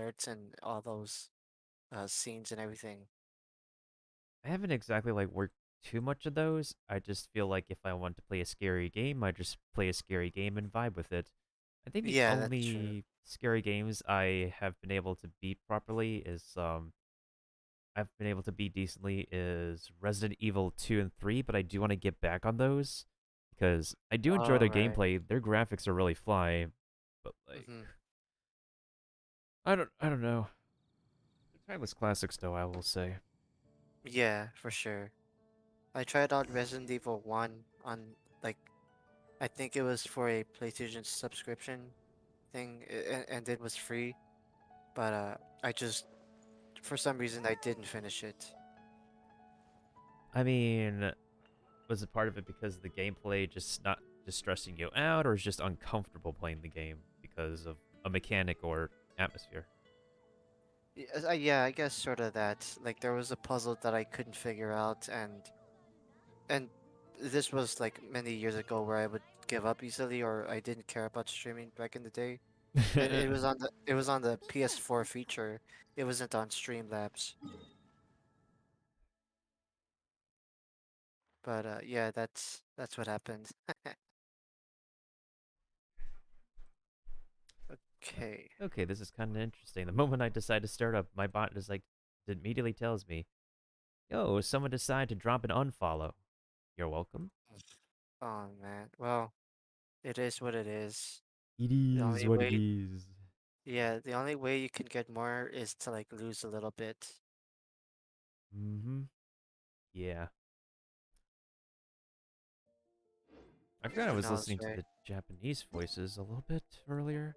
parts and all those scenes and everything. I haven't exactly like worked too much of those. I just feel like if I want to play a scary game, I just play a scary game and vibe with it. I think the Yeah, that's true. only scary games I have been able to beat properly is I've been able to beat decently is Resident Evil 2 and 3, but I do want to get back on those because I do enjoy All their right. gameplay. Their graphics are really fly, but like Mm-hmm. I don't know. They're timeless classics though, I will say. Yeah, for sure. I tried out Resident Evil 1 on like I think it was for a PlayStation subscription thing and it was free, but I just for some reason I didn't finish it. I mean, was it part of it because of the gameplay just not just stressing you out, or is just uncomfortable playing the game because of a mechanic or atmosphere? Yeah, I guess sort of that. Like there was a puzzle that I couldn't figure out and this was like many years ago where I would give up easily or I didn't care about streaming back in the day. It was on the PS4 feature. It wasn't on Streamlabs. But yeah, that's what happened. Okay. Okay, this is kind of interesting. The moment I decide to start up, my bot is like, it immediately tells me, "Yo, someone decided to drop an unfollow." You're welcome. Oh man. Well, it is what it is. It The is only what it way, is. yeah, the only way you can get more is to like lose a little bit. Mm-hmm. Yeah. I forgot I Who was knows, listening to right? the Japanese voices a little bit earlier.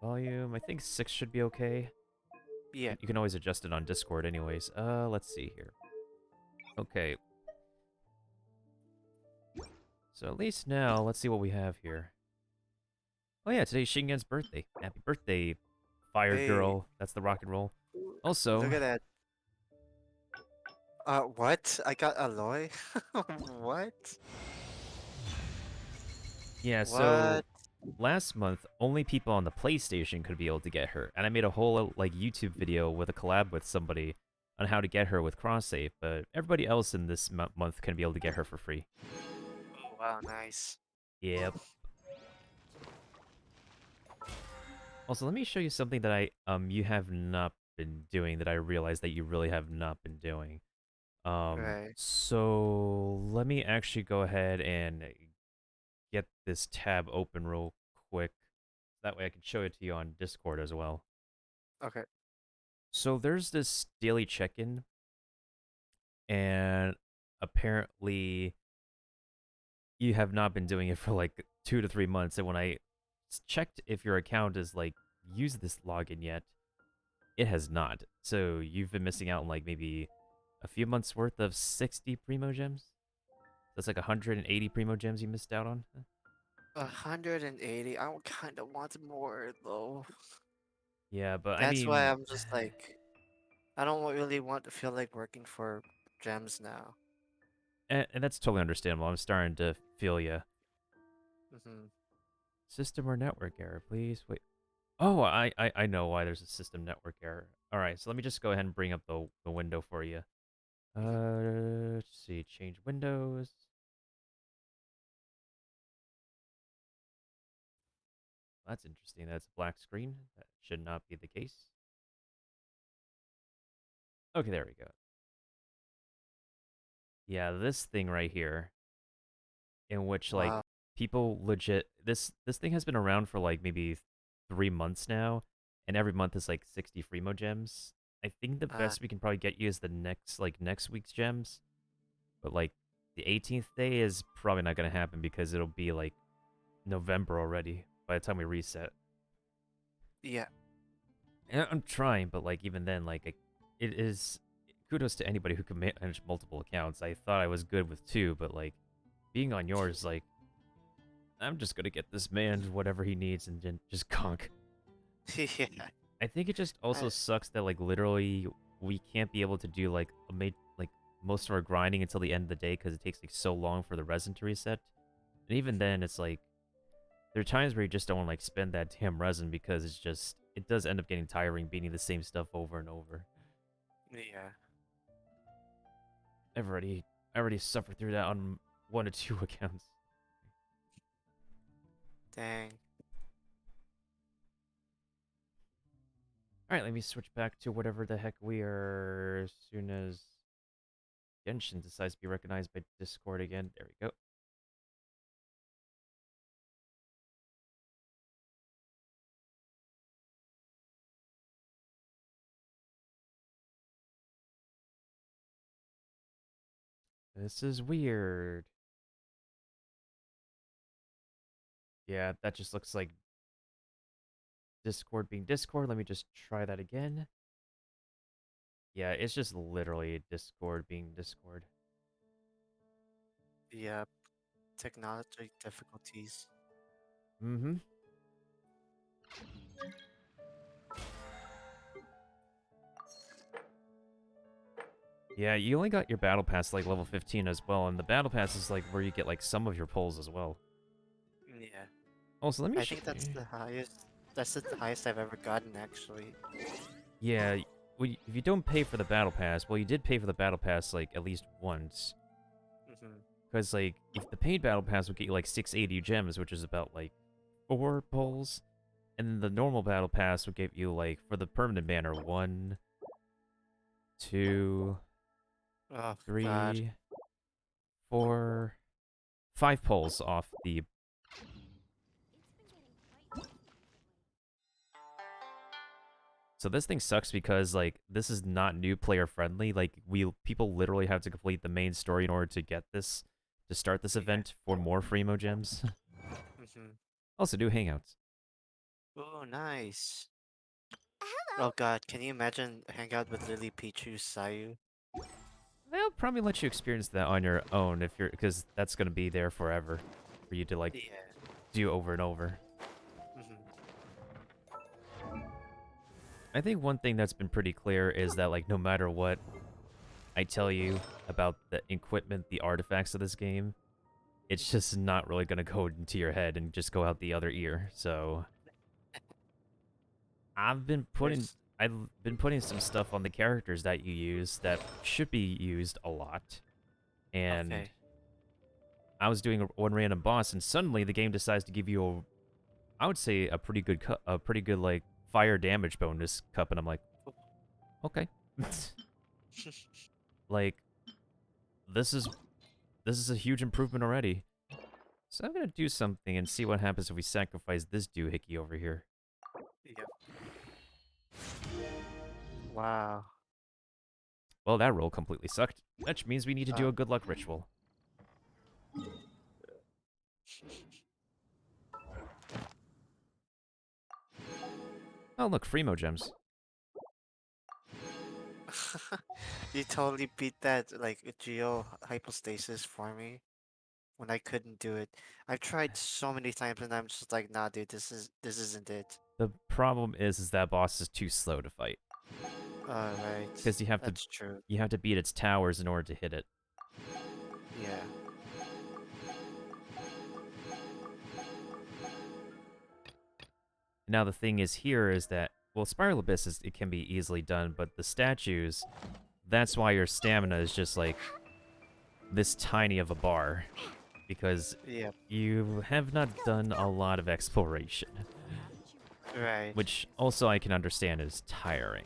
Volume, I think 6 should be okay. Yeah. You can always adjust it on Discord anyways. Let's see here. Okay, so at least now, let's see what we have here. Oh yeah, today's Shingen's birthday. Happy birthday, Fire Hey, Girl. That's the rock and roll. look Also, at that. What? I got Aloy? What? yeah, so What? last month, only people on the PlayStation could be able to get her, and I made a whole like YouTube video with a collab with somebody on how to get her with cross save, but everybody else in this month can be able to get her for free. Oh, wow, nice. Yep. Also, let me show you something that I you have not been doing that I realized that you really have not been doing. Right. So let me actually go ahead and get this tab open real quick. That way I can show it to you on Discord as well. Okay. So there's this daily check-in, and apparently you have not been doing it for like 2 to 3 months. And when I checked if your account is like used this login yet, it has not. So you've been missing out on like maybe a few months worth of 60 primo gems. That's like 180 primo gems you missed out on. 180. I kind of want more though. Yeah, but I That's why mean, I'm just like, I don't really want to feel like working for gems now. and that's totally understandable. I'm starting to feel you. Hmm. System or network error, please. Wait. Oh, I know why there's a system network error. All right, so let me just go ahead and bring up the window for you. Hmm. Let's see, change windows. That's interesting. That's a black screen. That should not be the case. Okay, there we go. Yeah, this thing right here, in which like Wow. people legit this thing has been around for like maybe 3 months now, and every month is like 60 Freemo gems. I think the Uh, best we can probably get you is the next week's gems, but like the 18th day is probably not gonna happen because it'll be like November already by the time we reset. yeah. And I'm trying, but like even then, like it is kudos to anybody who can manage multiple accounts. I thought I was good with two, but like being on yours, like I'm just gonna get this man whatever he needs and then just conk. Yeah. I think it just also I, sucks that like literally we can't be able to do like like most of our grinding until the end of the day because it takes like so long for the resin to reset. And even then, it's like There are times where you just don't want to like spend that damn resin because it does end up getting tiring beating the same stuff over and over. Yeah. I've already I already suffered through that on 1 or 2 accounts. Dang. All right, let me switch back to whatever the heck we are as soon as Genshin decides to be recognized by Discord again. There we go. This is weird. Yeah, that just looks like Discord being Discord. Let me just try that again. Yeah, it's just literally Discord being Discord. Yep. Technology difficulties. Mm-hmm. Yeah, you only got your battle pass like level 15 as well, and the battle pass is like where you get like some of your pulls as well. Yeah. Also, let me I show think that's the highest. That's the highest I've ever gotten, actually. Yeah, if you don't pay for the battle pass, well, you did pay for the battle pass like at least once, Hmm. because like if the paid battle pass would get you like 680 gems, which is about like 4 pulls, and then the normal battle pass would give you like for the permanent banner 1, 2, Oh God. 3, 4, 5 pulls off the. So this thing sucks because like this is not new player friendly. Like people literally have to complete the main story in order to get this to start this Yeah. event for more Freemo gems. Hmm. Also do hangouts. Oh, nice. Oh God, can you imagine hang out with Lily Pichu Sayu? They'll probably let you experience that on your own if you're because that's gonna be there forever for you to like Yeah. do over and over. Hmm. I think one thing that's been pretty clear is that like no matter what I tell you about the equipment, the artifacts of this game, it's Hmm. just not really gonna go into your head and just go out the other ear. So I've been putting There's I've been putting some stuff on the characters that you use that should be used a lot. And okay. I was doing one random boss, and suddenly the game decides to give you I would say a pretty good a pretty good like fire damage bonus cup, and I'm like, okay, like this is this is a huge improvement already. So I'm gonna do something and see what happens if we sacrifice this doohickey over here. Yep. Wow. Well, that roll completely sucked, which means we need to do Uh. a good luck ritual. Oh look, Freemo gems. You totally beat that like geo hypostasis for me when I couldn't do it. I've tried so many times and I'm just like, nah, dude, this isn't it. The problem is that boss is too slow to fight Alright. because That's true. you have to beat its towers in order to hit it. Yeah. Now the thing is here is that well, Spiral Abyss it can be easily done, but the statues, that's why your stamina is just like this tiny of a bar because Yep. you have not done a lot of exploration, Right. which also I can understand is tiring.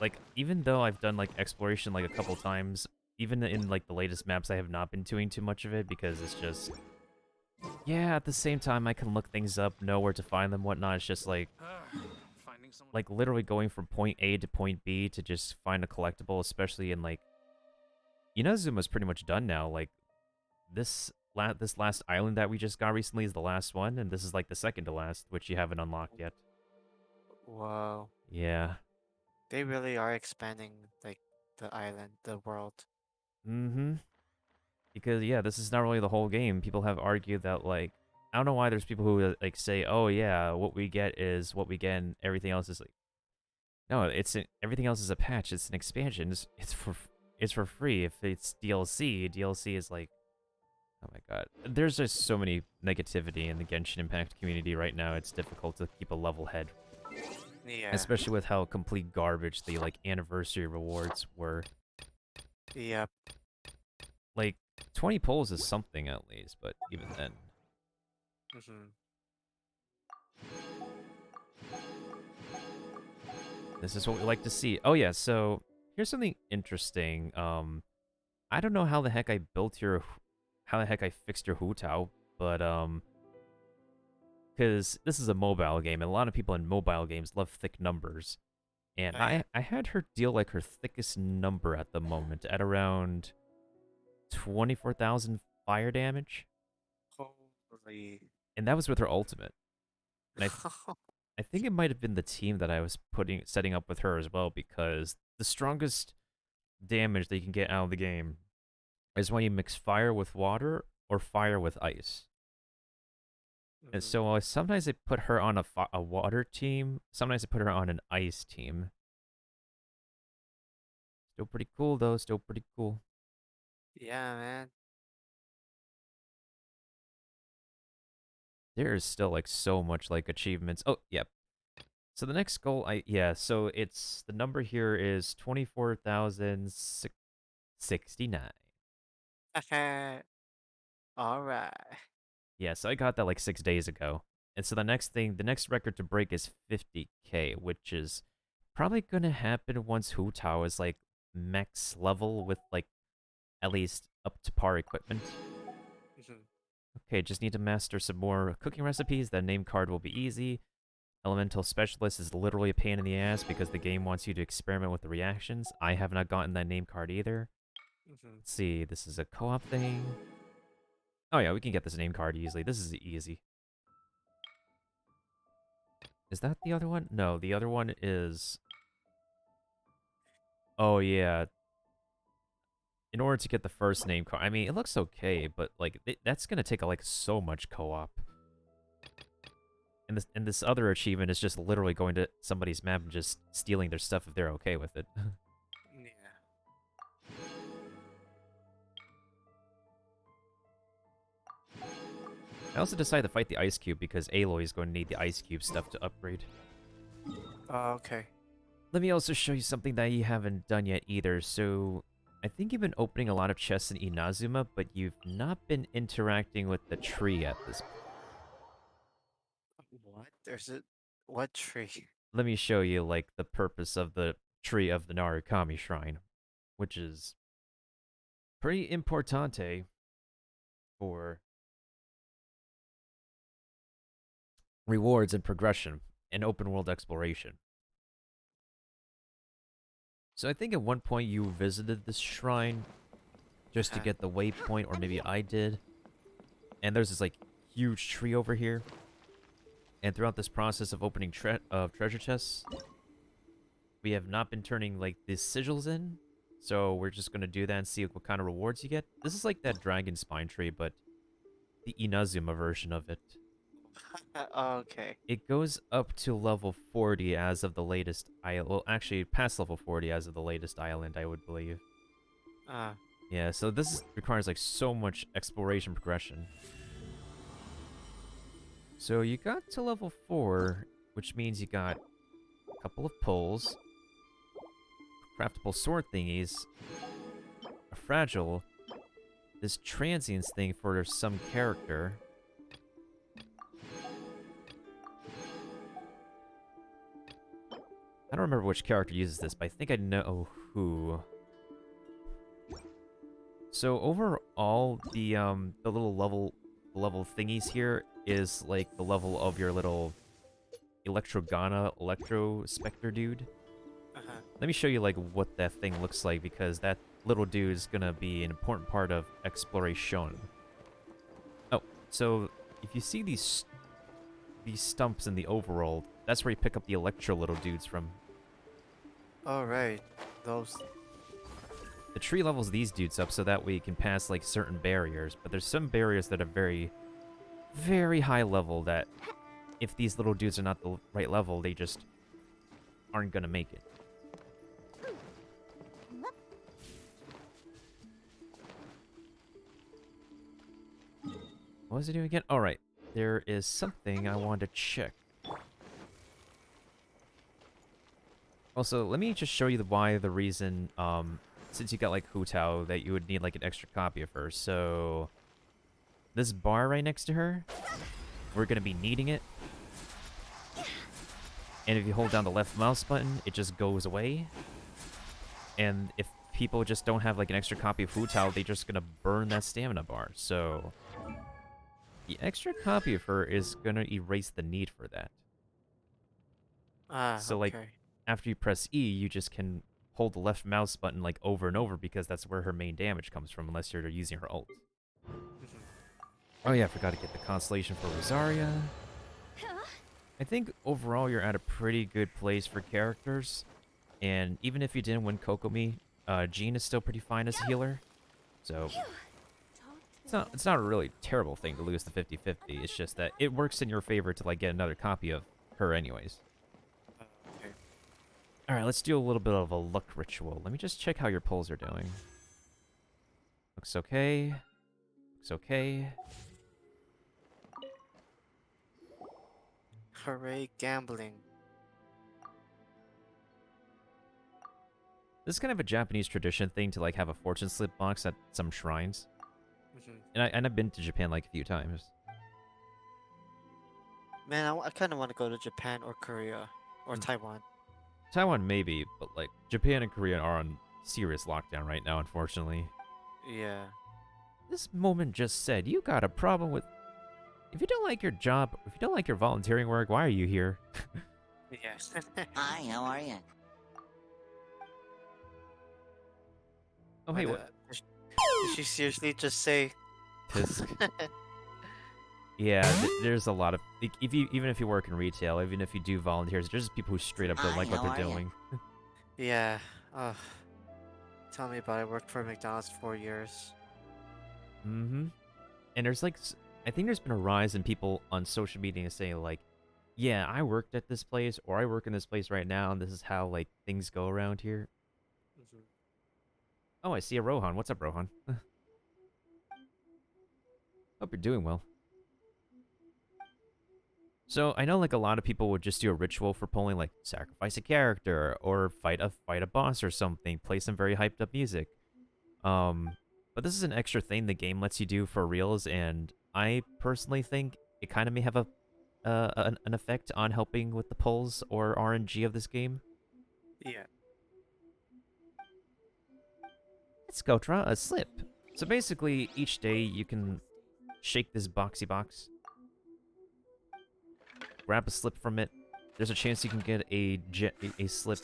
Like even though I've done like exploration like a couple times, even in like the latest maps I have not been doing too much of it because it's just yeah, at the same time I can look things up, know where to find them, whatnot. It's just Finding someone. like literally going from point A to point B to just find a collectible, especially in like Inazuma's pretty much done now. Like this last island that we just got recently is the last one, and this is like the second to last, which you haven't unlocked yet. Whoa. Yeah. They really are expanding like the island, the world. Mm-hmm. Because yeah, this is not really the whole game. People have argued that like I don't know why there's people who like say, "Oh yeah, what we get is what we get, and everything else is like." No, everything else is a patch. It's an expansion. It's for free. If it's DLC, DLC is like Oh my god. There's just so many negativity in the Genshin Impact community right now. It's difficult to keep a level head. Yeah. Especially with how complete garbage the, like, anniversary rewards were. Yep. Like, 20 pulls is something at least, but even then. Mhm. This is what we like to see. Oh yeah, so here's something interesting. I don't know how the heck I built how the heck I fixed your Hu Tao, but because this is a mobile game, and a lot of people in mobile games love thick numbers. And Oh yeah. I had her deal like her thickest number at the moment at around 24,000 fire damage, Holy. and that was with her ultimate. And I think it might have been the team that I was setting up with her as well, because the strongest damage that you can get out of the game is when you mix fire with water or fire with ice. And Mhm. so sometimes I put her on a water team, sometimes I put her on an ice team. Still pretty cool though, still pretty cool. Yeah, man. There is still like so much like achievements. Oh, yep. So the next goal, so it's the number here is 24,069. All right. Yeah, so I got that like 6 days ago. And so the next record to break is 50K, which is probably gonna happen once Hu Tao is like max level with like at least up to par equipment. Mhm. Okay, just need to master some more cooking recipes. That name card will be easy. Elemental Specialist is literally a pain in the ass because the game wants you to experiment with the reactions. I have not gotten that name card either. Mhm. Let's see, this is a co-op thing. Oh yeah, we can get this name card easily. This is easy. Is that the other one? No, the other one is... Oh yeah, in order to get the first name card... I mean, it looks okay, but like that's gonna take like so much co-op. And this other achievement is just literally going to somebody's map and just stealing their stuff if they're okay with it. Yeah. I also decided to fight the Ice Cube because Aloy is going to need the Ice Cube stuff to upgrade. Oh, okay. Let me also show you something that you haven't done yet either. So, I think you've been opening a lot of chests in Inazuma, but you've not been interacting with the tree at this point. What? There's a what tree? Let me show you, like, the purpose of the tree of the Narukami Shrine, which is pretty importante for rewards and progression and open world exploration. So I think at one point you visited this shrine just to Uh-huh. get the waypoint, or maybe I did. And there's this like huge tree over here. And throughout this process of opening treasure chests, we have not been turning like these sigils in. So we're just gonna do that and see what kind of rewards you get. This is like that dragon spine tree, but the Inazuma version of it. Okay. It goes up to level 40 as of the latest island. Well, actually, past level 40 as of the latest island, I would believe. Uh. Yeah, so requires like so much exploration progression. So you got to level 4, which means you got a couple of pulls, craftable sword thingies, a fragile, this transience thing for some character. I don't remember which character uses this, but I think I know who. So overall, the little level thingies here is like the level of your little Electro Spectre dude. Uh-huh. Let me show you like what that thing looks like, because that little dude is gonna be an important part of exploration. Oh, so if you see these stumps in the overworld, that's where you pick up the Electro little dudes from. All right. Those. The tree levels these dudes up so that way you can pass like certain barriers, but there's some barriers that are very, very high level that if these little dudes are not the right level, they just aren't gonna make it. What was I doing again? All right. There is something I want to check. Also, let me just show you why the reason, since you got like Hu Tao, that you would need like an extra copy of her. So, this bar right next to her, we're gonna be needing it. And if you hold down the left mouse button, it just goes away. And if people just don't have like an extra copy of Hu Tao, they're just gonna burn that stamina bar. So, the extra copy of her is gonna erase the need for that. Ah, So like okay. after you press E, you just can hold the left mouse button like over and over because that's where her main damage comes from unless you're using her ult. Mhm. Oh yeah, I forgot to get the constellation for Rosaria. I think overall you're at a pretty good place for characters. And even if you didn't win Kokomi, Jean is still pretty fine as a healer. So it's not a really terrible thing to lose the 50-50. It's just that it works in your favor to like get another copy of her anyways. Okay. All right, let's do a little bit of a luck ritual. Let me just check how your pulls are doing. Looks okay. Looks okay. Hooray, gambling. This is kind of a Japanese tradition thing to like have a fortune slip box at some shrines. Mhm. And I've been to Japan like a few times. Man, I kind of want to go to Japan or Korea or Mm, Taiwan. Taiwan maybe, but like Japan and Korea are on serious lockdown right now, unfortunately. Yeah. This moment just said, you got a problem with... If you don't like your job, if you don't like your volunteering work, why are you here? Yes. Hi, how are you? Oh, hey, When, what? did she seriously just say? Tisk. Yeah, there's a lot of... Like, even if you work in retail, even if you do volunteers, there's just people who straight up don't Hi, like what how they're are you? doing. Yeah. Ugh. Tell me about it. I worked for McDonald's 4 years. Mm-hmm. And there's like... I think there's been a rise in people on social media saying like, yeah, I worked at this place, or I work in this place right now, and this is how, like, things go around here. Mhm. Oh, I see a Rohan. What's up, Rohan? Hope you're doing well. So, I know, like, a lot of people would just do a ritual for pulling, like, sacrifice a character, or fight a boss or something, play some very hyped up music. But this is an extra thing the game lets you do for reals, and I personally think it kind of may have an effect on helping with the pulls or RNG of this game. Yeah. Let's go draw a slip. So basically, each day you can shake this boxy box, grab a slip from it. There's a chance you can get a slip.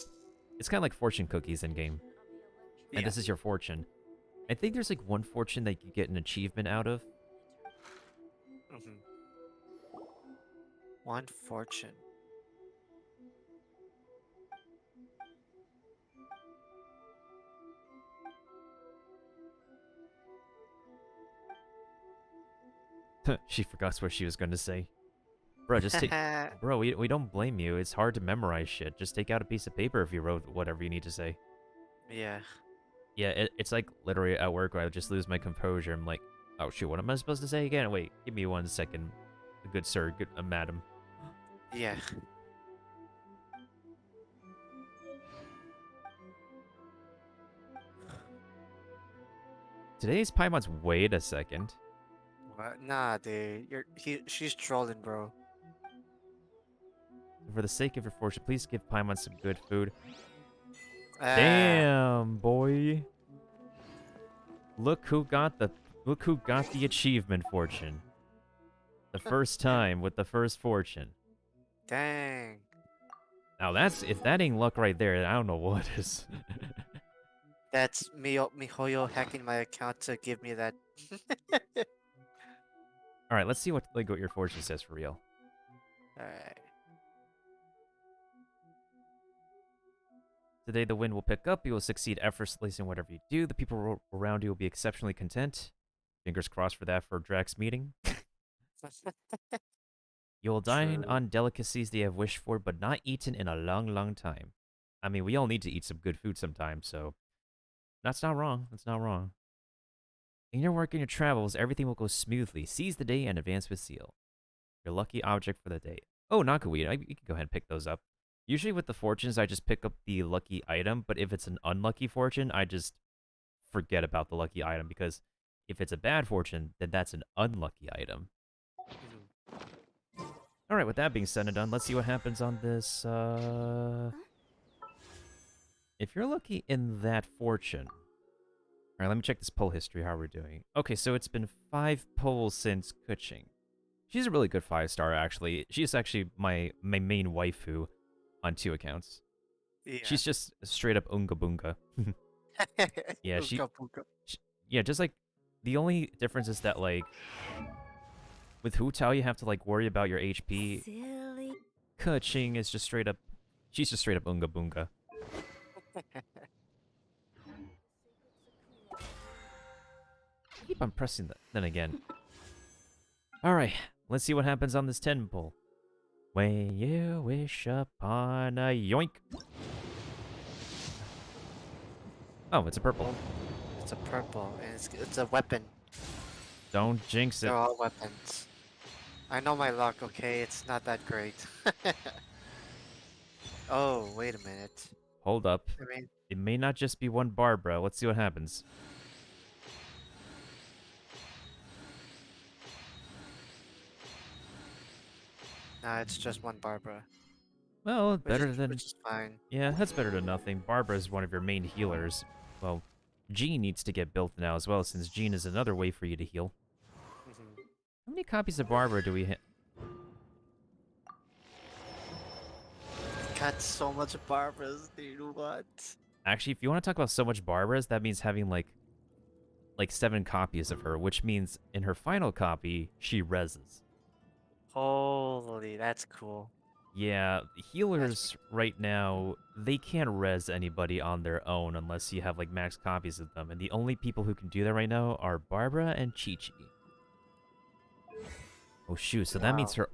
It's kind of like fortune cookies in game, and Yeah. this is your fortune. I think there's like one fortune that you get an achievement out of. Mhm. One fortune. She forgot what she was going to say. Bro, just take... Bro, we don't blame you. It's hard to memorize shit. Just take out a piece of paper if you wrote whatever you need to say. Yeah. Yeah, it's like literally at work where I just lose my composure. I'm like, oh shoot, what am I supposed to say again? Wait, give me 1 second. Good sir, good madam. Yeah. Today's Paimon's... Wait a second. What? Nah, dude. She's trolling, bro. For the sake of your fortune, please give Paimon some good food. Ah. Damn, boy. Look who got the achievement fortune. The first time with the first fortune. Dang. Now that's... If that ain't luck right there, I don't know what is. That's Mihoyo hacking my account to give me that. Alright, let's see what your fortune says for real. Alright. Today the wind will pick up, you will succeed effortlessly in whatever you do, the people around you will be exceptionally content. Fingers crossed for that for Drax meeting. You will dine True. on delicacies they have wished for, but not eaten in a long, long time. I mean, we all need to eat some good food sometime, so that's not wrong. That's not wrong. In your work and your travels, everything will go smoothly. Seize the day and advance with zeal. Your lucky object for the day. Oh, knockaweed. You can go ahead and pick those up. Usually with the fortunes, I just pick up the lucky item, but if it's an unlucky fortune, I just forget about the lucky item because if it's a bad fortune, then that's an unlucky item. Mhm. All right, with that being said and done, let's see what happens on this. If you're lucky in that fortune. All right, let me check this poll history, how we're doing. Okay, so it's been 5 polls since Kuching. She's a really good 5-star, actually. She's actually my main waifu on 2 accounts. Yeah. She's just straight up unga bunga. Yeah, Ooga booga. yeah, just like the only difference is that like with Hu Tao you have to like worry about your HP. Silly. Kuching is just straight up, she's just straight up unga bunga. Keep on pressing that. Then again. All right, let's see what happens on this 10 pull. When you wish upon a yoink. Oh, it's a purple. It's a purple, and it's a weapon. Don't jinx it. They're all weapons. I know my luck, okay? It's not that great. Oh, wait a minute. Hold up. I mean, It may not just be one Barbara. Let's see what happens. nah, it's just one Barbara. Well, better than... Which is fine. Yeah, that's better than nothing. Barbara is one of your main healers. Well, Jean needs to get built now as well, since Jean is another way for you to heal. Mhm. How many copies of Barbara do we hit? Got so much Barbaras, dude. What? Actually, if you want to talk about so much Barbaras, that means having like 7 copies of her, which means in her final copy, she reses. Holy, that's cool. Yeah, healers right now, they can't res anybody on their own unless you have like max copies of them. And the only people who can do that right now are Barbara and Chi-Chi. Oh shoot, so that means Wow.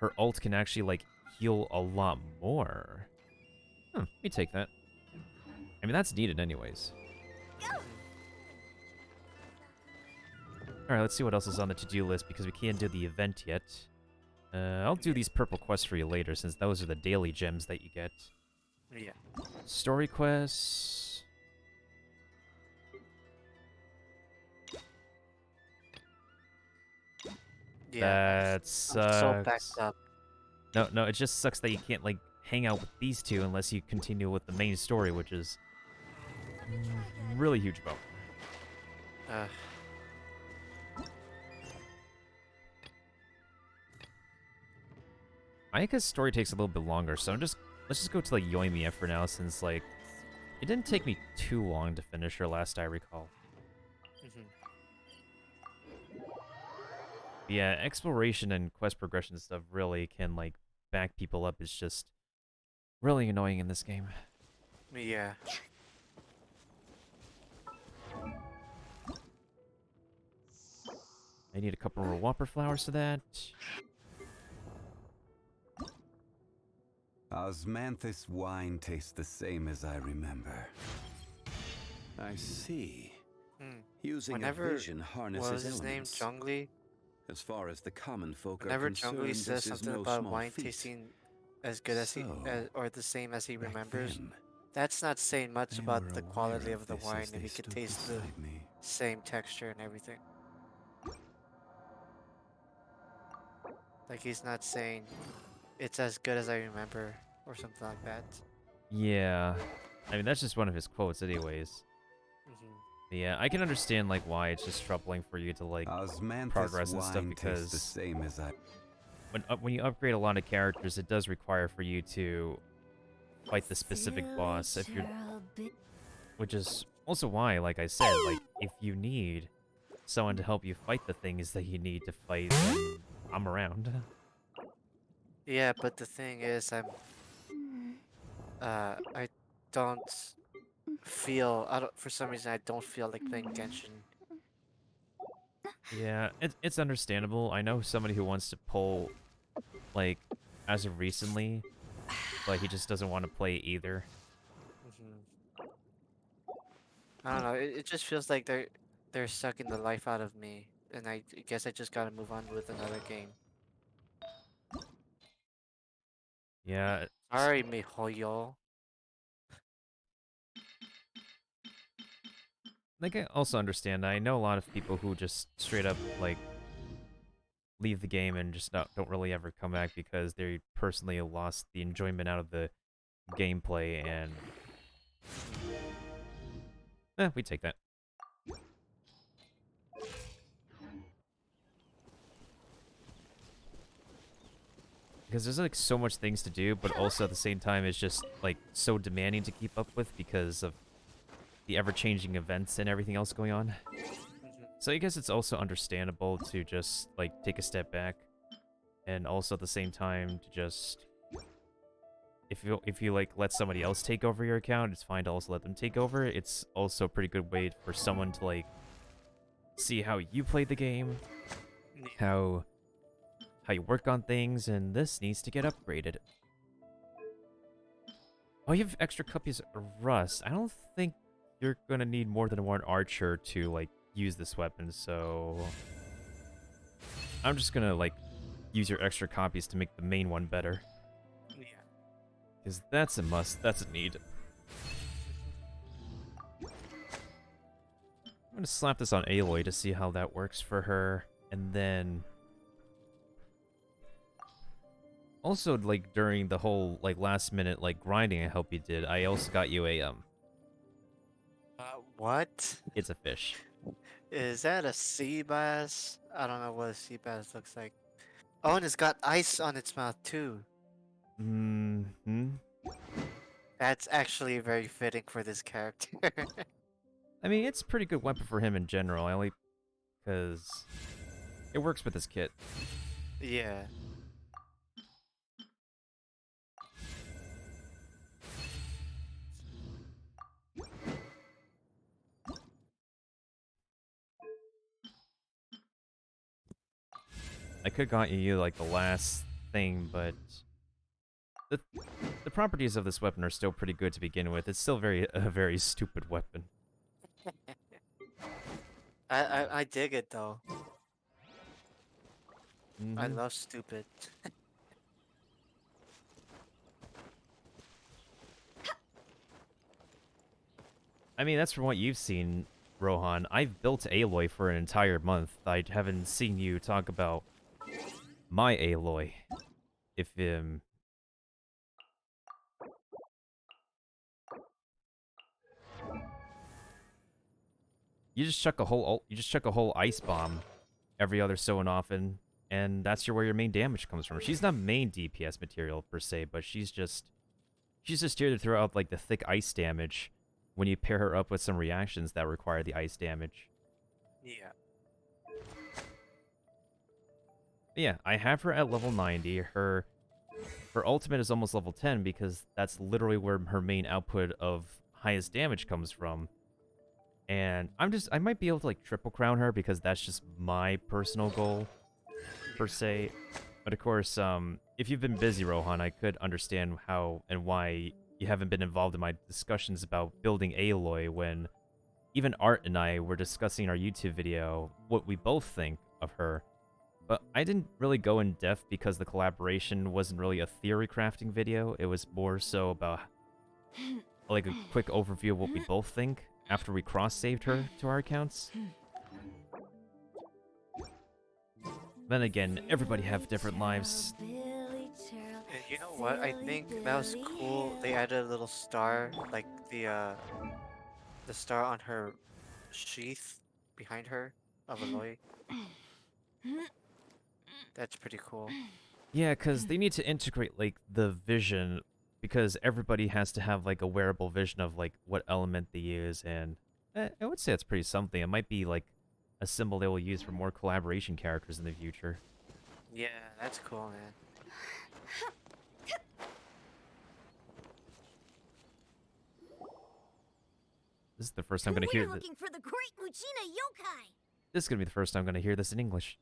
her ult can actually like heal a lot more. Let me take that. I mean, that's needed anyways. Alright, let's see what else is on the to-do list because we can't do the event yet. I'll do these purple quests for you later since those are the daily gems that you get. Yeah. Story quests. Yeah. That I'm so backed sucks. up. No, it just sucks that you can't like hang out with these two unless you continue with the main story, which is really huge bummer. Uh, Ayaka's story takes a little bit longer, so let's just go to like Yoimiya for now, since like it didn't take me too long to finish her last I recall. mhm. But yeah, exploration and quest progression stuff really can like back people up. It's just really annoying in this game. Yeah. I need a couple more Whopper flowers for that. Osmanthus wine tastes the same as I remember. I see. Hmm. Using Whenever- a vision harnesses What was his name? elements. Zhongli? As far as the common folk Whenever are concerned, Zhongli says this is something no about small wine feat. tasting as good as So, or the same as he Back remembers, then, that's not saying much they about were the aware quality of the this wine as if they he could stood taste the beside me. same texture and everything. Like he's not saying it's as good as I remember or something like that. Yeah, I mean that's just one of his quotes, anyways. Hmm. But yeah, I can understand like why it's just troubling for you to like Osmanthus progress and stuff wine tastes the because same as I. when you upgrade a lot of characters, it does require for you to fight the specific boss if you're, which is also why, like I said, like if you need someone to help you fight the things that you need to fight, then I'm around. Yeah, but the thing is, I don't I don't, for some reason, I don't feel like playing Genshin. Yeah, it's understandable. I know somebody who wants to pull, like, as of recently, but he just doesn't want to play either. Hmm. I don't know. It just feels like they're sucking the life out of me, and I guess I just gotta move on with another game. Yeah, Sorry, miHoYo. like I also understand. I know a lot of people who just straight up like leave the game and just don't really ever come back because they personally lost the enjoyment out of the gameplay, and we take that. Because there's like so much things to do, but also at the same time it's just like so demanding to keep up with because of the ever-changing events and everything else going on. So I guess it's also understandable to just like take a step back, and also at the same time to just if you like let somebody else take over your account, it's fine to also let them take over. It's also a pretty good way for someone to like see how you play the game, Yeah. how you work on things, and this needs to get upgraded. Oh, you have extra copies of Rust. I don't think you're gonna need more than one archer to like use this weapon, so I'm just gonna like use your extra copies to make the main one better. Yeah. Because that's a must, that's a need. I'm gonna slap this on Aloy to see how that works for her, and then also like during the whole like last minute like grinding I hope you did, I also got you a What? it's a fish. Is that a sea bass? I don't know what a sea bass looks like. Oh, and it's got ice on its mouth too. Mm-hmm. That's actually very fitting for this character. I mean, it's a pretty good weapon for him in general. I only because it works with his kit. Yeah. I could have gotten you like the last thing, but the the properties of this weapon are still pretty good to begin with. It's still a very stupid weapon. I dig it though. I Mm-hmm. love stupid. I mean, that's from what you've seen, Rohan. I've built Aloy for an entire month. I haven't seen you talk about my Aloy. If you just chuck a whole ice bomb every other so and often, and that's where your main damage comes from. She's not main DPS material per se, but she's just here to throw out like the thick ice damage when you pair her up with some reactions that require the ice damage. Yeah. But yeah, I have her at level 90. Her ultimate is almost level 10 because that's literally where her main output of highest damage comes from. And I might be able to like triple crown her because that's just my personal goal per se. But of course, if you've been busy, Rohan, I could understand how and why you haven't been involved in my discussions about building Aloy when even Art and I were discussing our YouTube video what we both think of her. But I didn't really go in depth because the collaboration wasn't really a theory crafting video. It was more so about like a quick overview of what we both think after we cross-saved her to our accounts. Then again, everybody have different lives. And you know what? I think that was cool. They added a little star, like the star on her sheath behind her of Aloy. That's pretty cool. Yeah, because they need to integrate, like, the vision, because everybody has to have, like, a wearable vision of, like, what element they use, and I would say it's pretty something. It might be, like, a symbol they will use for more collaboration characters in the future. Yeah, that's cool, man. This is the first time I'm gonna hear We're this. looking for the great Uchina yokai. This is gonna be the first time I'm gonna hear this in English.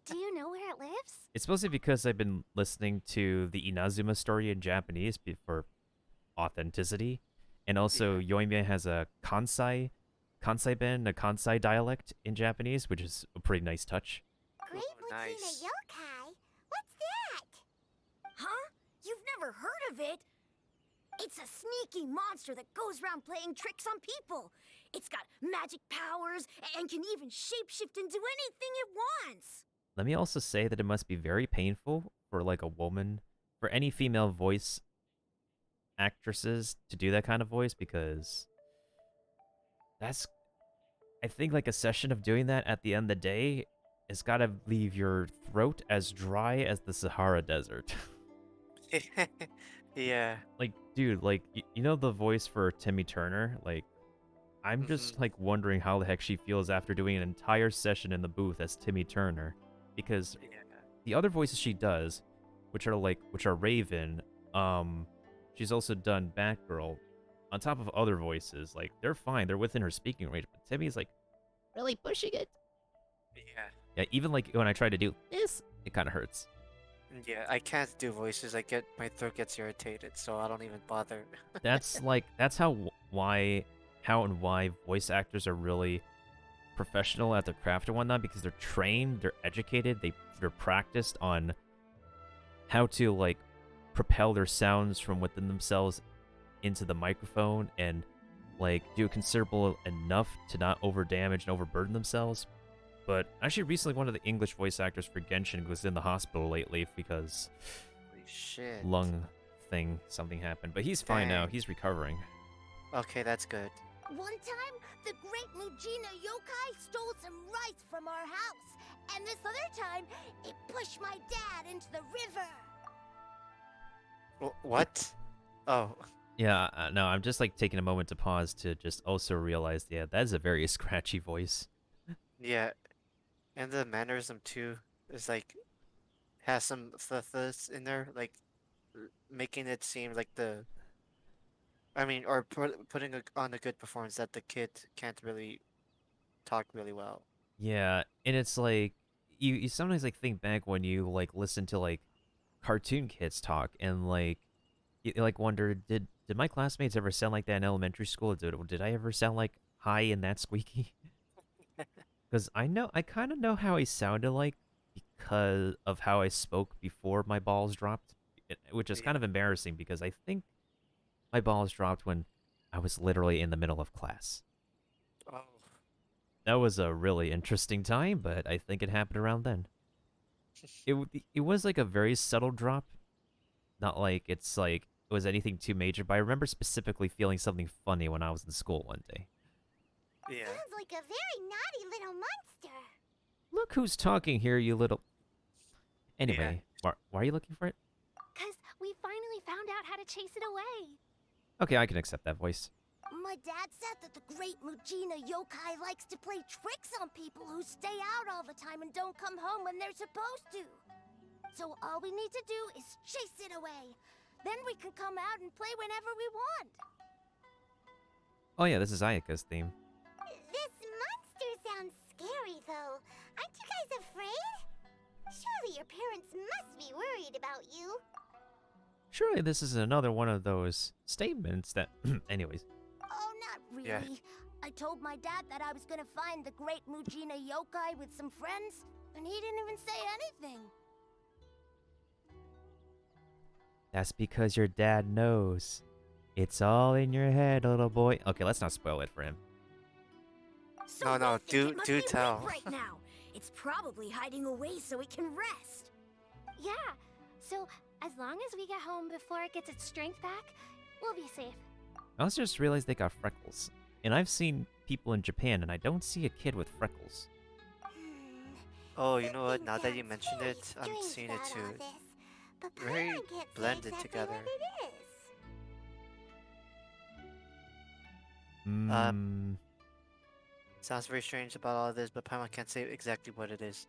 Do you know where it lives? It's supposed to be because I've been listening to the Inazuma story in Japanese for authenticity, and also Yoimiya has a Kansai Kansai-ben, a Kansai dialect in Japanese, which is a pretty nice touch. Great Ooh, Mujina nice. Yokai? What's that? Huh? You've never heard of it? It's a sneaky monster that goes around playing tricks on people. It's got magic powers and can even shapeshift into anything it wants. Let me also say that it must be very painful for like a woman, for any female voice actresses to do that kind of voice, because that's, I think like a session of doing that at the end of the day, it's gotta leave your throat as dry as the Sahara Desert. Yeah. Like, dude, like, you know the voice for Timmy Turner? Like, I'm just, like, wondering how the heck she feels after doing an entire session in the booth as Timmy Turner. Because Yeah. the other voices she does, which are Raven, she's also done Batgirl, on top of other voices, like, they're fine, they're within her speaking range, but Timmy's, like, really pushing it. Yeah. Yeah, even, like, when I try to do this, it kind of hurts. Yeah, I can't do voices. My throat gets irritated, so I don't even bother. That's how and why voice actors are really professional at their craft and whatnot, because they're trained, they're educated, they're practiced on how to like propel their sounds from within themselves into the microphone and like do considerable enough to not over damage and overburden themselves. But actually recently one of the English voice actors for Genshin was in the hospital lately because Holy shit. something happened. But he's fine now, Dang. he's recovering. Okay, that's good. One time, the Great Mujina Yokai stole some rice from our house. And this other time, it pushed my dad into the river. What? Oh, Yeah, no, I'm just like taking a moment to pause to just also realize, yeah, that is a very scratchy voice. yeah. And the mannerism too is like has some th in there, like making it seem like or putting on a good performance that the kid can't really talk really well. Yeah, and it's like you sometimes like think back when you like listen to like cartoon kids talk and like you like wonder did my classmates ever sound like that in elementary school? Did I ever sound like high and that squeaky? Because I kind of know how I sounded like because of how I spoke before my balls dropped, which is Yeah. kind of embarrassing because I think my balls dropped when I was literally in the middle of class. Oh, That was a really interesting time, but I think it happened around then. It was like a very subtle drop, not like it's like it was anything too major, but I remember specifically feeling something funny when I was in school one day. yeah. Sounds like a very naughty little monster. Look who's talking here, you little... Anyway, why are you looking for it? 'Cause we finally found out how to chase it away. Okay, I can accept that voice. My dad said that the Great Mujina Yokai likes to play tricks on people who stay out all the time and don't come home when they're supposed to. So all we need to do is chase it away. Then we can come out and play whenever we want. Oh yeah, this is Ayaka's theme. This monster sounds scary, though. Aren't you guys afraid? Surely your parents must be worried about you. Surely this is another one of those statements that... Anyways. Oh, not really. Yeah. I told my dad that I was gonna find the Great Mujina Yokai with some friends, and he didn't even say anything. That's because your dad knows. It's all in your head, little boy. Okay, let's not spoil it for him. So No, you think do- it must do be weak tell. right now. It's probably hiding away so it can rest. Yeah, so as long as we get home before it gets its strength back, we'll be safe. I also just realized they got freckles. And I've seen people in Japan, and I don't see a kid with freckles. Oh, you know what? Something Now that you sounds mentioned very it, I'm strange seeing it about all too. this, but Very Paimon can't say blended exactly together. what it is. Sounds very strange about all of this, but Paimon can't say exactly what it is.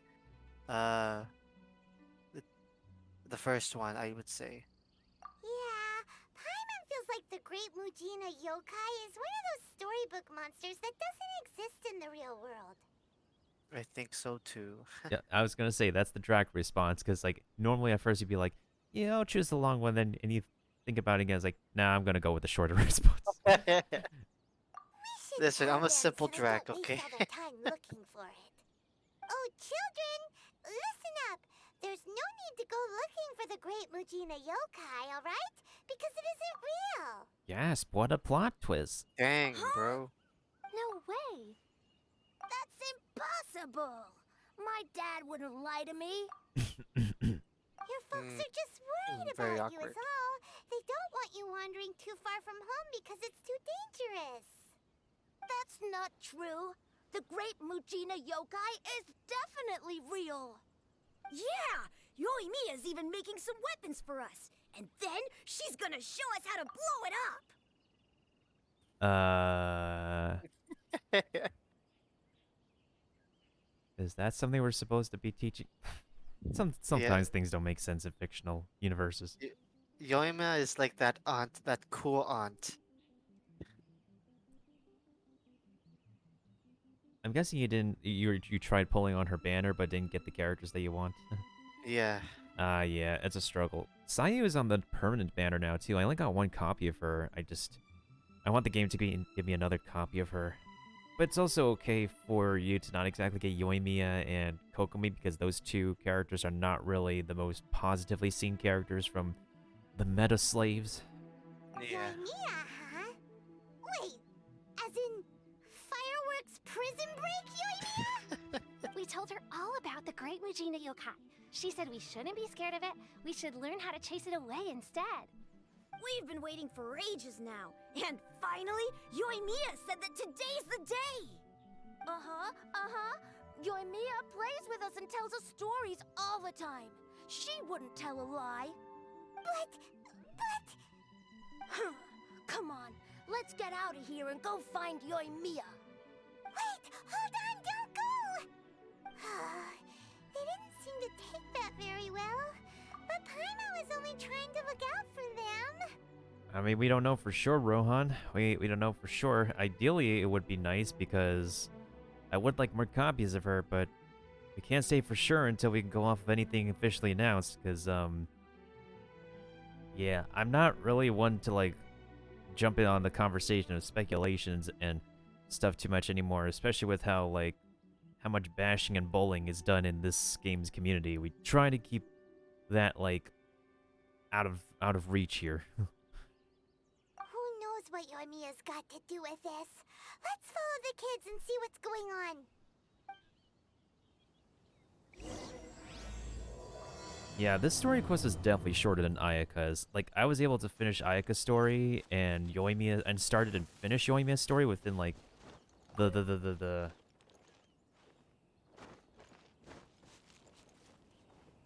Uh, the, the first one, I would say. Yeah, Paimon feels like the Great Mujina Yokai is one of those storybook monsters that doesn't exist in the real world. I think so too. Yeah, I was gonna say that's the drag response, because like normally at first you'd be like, yeah, I'll choose the long one, and you think about it again, it's like, nah, I'm gonna go with the shorter response. We should Listen, I'm a them simple so they don't Drac, waste okay? all their time looking for it. Oh, children, listen up. There's no need to go looking for the Great Mujina Yokai, alright? Because it isn't real. Gasp, what a plot twist. Dang, Huh? bro. No way. That's impossible. My dad wouldn't lie to me. Your folks Mm, are just worried very about you is awkward. all. They don't want you wandering too far from home because it's too dangerous. That's not true. The Great Mujina Yokai is definitely real. Yeah! Yoimiya's even making some weapons for us. And then she's gonna show us how to blow it up! Is that something we're supposed to be teaching? Yeah, Sometimes things don't make sense in fictional universes. Yoima is like that aunt, that cool aunt. I'm guessing you tried pulling on her banner but didn't get the characters that you want. Yeah. Yeah, it's a struggle. Sayu is on the permanent banner now too. I only got one copy of her. I want the game to give me another copy of her. But it's also okay for you to not exactly get Yoimiya and Kokomi because those two characters are not really the most positively seen characters from the meta slaves. Yeah. Yoimiya, huh? Wait, as in fireworks prison break, Yoimiya? We told her all about the Great Mujina Yokai. She said we shouldn't be scared of it. We should learn how to chase it away instead. We've been waiting for ages now. And finally, Yoimiya said that today's the day! Yoimiya plays with us and tells us stories all the time. She wouldn't tell a lie. But... Come on, let's get out of here and go find Yoimiya. Wait, hold on, don't go! They didn't seem to take that very well. But Paimon was only trying to look out for them. I mean, we don't know for sure, Rohan. We don't know for sure. Ideally, it would be nice because I would like more copies of her, but we can't say for sure until we can go off of anything officially announced, because, yeah, I'm not really one to, like, jump in on the conversation of speculations and stuff too much anymore, especially with how, like, how much bashing and bullying is done in this game's community. We try to keep that, like, out of reach here. Who knows what Yoimiya's got to do with this? Let's follow the kids and see what's going on. Yeah, this story quest is definitely shorter than Ayaka's. Like, I was able to finish Ayaka's story and Yoimiya, and started and finish Yoimiya's story within, like,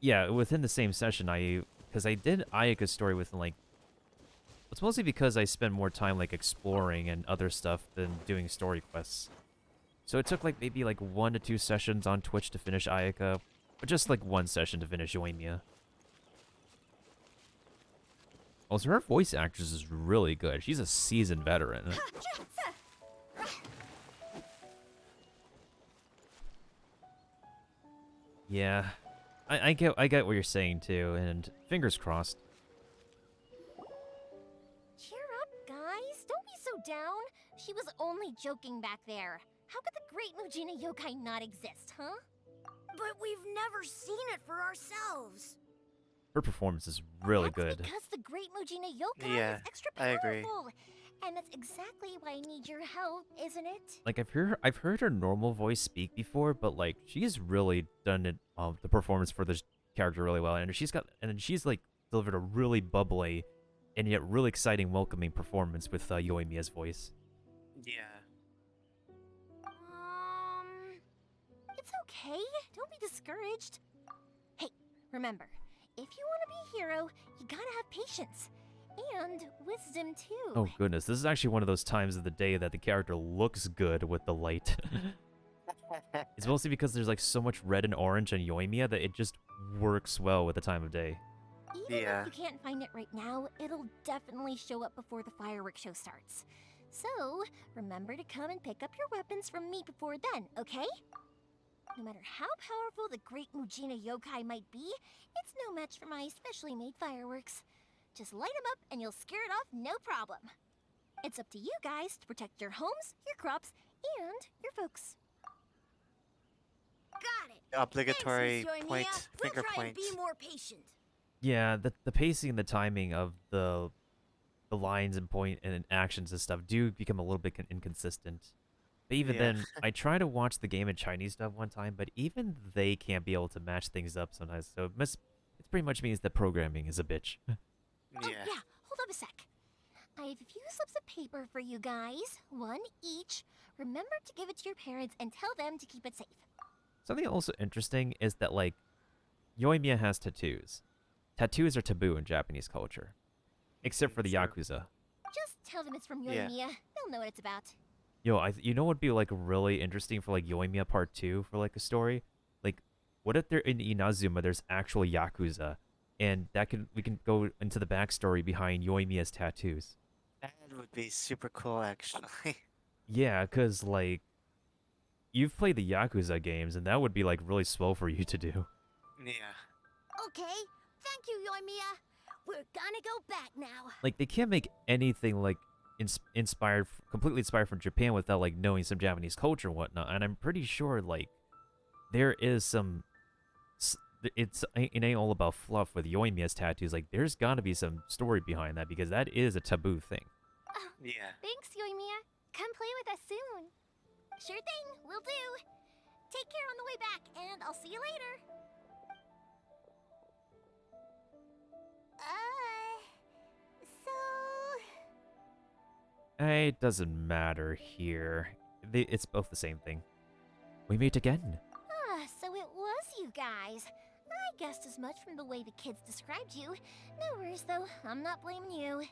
yeah, within the same session. Because I did Ayaka's story within, like, it's mostly because I spend more time, like, exploring and other stuff than doing story quests. So it took, like, maybe, like, 1 to 2 sessions on Twitch to finish Ayaka, but just, like, 1 session to finish Yoimiya. Also, her voice actress is really good. She's a seasoned veteran. Yeah, I get what you're saying too, and fingers crossed. Cheer up, guys. Don't be so down. She was only joking back there. How could the Great Mujina Yokai not exist, huh? But we've never seen it for ourselves. Her performance is really That's good. because the Great Mujina Yokai Yeah, is extra I powerful. agree. And that's exactly why I need your help, isn't it? Like, I've heard her normal voice speak before, but like she's really done it, the performance for this character really well, and she's like delivered a really bubbly and yet really exciting, welcoming performance with Yoimiya's voice. Yeah. It's okay. Don't be discouraged. Hey, remember, if you want to be a hero, you gotta have patience. And wisdom, too. Oh goodness, this is actually one of those times of the day that the character looks good with the light. It's mostly because there's like so much red and orange on Yoimiya that it just works well with the time of day. Even Yeah. if you can't find it right now, it'll definitely show up before the fireworks show starts. So, remember to come and pick up your weapons from me before then, okay? No matter how powerful the Great Mujina Yokai might be, it's no match for my specially made fireworks. Just light them up and you'll scare it off no problem. It's up to you guys to protect your homes, your crops, and your folks. Got it. Obligatory Thanks, Miss point, Yoimiya. We'll finger try and point. be more patient. Yeah, the pacing and the timing of the lines and point and actions and stuff do become a little bit inconsistent. But even Yeah. then, I try to watch the game in Chinese dub one time, but even they can't be able to match things up sometimes. So it pretty much means that programming is a bitch. Oh, Yeah. yeah, hold up a sec. I have a few slips of paper for you guys, one each. Remember to give it to your parents and tell them to keep it safe. Something also interesting is that, like, Yoimiya has tattoos. Tattoos are taboo in Japanese culture, except for the True. Yakuza. Just tell them it's from Yeah. Yoimiya. They'll know what it's about. Yo, you know what would be like really interesting for like Yoimiya Part 2 for like a story? Like, what if they're in Inazuma, there's actual Yakuza, and we can go into the backstory behind Yoimiya's tattoos. That would be super cool, actually. Yeah, cause like you've played the Yakuza games, and that would be like really swell for you to do. Yeah. Okay, thank you, Yoimiya. We're gonna go back now. Like they can't make anything like completely inspired from Japan without like knowing some Japanese culture and whatnot. And I'm pretty sure like there is some. It ain't all about fluff with Yoimiya's tattoos. Like there's gotta be some story behind that because that is a taboo thing. Yeah. Thanks, Yoimiya. Come play with us soon. Sure thing, will do. Take care on the way back, and I'll see you later. So... It doesn't matter here. It's both the same thing. We meet again. Ah, so it was you guys. I guessed as much from the way the kids described you. No worries, though. I'm not blaming you.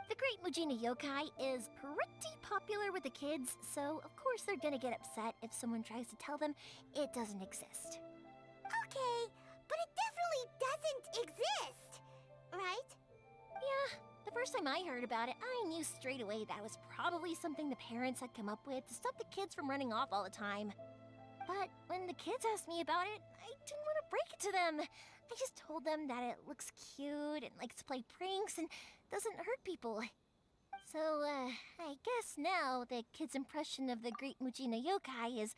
The Great Mujina Yokai is pretty popular with the kids, so of course they're gonna get upset if someone tries to tell them it doesn't exist. Okay, but it definitely doesn't exist, right? Yeah, the first time I heard about it, I knew straight away that was probably something the parents had come up with to stop the kids from running off all the time. But when the kids asked me about it, I didn't want to break it to them. I just told them that it looks cute and likes to play pranks and doesn't hurt people. So, I guess now the kids' impression of the Great Mujina Yokai is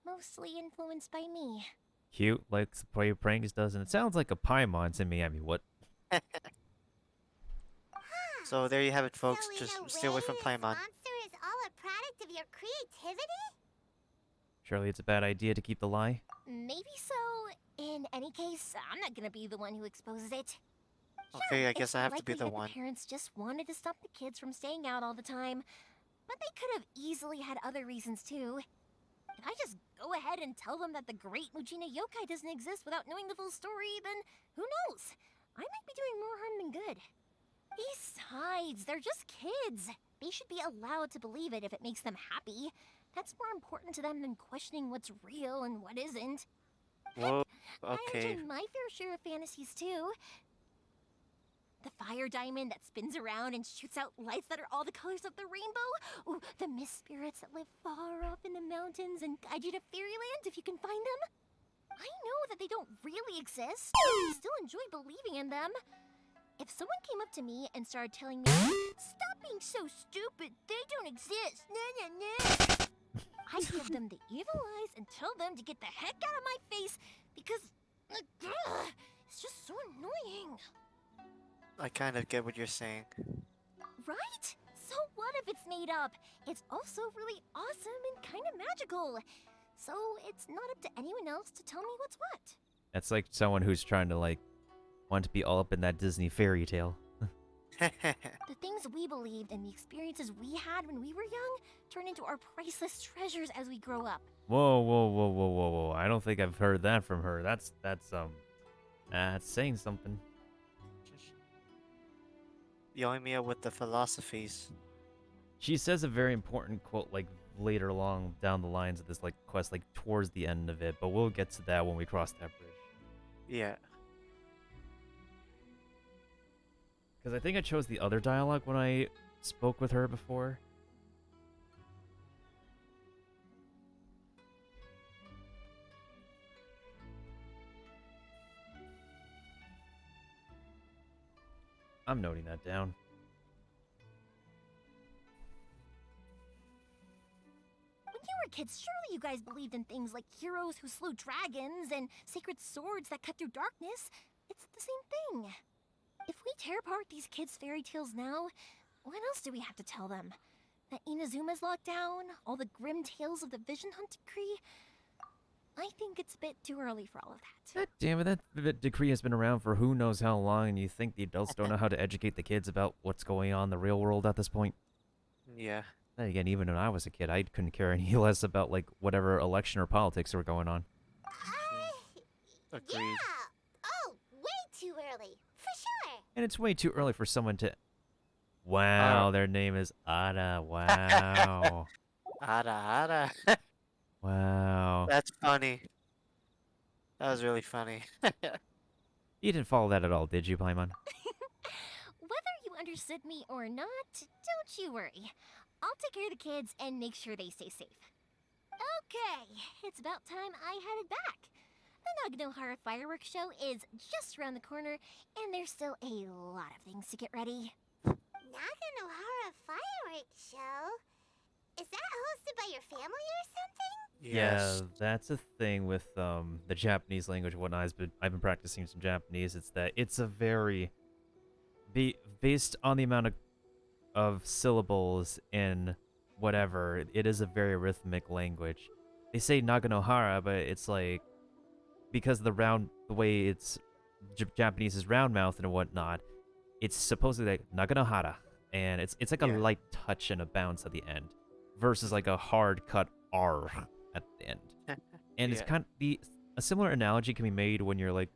mostly influenced by me. Cute, likes to play pranks, doesn't it? Sounds like a Paimon to me. I mean, what? So there you have it, folks. So in Just a stay away way, from this Paimon. monster is all a product of your creativity? Surely it's a bad idea to keep the lie. Maybe so. In any case, I'm not gonna be the one who exposes it. Okay, I guess it's I have to be likely the that one. The parents just wanted to stop the kids from staying out all the time, but they could have easily had other reasons too. If I just go ahead and tell them that the Great Mujina Yokai doesn't exist without knowing the full story, then who knows? I might be doing more harm than good. Besides, they're just kids. They should be allowed to believe it if it makes them happy. That's more important to them than questioning what's real and what isn't. Whoa. I Okay. enjoy my fair share of fantasies too. The fire diamond that spins around and shoots out lights that are all the colors of the rainbow. Ooh, the mist spirits that live far off in the mountains and guide you to fairyland if you can find them. I know that they don't really exist, but I still enjoy believing in them. If someone came up to me and started telling me, "Stop being so stupid, they don't exist, nah, nah, nah," I'd give them the evil eyes and tell them to get the heck out of my face because it's just so annoying. I kind of get what you're saying. Right? So what if it's made up? It's also really awesome and kind of magical. So it's not up to anyone else to tell me what's what. That's like someone who's trying to like want to be all up in that Disney fairy tale. The things we believed and the experiences we had when we were young turn into our priceless treasures as we grow up. Whoa, whoa, whoa, whoa, whoa, whoa! I don't think I've heard that from her. That's saying something. Yoimiya with the philosophies. She says a very important quote like later along down the lines of this like quest, like towards the end of it, but we'll get to that when we cross that bridge. Yeah. Because I think I chose the other dialogue when I spoke with her before. I'm noting that down. were kids, surely you guys believed in things like heroes who slew dragons and sacred swords that cut through darkness. It's the same thing. If we tear apart these kids' fairy tales now, what else do we have to tell them? That Inazuma's locked down? All the grim tales of the Vision Hunt decree? I think it's a bit too early for all of that. God damn it, that decree has been around for who knows how long, and you think the adults don't know how to educate the kids about what's going on in the real world at this point? Yeah. Then again, even when I was a kid, I couldn't care any less about, like, whatever election or politics were going on. Agreed. Yeah. Oh, way too early. For sure. And it's way too early for someone to... Wow, their name is Ada. Wow. Ada. Wow. That's funny. That was really funny. You didn't follow that at all, did you, Paimon? Whether you understood me or not, don't you worry. I'll take care of the kids and make sure they stay safe. Okay, it's about time I headed back. The Naganohara fireworks show is just around the corner, and there's still a lot of things to get ready. Naganohara fireworks show? Is that hosted by your family or something? Yes. Yeah, that's a thing with the Japanese language and whatnot. I've been practicing some Japanese. It's that it's a very... based on the amount of syllables in whatever, it is a very rhythmic language. They say Naganohara, but it's like... because the way it's... Japanese is round mouth and whatnot, it's supposedly like Naganohara. And it's like a light touch and a bounce at the end. Versus like a hard cut R at the end. And it's kind of a similar analogy can be made when you're like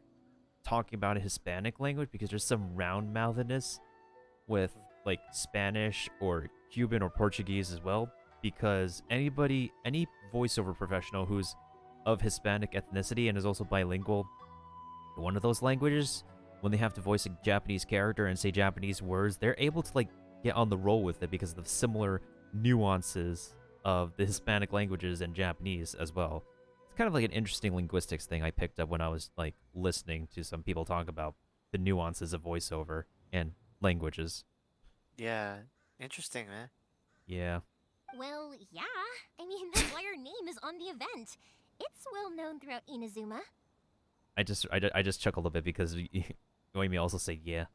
talking about a Hispanic language, because there's some round mouthedness with like Spanish or Cuban or Portuguese as well, because any voiceover professional who's of Hispanic ethnicity and is also bilingual in one of those languages, when they have to voice a Japanese character and say Japanese words, they're able to like get on the roll with it because of the similar nuances of the Hispanic languages and Japanese as well. It's kind of like an interesting linguistics thing I picked up when I was like listening to some people talk about the nuances of voiceover and languages. Yeah. Interesting, man. Yeah. Well, yeah. I mean, that's why your name is on the event. It's well known throughout Inazuma. I just chuckled a bit because Noemi also said yeah.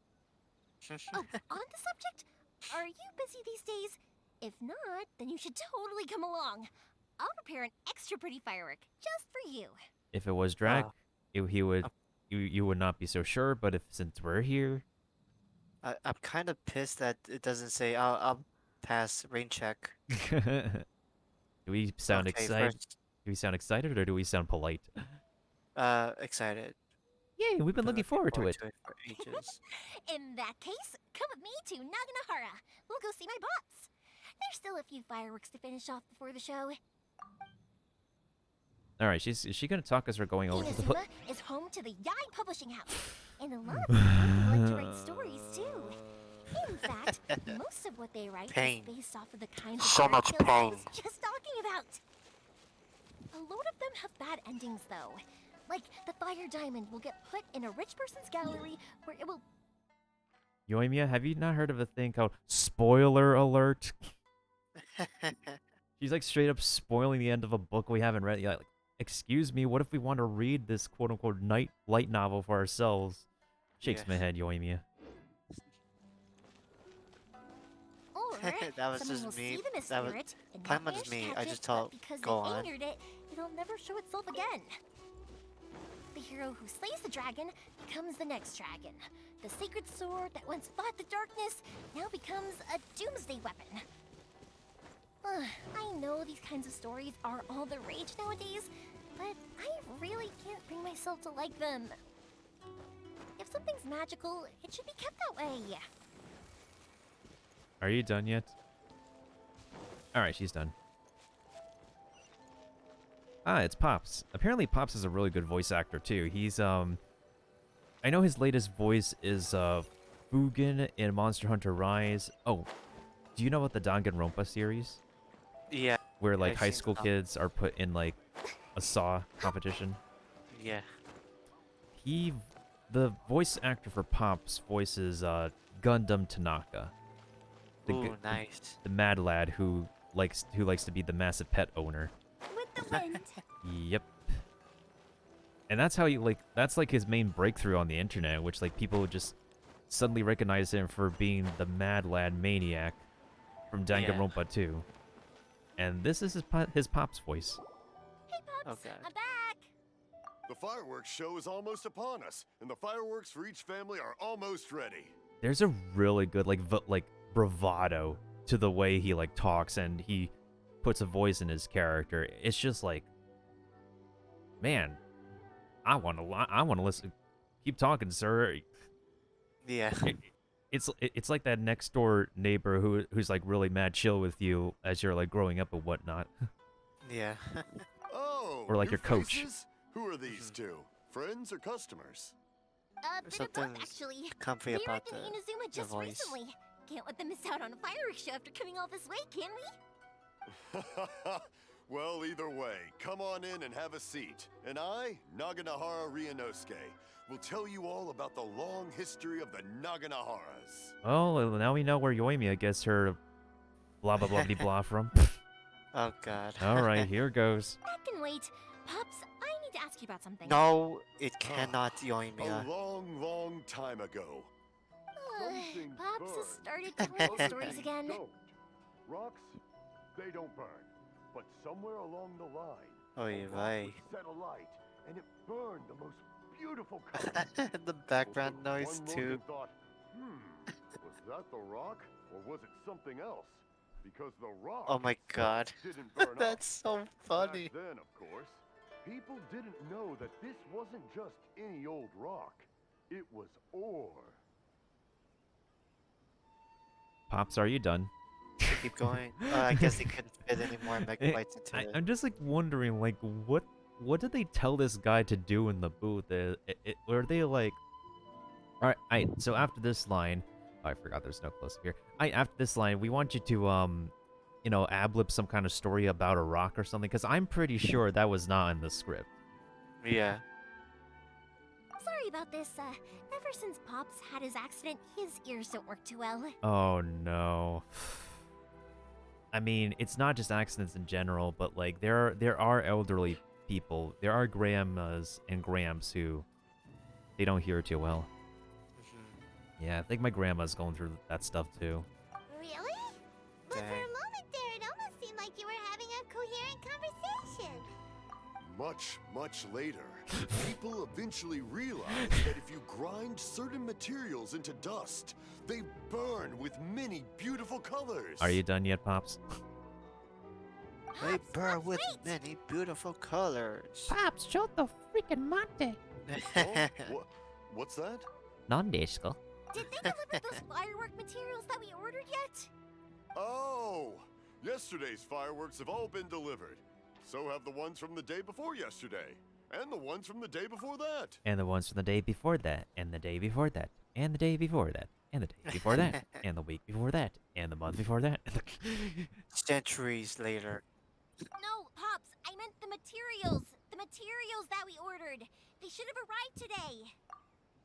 Oh, on the subject, are you busy these days? If not, then you should totally come along. I'll prepare an extra pretty firework just for you. If it was Drac, you would not be so sure, but since we're here, I'm kind of pissed that it doesn't say I'll pass rain check. do we sound Okay, excited? first, Do we sound excited or do we sound polite? excited. Yay, we've been looking forward to it. For ages. In that case, come with me to Naganohara. We'll go see my bots. There's still a few fireworks to finish off before the show. All right, is she gonna talk as we're going over to the? Inazuma is home to the Yai Publishing House, and a lot of people like to write stories too. In fact, most of what they write Pain. is based off of the kinds of So much fairy tales I pain. was just talking about. A lot of them have bad endings, though. Like the fire diamond will get put in a rich person's gallery, where it will. Yoimiya, have you not heard of a thing called spoiler alert? She's like straight up spoiling the end of a book we haven't read yet. Like, excuse me, what if we want to read this quote-unquote light novel for ourselves? Shakes my head, Yoimiya. Or That was someone just will me. see them as That was spirit and not Paimon's manage to me. I catch just it, tell but because go they on. angered it, it'll never show itself again. The hero who slays the dragon becomes the next dragon. The sacred sword that once fought the darkness now becomes a doomsday weapon. I know these kinds of stories are all the rage nowadays, but I really can't bring myself to like them. If something's magical, it should be kept that way. Are you done yet? Alright, she's done. Ah, it's Pops. Apparently Pops is a really good voice actor too. He's I know his latest voice is Fugen in Monster Hunter Rise. Oh, do you know about the Danganronpa series? Yeah. Where like I've high seen school some. kids are put in like a saw competition. Yeah. The voice actor for Pops voices Gundam Tanaka. Ooh, nice. The mad lad who likes to be the massive pet owner. the wind. Yep. And that's how that's like his main breakthrough on the internet, which like people would just suddenly recognize him for being the Mad Lad Maniac from Danganronpa 2. And this is his Pop's voice. Hey, Pops, Okay. I'm back. The fireworks show is almost upon us, and the fireworks for each family are almost ready. There's a really good like bravado to the way he like talks, and he puts a voice in his character. It's just like, man, I want to listen. Keep talking, sir. Yeah. It's like that next door neighbor who's like really mad chill with you as you're like growing up and whatnot. Yeah. Oh, Or like new your coach. faces? Who are these two? Friends or customers? A bit of both, Something actually. comfy We about were in the Inazuma just voice. recently. Can't let them miss out on a fireworks show after coming all this way, can we? Well, either way, come on in and have a seat. And I, Naganahara Ryunosuke, will tell you all about the long history of the Naganaharas. Well, now we know where Yoimiya gets her blah blah blah blah from. Oh god. All right, here goes. I can wait. Pops, I need to ask you about something. No, it cannot, Yoimiya. A long, long time ago. Something Pops has burned. started telling stories again. Don't. Rocks, they don't burn. But somewhere along the line, Oy a rock vey. was set alight, and it burned the most beautiful color. The background noise One looked too. and thought, was that the rock, or was it something else? Because the rock Oh my god. didn't burn up. That's so funny. Back then, of course, people didn't know that this wasn't just any old rock. It was ore. Pops, are you done? Keep going. I guess they couldn't fit any more megabytes into it. I'm just like wondering, like, what did they tell this guy to do in the booth? Were they like, all right, so after this line, oh, I forgot there's no close up here. After this line, we want you to ad-lib some kind of story about a rock or something, because I'm pretty sure that was not in the script. Yeah. Sorry about this. Ever since Pops had his accident, his ears don't work too well. Oh no. I mean, it's not just accidents in general, but like there are elderly people, there are grandmas and gramps who they don't hear too well. Mhm. Yeah, I think my grandma's going through that stuff too. Really? But for Dang. a moment there, it almost seemed like you were having a coherent conversation. Much, much later, people eventually realized that if you grind certain materials into dust, they burn with many beautiful colors. Are you done yet, Pops? They Pops, burn Pops, with wait! many beautiful colors. Pops, shut the freaking mate. Oh, what's that? Non-disco. Did they deliver those firework materials that we ordered yet? Oh, yesterday's fireworks have all been delivered. So have the ones from the day before yesterday, and the ones from the day before that. And the ones from the day before that, and the day before that, and the day before that, and the day before that, and the week before that, and the month before that. Centuries later. No, Pops, I meant the materials. The materials that we ordered. They should have arrived today.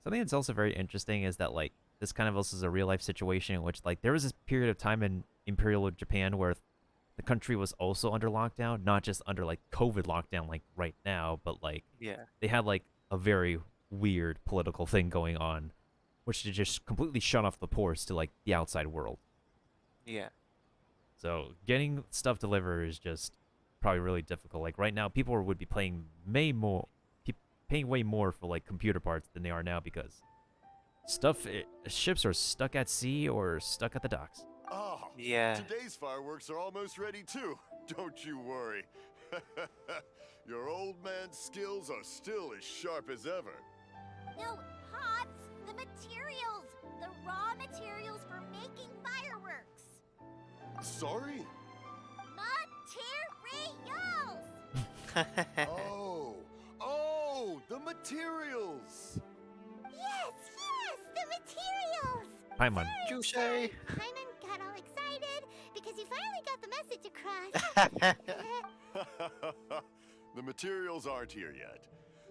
Something that's also very interesting is that like this kind of also is a real life situation in which like there was this period of time in Imperial Japan where the country was also under lockdown, not just under like COVID lockdown like right now, but like Yeah. they had like a very weird political thing going on, which they just completely shut off the ports to like the outside world. Yeah. So getting stuff delivered is just probably really difficult. Like right now, people would be paying way more for like computer parts than they are now because ships are stuck at sea or stuck at the docks. Ah, Yeah. today's fireworks are almost ready too. Don't you worry. Your old man's skills are still as sharp as ever. No, Pops, the materials. The raw materials for making fireworks. Sorry? Materials! Oh, the materials. Yes, the materials! Paimon. Juice. Hyman got all excited because he finally got the message across. The materials aren't here yet.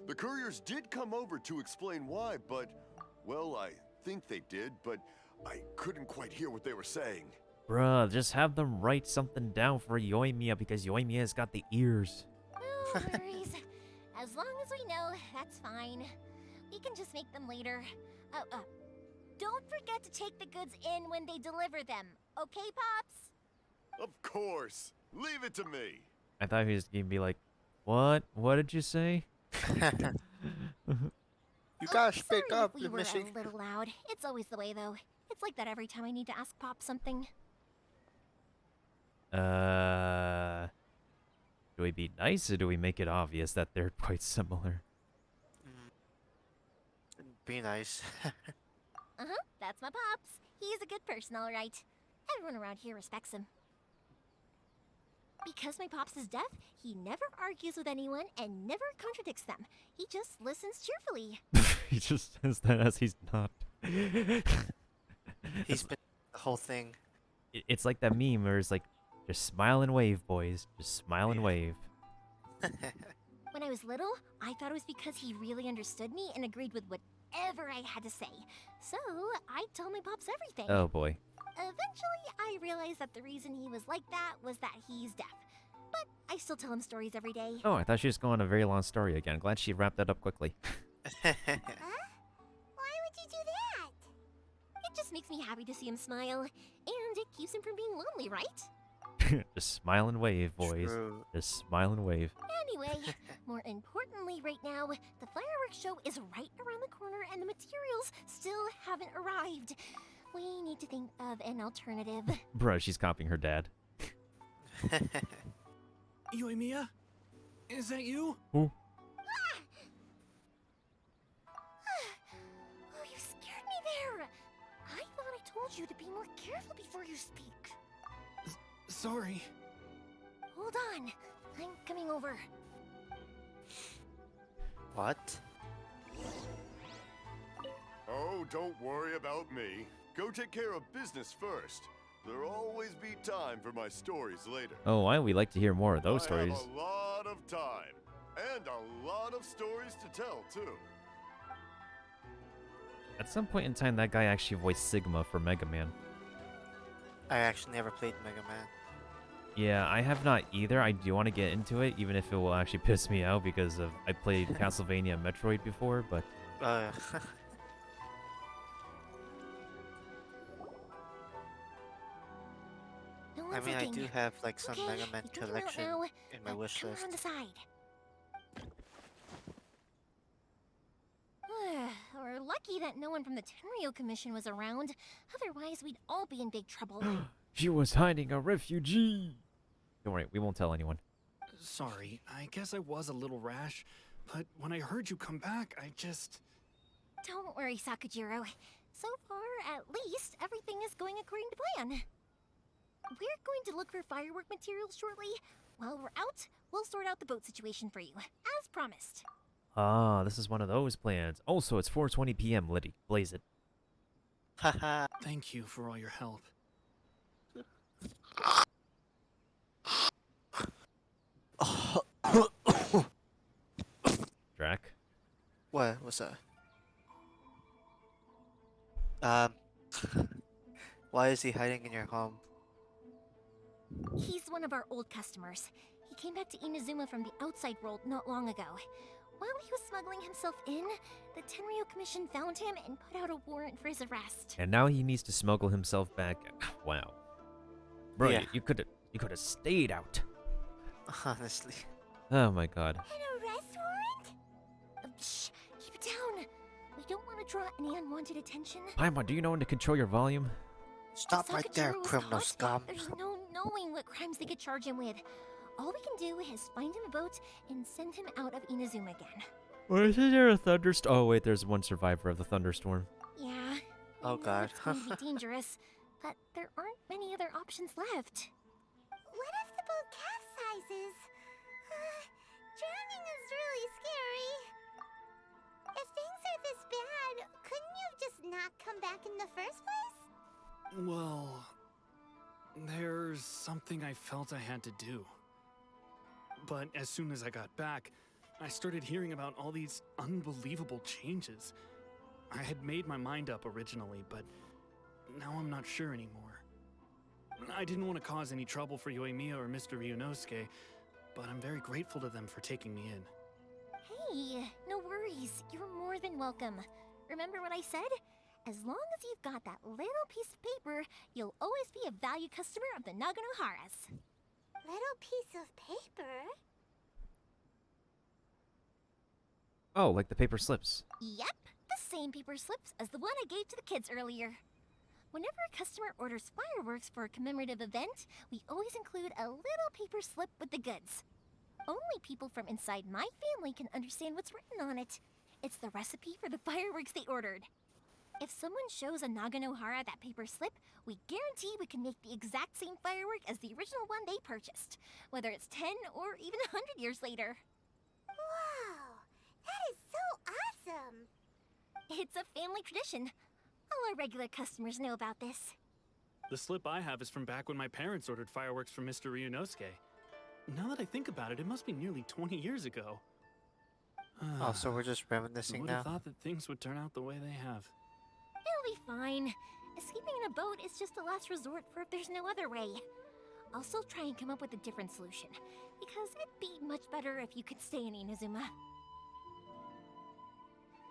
The couriers did come over to explain why, but, well, I think they did, but I couldn't quite hear what they were saying. Bruh, just have them write something down for Yoimiya because Yoimiya's got the ears. worries. As long as we know, that's fine. We can just make them later. Don't forget to take the goods in when they deliver them. Okay, Pops? Of course. Leave it to me. I thought he was gonna be like, what? What did you say? You gotta speak Sorry up, if we you're were missing. a little loud. It's always the way, though. It's like that every time I need to ask Pop something. Do we be nice or do we make it obvious that they're quite similar? Be nice. That's my Pops. He's a good person, all right. Everyone around here respects him. Because my Pops is deaf, he never argues with anyone and never contradicts them. He just listens cheerfully. He just says that as he's not. He's been the whole thing. It's like that meme where it's like, just smile and wave, boys. Just smile and wave. When I was little, I thought it was because he really understood me and agreed with whatever I had to say. So, I told my Pops everything. Oh boy. Eventually, I realized that the reason he was like that was that he's deaf. But I still tell him stories every day. Oh, I thought she was going on a very long story again. Glad she wrapped that up quickly. Huh? Why would you do that? It just makes me happy to see him smile. And it keeps him from being lonely, right? Just smile and wave, boys. True. Just smile and wave. Anyway, more importantly right now, the fireworks show is right around the corner and the materials still haven't arrived. We need to think of an alternative. Bruh, she's copying her dad. Yoimiya? Is that you? Who? Oh, you scared me there. I thought I told you to be more careful before you speak. Sorry. Hold on. I'm coming over. What? Oh, don't worry about me. Go take care of business first. There'll always be time for my stories later. Oh, why? We like to hear more of those I stories. have a lot of time. And a lot of stories to tell, too. At some point in time, that guy actually voiced Sigma for Mega Man. I actually never played Mega Man. Yeah, I have not either. I do want to get into it, even if it will actually piss me out because of I played Castlevania and Metroid before, but Yeah. No I one's mean, I looking. do have like some Okay, Mega Man you can come out collection now, in my but wish come list. around the side. We're lucky that no one from the Tenryo Commission was around. Otherwise, we'd all be in big trouble. she was hiding a refugee. Don't worry, we won't tell anyone. Sorry, I guess I was a little rash, but when I heard you come back, I just... Don't worry, Sakujiro. So far, at least, everything is going according to plan. We're going to look for firework materials shortly. While we're out, we'll sort out the boat situation for you, as promised. Ah, this is one of those plans. Also, it's 4:20 p.m. Liddy, blaze it. Haha. Thank you for all your help. Drac. What? What's that? Um. Why is he hiding in your home? He's one of our old customers. He came back to Inazuma from the outside world not long ago. While he was smuggling himself in, the Tenryo Commission found him and put out a warrant for his arrest. And now he needs to smuggle himself back. Wow. Bro, Yeah. you could have stayed out. Honestly. Oh my god. An arrest warrant? Shh, keep it down. We don't want to draw any unwanted attention. Paimon, do you know when to control your volume? Stop right there, Sakujiro was criminal caught. scum. There's no knowing what crimes they could charge him with. All we can do is find him a boat and send him out of Inazuma again. Or isn't there a thunderstorm? Oh wait, there's one survivor of the thunderstorm. Yeah. Oh, I know God. It's going to be dangerous, but there aren't many other options left. What if the boat capsizes? Drowning is really scary. If things are this bad, couldn't you have just not come back in the first place? Well, there's something I felt I had to do. But as soon as I got back, I started hearing about all these unbelievable changes. I had made my mind up originally, but now I'm not sure anymore. I didn't want to cause any trouble for Yoimiya or Mr. Ryunosuke, but I'm very grateful to them for taking me in. Hey, no worries. You're more than welcome. Remember what I said? As long as you've got that little piece of paper, you'll always be a valued customer of the Naganoharas. Little piece of paper? Oh, like the paper slips. Yep, the same paper slips as the one I gave to the kids earlier. Whenever a customer orders fireworks for a commemorative event, we always include a little paper slip with the goods. Only people from inside my family can understand what's written on it. It's the recipe for the fireworks they ordered. If someone shows a Naganohara that paper slip, we guarantee we can make the exact same firework as the original one they purchased, whether it's 10 or even 100 years later. Wow, that is so awesome! It's a family tradition. All our regular customers know about this. The slip I have is from back when my parents ordered fireworks from Mr. Ryunosuke. Now that I think about it, it must be nearly 20 years ago. Oh, so we're just reminiscing would now? have thought that things would turn out the way they have. It'll be fine. Escaping in a boat is just a last resort for if there's no other way. I'll still try and come up with a different solution, because it'd be much better if you could stay in Inazuma.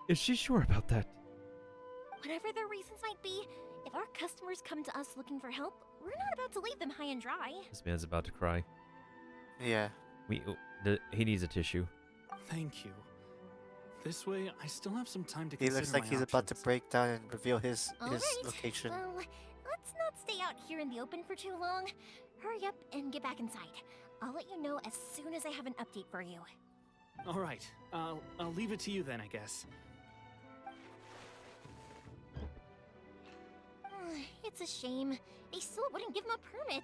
Is she sure about that? Whatever their reasons might be, if our customers come to us looking for help, we're not about to leave them high and dry. This man's about to cry. Yeah. He needs a tissue. Thank you. This way, I still have some time to He consider looks like my he's about to options. break down and reveal his Alright, location. well, let's not stay out here in the open for too long. Hurry up and get back inside. I'll let you know as soon as I have an update for you. All right, I'll leave it to you then, I guess. It's a shame. They still wouldn't give him a permit,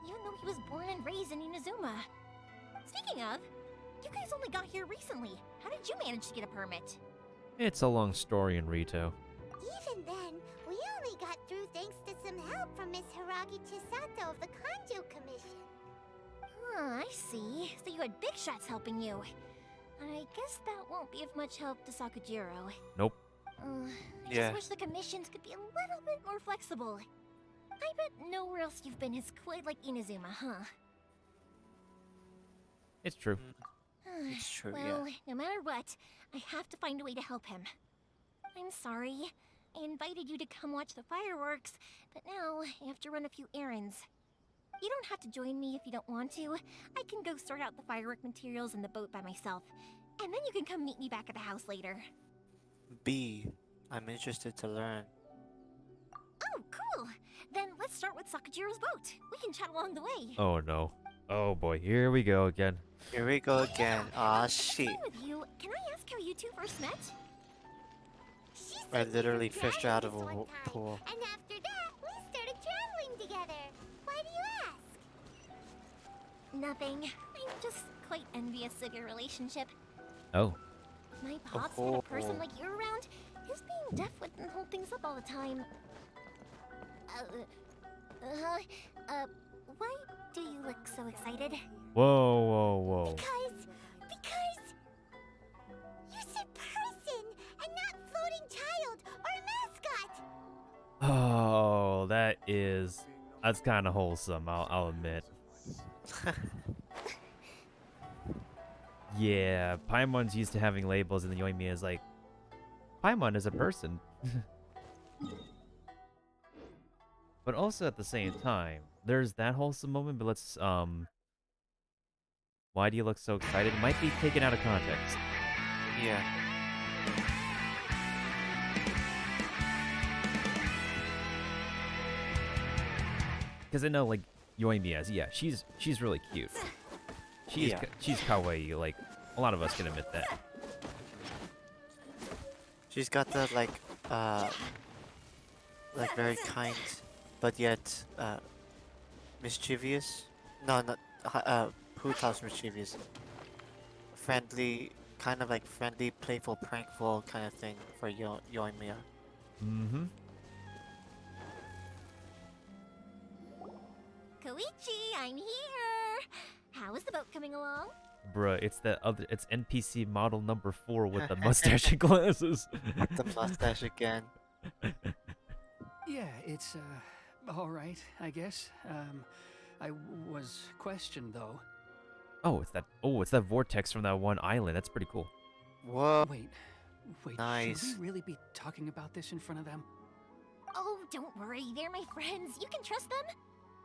even though he was born and raised in Inazuma. Speaking of, you guys only got here recently. How did you manage to get a permit? It's a long story in Rito. Even then, we only got through thanks to some help from Miss Hiragi Chisato of the Kanjo Commission. I see. So you had big shots helping you. I guess that won't be of much help to Sakujiro. Nope. I Yeah. just wish the commissions could be a little bit more flexible. I bet nowhere else you've been is quite like Inazuma, huh? It's true. It's true, Well, no matter what, I have to find a way to help him. I'm sorry. I invited you to come watch the fireworks, but now I have to run a few errands. You don't have to join me if you don't want to. I can go sort out the firework materials in the boat by myself, and then you can come meet me back at the house later. B. I'm interested to learn. Oh, cool! Then let's start with Sakujiro's boat. We can chat along the way. Oh no. Oh boy, here we go again. Here we go again. Aw, shit. Fine with you. Can I ask how you two first met? She I said literally we were fished out of driving a this one time, pool. And after that, we started traveling together. Why do you ask? Nothing. I'm just quite envious of your relationship. Oh. If my pops had a person like you around, his being deaf wouldn't hold things up all the time. Why do you look so excited? Whoa, whoa, whoa. Because you said person and not floating child or mascot. Oh, that's kind of wholesome, I'll admit. Yeah, Paimon's used to having labels, and the Yoimiya is like, Paimon is a person. But also at the same time, there's that wholesome moment, but let's, why do you look so excited? It might be taken out of context. Yeah. Because I know, like, Yoimiya, yeah, she's really cute. She's kawaii, like, a lot of us can admit that. She's got the, like very kind, but yet, mischievous? No, not, Puta's mischievous. Friendly, kind of like friendly, playful, prankful kind of thing for Yoimiya. Mm-hmm. Koichi, I'm here! How is the boat coming along? Bruh, it's NPC model number 4 with the mustache and glasses. The mustache again. Yeah, it's, all right, I guess. I was questioned, though. Oh, it's that. Oh, it's that vortex from that one island. That's pretty cool. Whoa, Wait, should nice. we really be talking about this in front of them? Oh, don't worry, they're my friends. You can trust them.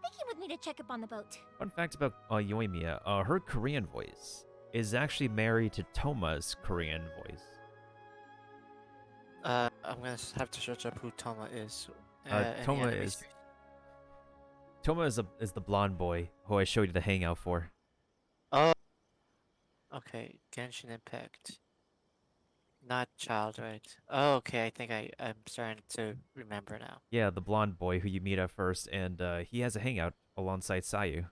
They came with me to check up on the boat. Fun fact about Yoimiya, her Korean voice is actually married to Toma's Korean voice. I'm gonna have to search up who Toma is. Any Toma anime is series. Toma is the blonde boy who I showed you the hangout for. Oh, okay. Genshin Impact. Not child, right? Oh, okay. I think I'm starting to remember now. Yeah, the blonde boy who you meet at first, and he has a hangout alongside Sayu.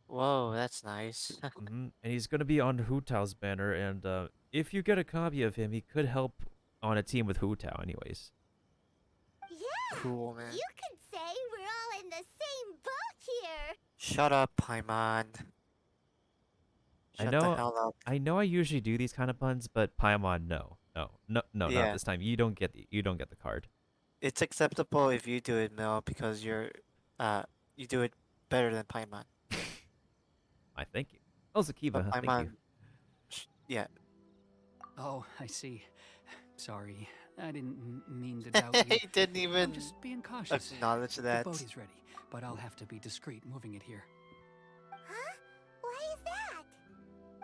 Whoa, that's nice. And he's gonna be on Hu Tao's banner, and if you get a copy of him, he could help on a team with Hu Tao, anyways. Yeah, Cool, man. you could say we're all in the same boat here. Shut up, Paimon. I Shut the know, hell up. I know, I usually do these kind of puns, but Paimon, no, not Yeah, this time. You don't get the card. it's acceptable if you do it, Mel, because you do it better than Paimon. I thank you. Also, But Kiba, thank you. Paimon, yeah. Oh, I see. Sorry, I didn't mean to doubt you. He didn't I'm even just being cautious. acknowledge The that. boat is ready, but I'll have to be discreet moving it here. Huh? Why is that?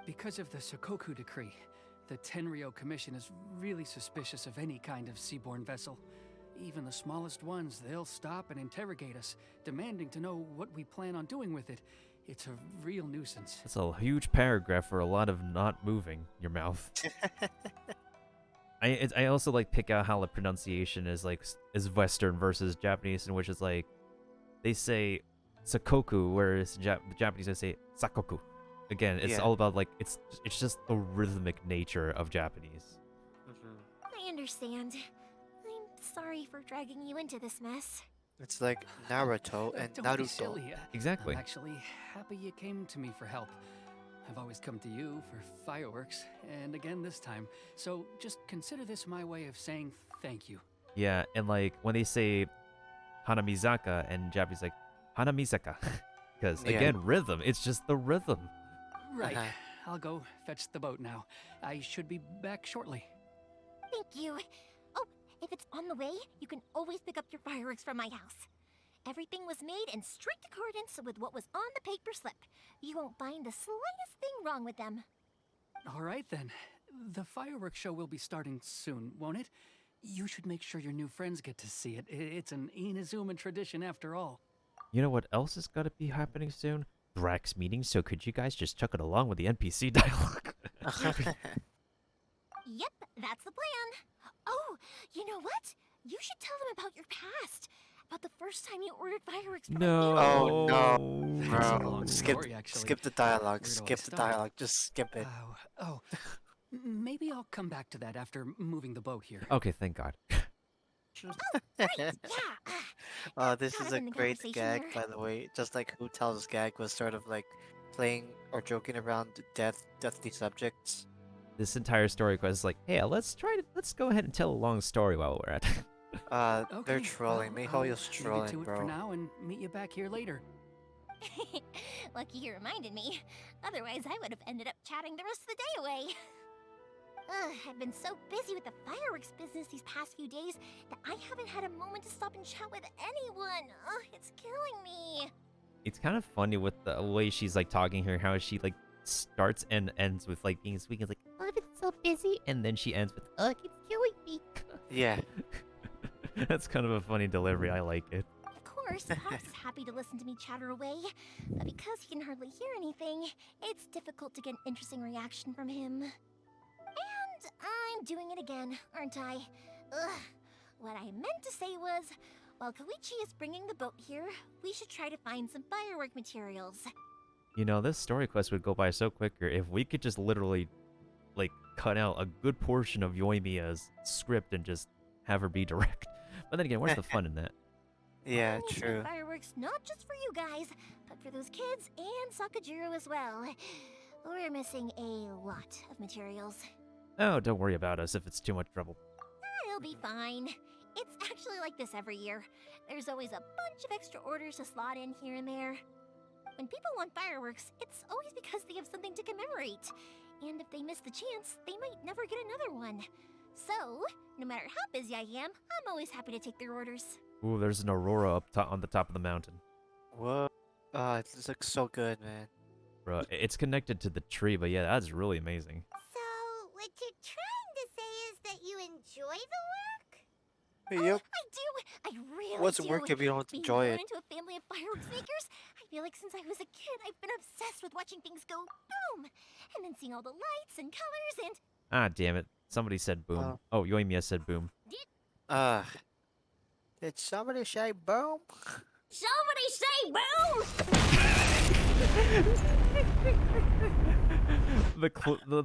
Because of the Sokoku decree, the Tenryo Commission is really suspicious of any kind of seaborne vessel. Even the smallest ones, they'll stop and interrogate us, demanding to know what we plan on doing with it. It's a real nuisance. That's a huge paragraph for a lot of not moving your mouth. I also like pick out how the pronunciation is like is Western versus Japanese, in which is like they say sakoku, whereas the Japanese they say sakoku. Again, it's Yeah. all about like it's just the rhythmic nature of Japanese. I understand. I'm sorry for dragging you into this mess. It's like Naruto and Don't be Naruto. silly. Exactly. I'm actually happy you came to me for help. I've always come to you for fireworks, and again this time. So just consider this my way of saying thank you. Yeah, and like when they say Hanamizaka and Japanese like Hanamizaka, because Yeah. again rhythm. It's just the rhythm. Right. Uh-huh. I'll go fetch the boat now. I should be back shortly. Thank you. Oh, if it's on the way, you can always pick up your fireworks from my house. Everything was made in strict accordance with what was on the paper slip. You won't find the slightest thing wrong with them. All right then. The fireworks show will be starting soon, won't it? You should make sure your new friends get to see it. It's an Inazuma tradition after all. You know what else is gonna be happening soon? Drax meeting. So could you guys just chuck it along with the NPC dialogue? Yep, that's the plan. Oh, you know what? You should tell them about your past. About the first time you ordered fireworks from No. my family. Oh no, It's a bro! long Skip, story, actually. skip the dialogue. Where do I Skip the start? dialogue. Just skip it. Maybe I'll come back to that after moving the boat here. Okay, thank God. Yeah. This Caught is up a in the great conversation gag, here. by the way. Just like Who Tells Gag was sort of like playing or joking around deathly subjects. This entire story quest is like, hey, let's go ahead and tell a long story while we're at it. They're Okay, trolling. well, Mihoyo's I'll leave it trolling, to it bro. for now and meet you back here later. Lucky you reminded me. Otherwise, I would have ended up chatting the rest of the day away. I've been so busy with the fireworks business these past few days that I haven't had a moment to stop and chat with anyone. It's killing me. It's kind of funny with the way she's like talking here, how she like starts and ends with like being sweet. It's like, I've been so busy. and then she ends with, Ugh, it's killing me. Yeah. that's kind of a funny delivery. I like it. Of course, Pops is happy to listen to me chatter away, but because he can hardly hear anything, it's difficult to get an interesting reaction from him. And I'm doing it again, aren't I? Ugh. What I meant to say was, while Koichi is bringing the boat here, we should try to find some firework materials. You know, this story quest would go by so quicker if we could just literally, like, cut out a good portion of Yoimiya's script and just have her be direct. But then again, where's the fun in that? Yeah, I need to make true. fireworks not just for you guys, but for those kids and Sakajiro as well. We're missing a lot of materials. Oh, don't worry about us if it's too much trouble. It'll be fine. It's actually like this every year. There's always a bunch of extra orders to slot in here and there. When people want fireworks, it's always because they have something to commemorate. And if they miss the chance, they might never get another one. So, no matter how busy I am, I'm always happy to take their orders. Ooh, there's an aurora up top on the top of the mountain. Whoa. It looks so good, man. Bro, it's connected to the tree, but yeah, that's really amazing. So, what you're trying to say is that you enjoy the work? Yep. I do! I really What's do! work if you don't Being enjoy born it? into a family of fireworks makers, I feel like since I was a kid, I've been obsessed with watching things go boom! And then seeing all the lights and colors and... Ah, damn it. Somebody said boom. Oh, Yoimiya said boom. Did somebody say boom? Somebody say boom!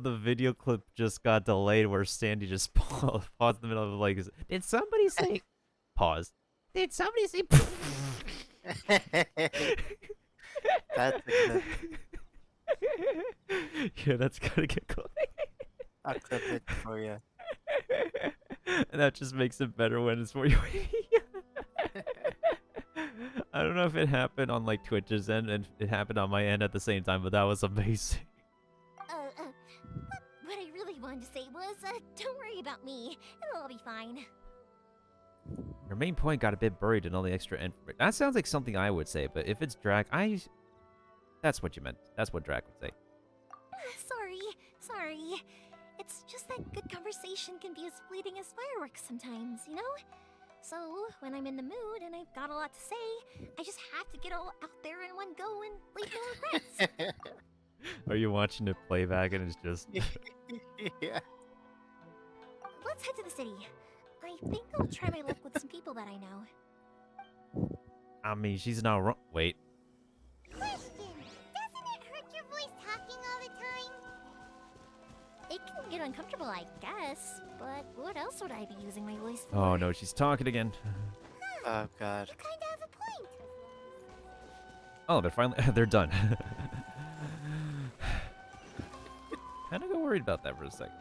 The video clip just got delayed where Sandy just paused in the middle of like, did somebody say pause? Did somebody say That's a good. Yeah, that's gotta get going. I'll clip it for you. And that just makes it better when it's for you. I don't know if it happened on like Twitch's end and it happened on my end at the same time, but that was amazing. What I really wanted to say was, don't worry about me. It'll all be fine. Your main point got a bit buried in all the extra information. That sounds like something I would say, but if it's Drac, that's what you meant. That's what Drac would say. Sorry. It's just that good conversation can be as fleeting as fireworks sometimes, you know? So, when I'm in the mood and I've got a lot to say, I just have to get all out there in one go and leave no regrets. Are you watching it play back and it's just... Yeah. Let's head to the city. I think I'll try my luck with some people that I know. I mean, she's not wrong. Wait. Question. Doesn't it hurt your voice talking all the time? It can get uncomfortable, I guess, but what else would I be using my voice for? Oh no, she's talking again. Oh god. You kinda have a point. Oh, they're finally... they're done. Kinda got worried about that for a second.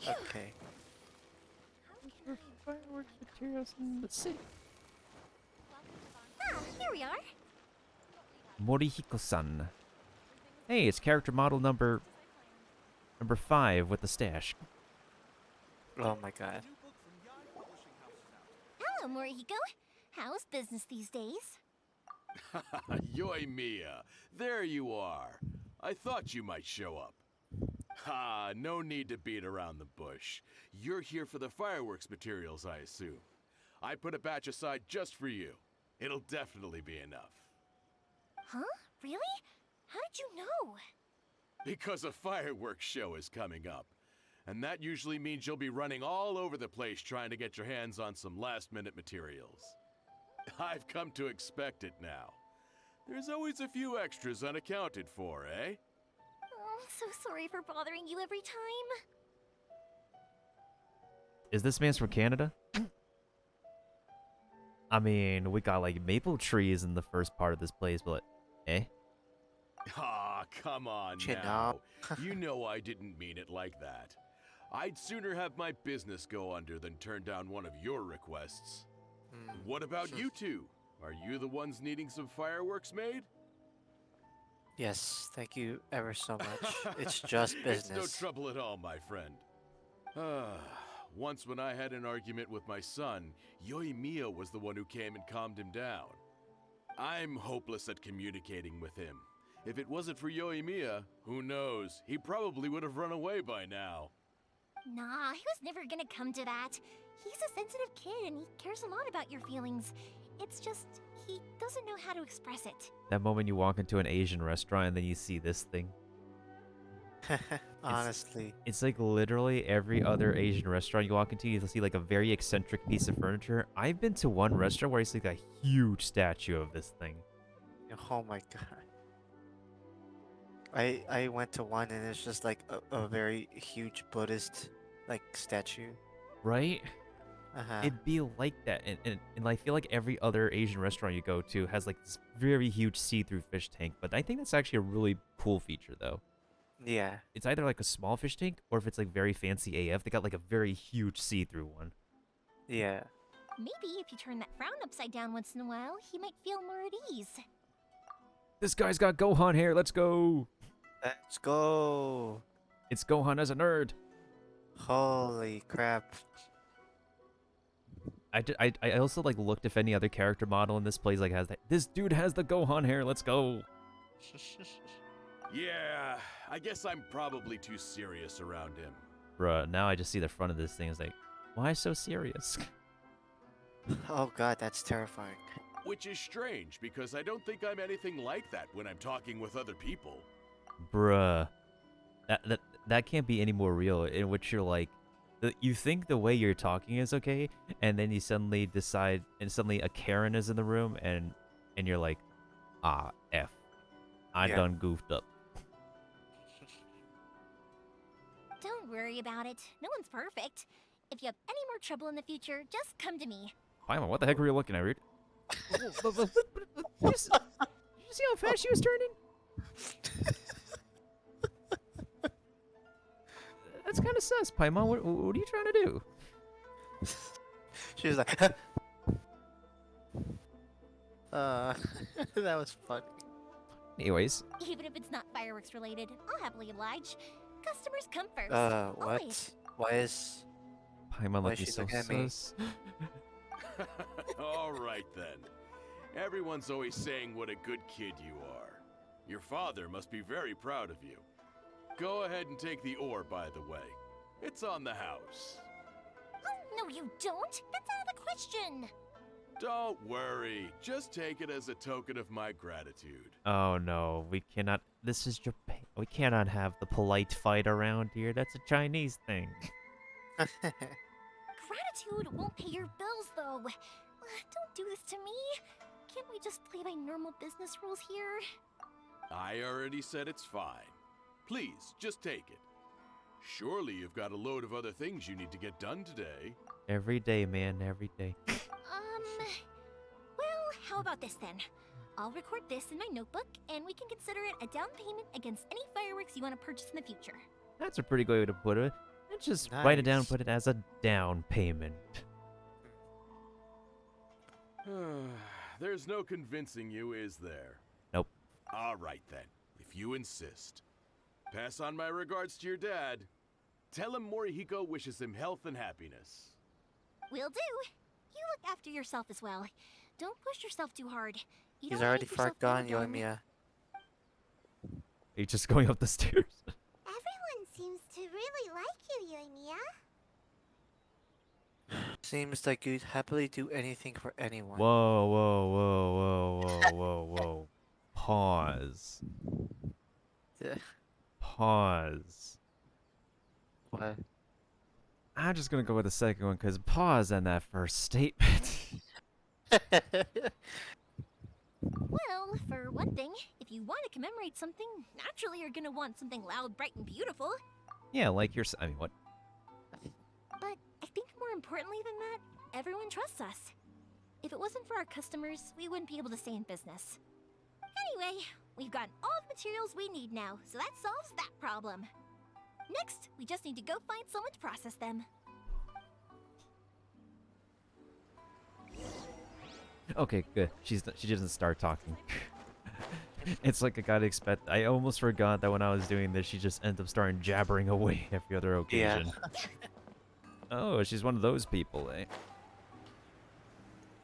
Okay. Fireworks materials in the city. Ah, here we are. Morihiko-san. Hey, it's character model number 5 with the stash. Oh my god. Hello, Morihiko. How's business these days? Yoimiya, there you are. I thought you might show up. Ha, no need to beat around the bush. You're here for the fireworks materials, I assume. I put a batch aside just for you. It'll definitely be enough. Huh? Really? How did you know? Because a fireworks show is coming up. And that usually means you'll be running all over the place trying to get your hands on some last-minute materials. I've come to expect it now. There's always a few extras unaccounted for, eh? Oh, I'm so sorry for bothering you every time. Is this man's from Canada? I mean, we got like maple trees in the first part of this place, but eh? Ah, come on Chin now. up. You know I didn't mean it like that. I'd sooner have my business go under than turn down one of your requests. What about you two? Are you the ones needing some fireworks made? Yes, thank you ever so much. It's just business. It's no trouble at all, my friend. Once when I had an argument with my son, Yoimiya was the one who came and calmed him down. I'm hopeless at communicating with him. If it wasn't for Yoimiya, who knows? He probably would have run away by now. Nah, he was never gonna come to that. He's a sensitive kid and he cares a lot about your feelings. It's just, he doesn't know how to express it. That moment you walk into an Asian restaurant and then you see this thing. Honestly. It's like literally every other Asian restaurant you walk into, you'll see like a very eccentric piece of furniture. I've been to one restaurant where I see like a huge statue of this thing. Oh my god. I went to one and it's just like a very huge Buddhist like statue. Right? Uh-huh. It'd be like that. And I feel like every other Asian restaurant you go to has like this very huge see-through fish tank. But I think that's actually a really cool feature though. Yeah. It's either like a small fish tank or if it's like very fancy AF, they got like a very huge see-through one. Yeah. Maybe if you turn that frown upside down once in a while, he might feel more at ease. This guy's got Gohan hair. Let's go. Let's go. It's Gohan as a nerd. Holy crap. I also like looked if any other character model in this place like has that. This dude has the Gohan hair. Let's go. Yeah, I guess I'm probably too serious around him. Bruh, now I just see the front of this thing. It's like, why so serious? Oh god, that's terrifying. Which is strange, because I don't think I'm anything like that when I'm talking with other people. Bruh. That can't be any more real, in which you're like, you think the way you're talking is okay, and then you suddenly decide, and suddenly a Karen is in the room, and you're like, ah, F. I Yeah. done goofed up. Don't worry about it. No one's perfect. If you have any more trouble in the future, just come to me. Paimon, what the heck were you looking at, Reed? Did you see how fast she was turning? That's kind of sus, Paimon. What are you trying to do? She was like, that was funny. Anyways, Even if it's not fireworks related, I'll happily oblige. Customers come first. What? Always. Why is... Paimon Why looking she's so looking at me? sus. All right then. Everyone's always saying what a good kid you are. Your father must be very proud of you. Go ahead and take the ore, by the way. It's on the house. Oh, no, you don't. That's out of the question. Don't worry. Just take it as a token of my gratitude. Oh no, we cannot. This is Japan. We cannot have the polite fight around here. That's a Chinese thing. Gratitude won't pay your bills, though. Don't do this to me. Can't we just play by normal business rules here? I already said it's fine. Please, just take it. Surely you've got a load of other things you need to get done today. Every day, man, every day. Well, how about this then? I'll record this in my notebook, and we can consider it a down payment against any fireworks you want to purchase in the future. That's a pretty good way to put it. Let's just write it down and Nice. put it as a down payment. There's no convincing you, is there? Nope. All right then, if you insist. Pass on my regards to your dad. Tell him Morihiko wishes him health and happiness. Will do. You look after yourself as well. Don't push yourself too hard. You He's don't already make yourself far bad gone, again. Yoimiya. Are you just going up the stairs? Everyone seems to really like you, Yoimiya. Seems like you'd happily do anything for anyone. Whoa, whoa, whoa, whoa, whoa, whoa, whoa. Pause. Yeah. Pause. What? I'm just gonna go with the second one, because pause on that first statement. Well, for one thing, if you want to commemorate something, naturally you're gonna want something loud, bright, and beautiful. Yeah, like your... I mean, what? But I think more importantly than that, everyone trusts us. If it wasn't for our customers, we wouldn't be able to stay in business. Anyway, we've got all the materials we need now, so that solves that problem. Next, we just need to go find someone to process them. Okay, good. She doesn't start talking. It's like I gotta expect. I almost forgot that when I was doing this, she just ends up starting jabbering away every other Yeah. occasion. Oh, she's one of those people, eh?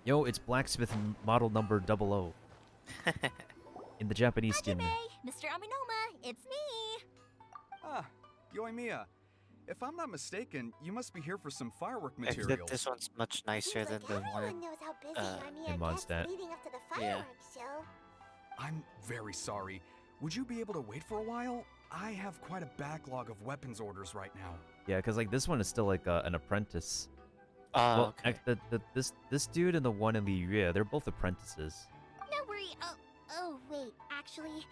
Yo, it's blacksmith model number 00. In the Japanese skin. Hajime, Mr. Aminoma, it's me! Ah, Yoimiya. If I'm not mistaken, you must be here for some firework Except materials. this one's much nicer Seems than like the everyone one. knows how busy in Yoimiya gets Mondstadt. leading up to the Yeah. fireworks show. I'm very sorry. Would you be able to wait for a while? I have quite a backlog of weapons orders right now. Yeah, because like this one is still like an apprentice. Oh, Well, okay. this dude and the one in Liyue, they're both apprentices. No worry. Oh, wait, actually,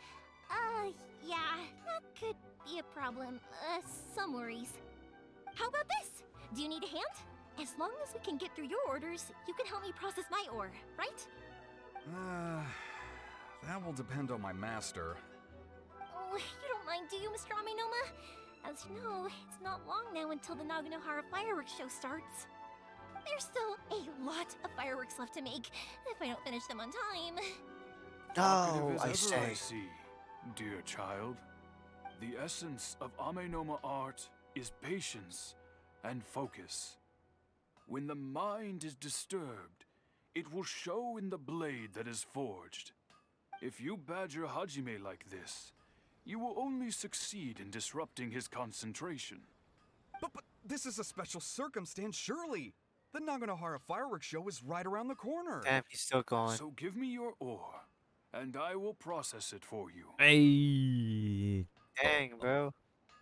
yeah, that could be a problem. Some worries. How about this? Do you need a hand? As long as we can get through your orders, you can help me process my ore, right? That will depend on my master. Oh, you don't mind, do you, Mr. Aminoma? As you know, it's not long now until the Naganohara fireworks show starts. There's still a lot of fireworks left to make if I don't finish them on time. No, Talkative I as ever, I say. see, dear child. The essence of Amenoma art is patience and focus. When the mind is disturbed, it will show in the blade that is forged. If you badger Hajime like this, you will only succeed in disrupting his concentration. But this is a special circumstance, surely. The Naganohara fireworks show is right around the corner. Damn, he's still going. So give me your ore, and I will process it for you. Hey, Dang, bro.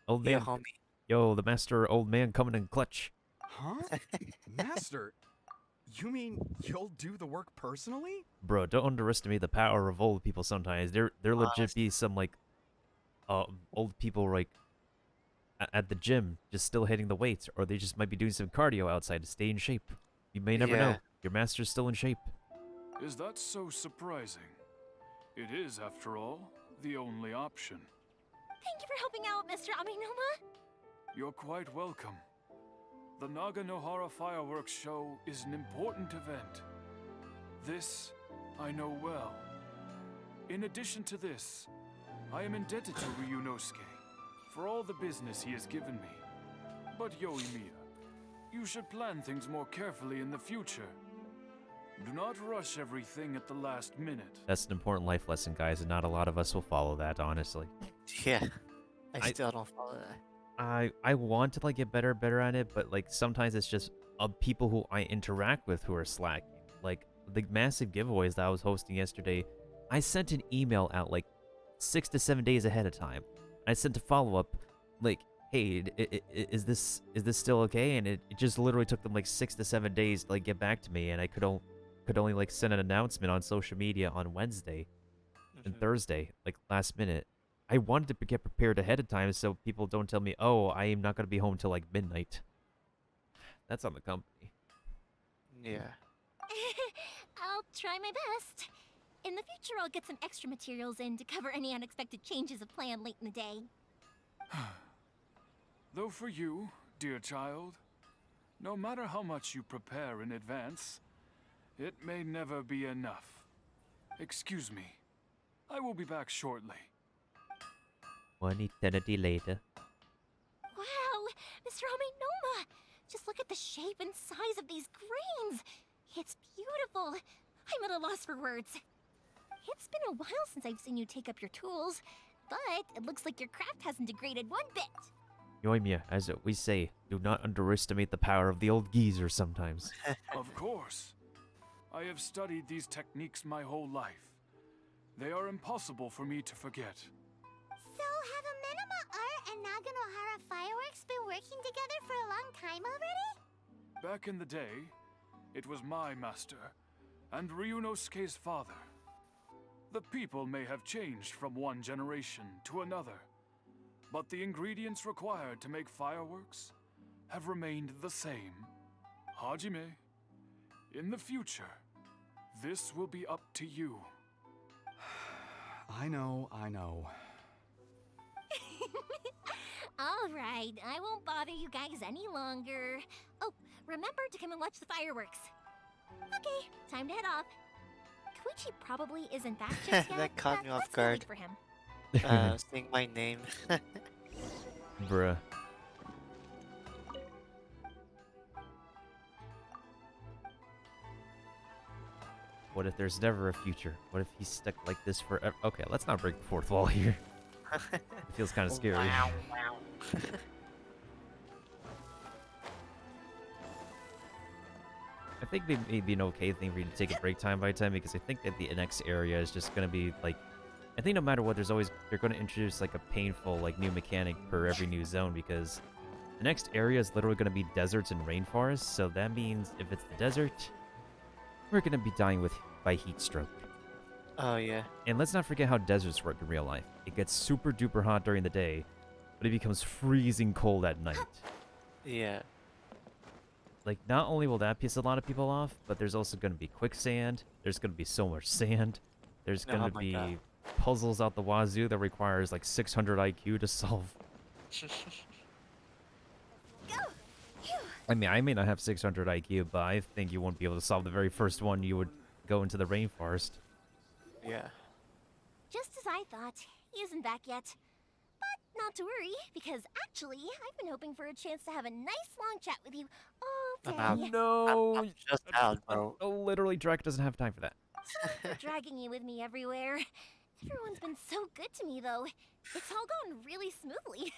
old Yeah, man. homie. Yo, the master old man coming in clutch. Huh? Master, you mean you'll do the work personally? Bro, don't underestimate the power of old people sometimes. There legit be some, like, old people, like, at the gym, just still hitting the weights, or they just might be doing some cardio outside to stay in shape. You may never know. Yeah. Your master's still in shape. Is that so surprising? It is, after all, the only option. Thank you for helping out, Mr. Aminoma. You're quite welcome. The Naganohara Fireworks Show is an important event. This I know well. In addition to this, I am indebted to Ryunosuke for all the business he has given me. But Yoimiya, you should plan things more carefully in the future. Do not rush everything at the last minute. That's an important life lesson, guys, and not a lot of us will follow that, honestly. Yeah. I I- still don't follow that. I want to, like, get better at it, but, like, sometimes it's just people who I interact with who are slacking. Like, the massive giveaways that I was hosting yesterday, I sent an email out, like, 6 to 7 days ahead of time. I sent a follow-up, like, hey, is this still okay? And it just literally took them, like, 6 to 7 days to, like, get back to me, and I could only, like, send an announcement on social media on Wednesday and Thursday, like, last minute. I wanted to get prepared ahead of time so people don't tell me, oh, I am not going to be home till, like, midnight. That's on the company. Yeah. I'll try my best. In the future, I'll get some extra materials in to cover any unexpected changes of plan late in the day. Though for you, dear child, no matter how much you prepare in advance, it may never be enough. Excuse me. I will be back shortly. One eternity later. Wow, Mr. Aminoma! Just look at the shape and size of these grains! It's beautiful! I'm at a loss for words. It's been a while since I've seen you take up your tools, but it looks like your craft hasn't degraded one bit. Yoimiya, as we say, do not underestimate the power of the old geezer sometimes. Of course. I have studied these techniques my whole life. They are impossible for me to forget. So, have Amenoma Art and Naganohara Fireworks been working together for a long time already? Back in the day, it was my master and Ryunosuke's father. The people may have changed from one generation to another, but the ingredients required to make fireworks have remained the same. Hajime, in the future, this will be up to you. I know. All right, I won't bother you guys any longer. Oh, remember to come and watch the fireworks. Okay, time to head off. Koichi probably isn't back just yet. That caught but me off let's go wait guard. for him. Saying my name. Bruh. What if there's never a future? What if he's stuck like this forever? Okay, let's not break the fourth wall here. It feels kind of scary. Wow. I think it may be an okay thing for you to take a break time by time, because I think that the next area is just going to be like, I think no matter what, they're going to introduce like a painful like new mechanic per every new zone, because the next area is literally going to be deserts and rainforests. So that means if it's the desert, we're going to be dying by heat stroke. Oh yeah. And let's not forget how deserts work in real life. It gets super duper hot during the day, but it becomes freezing cold at night. Yeah. Like, not only will that piss a lot of people off, but there's also going to be quicksand. There's going to be so much sand. There's going to my be God. puzzles out the wazoo that requires like 600 IQ to solve. Go! I mean, I may not have 600 IQ, but I think you won't be able to solve the very first one. You would go into the rainforest. Yeah. Just as I thought, he isn't back yet. But not to worry, because actually, I've been hoping for a chance to have a nice long chat with you all I'm out. day. No, I'm just out, bro. literally, Drake doesn't have time for that. Sorry for dragging you with me everywhere. Everyone's been so good to me, though. It's all gone really smoothly.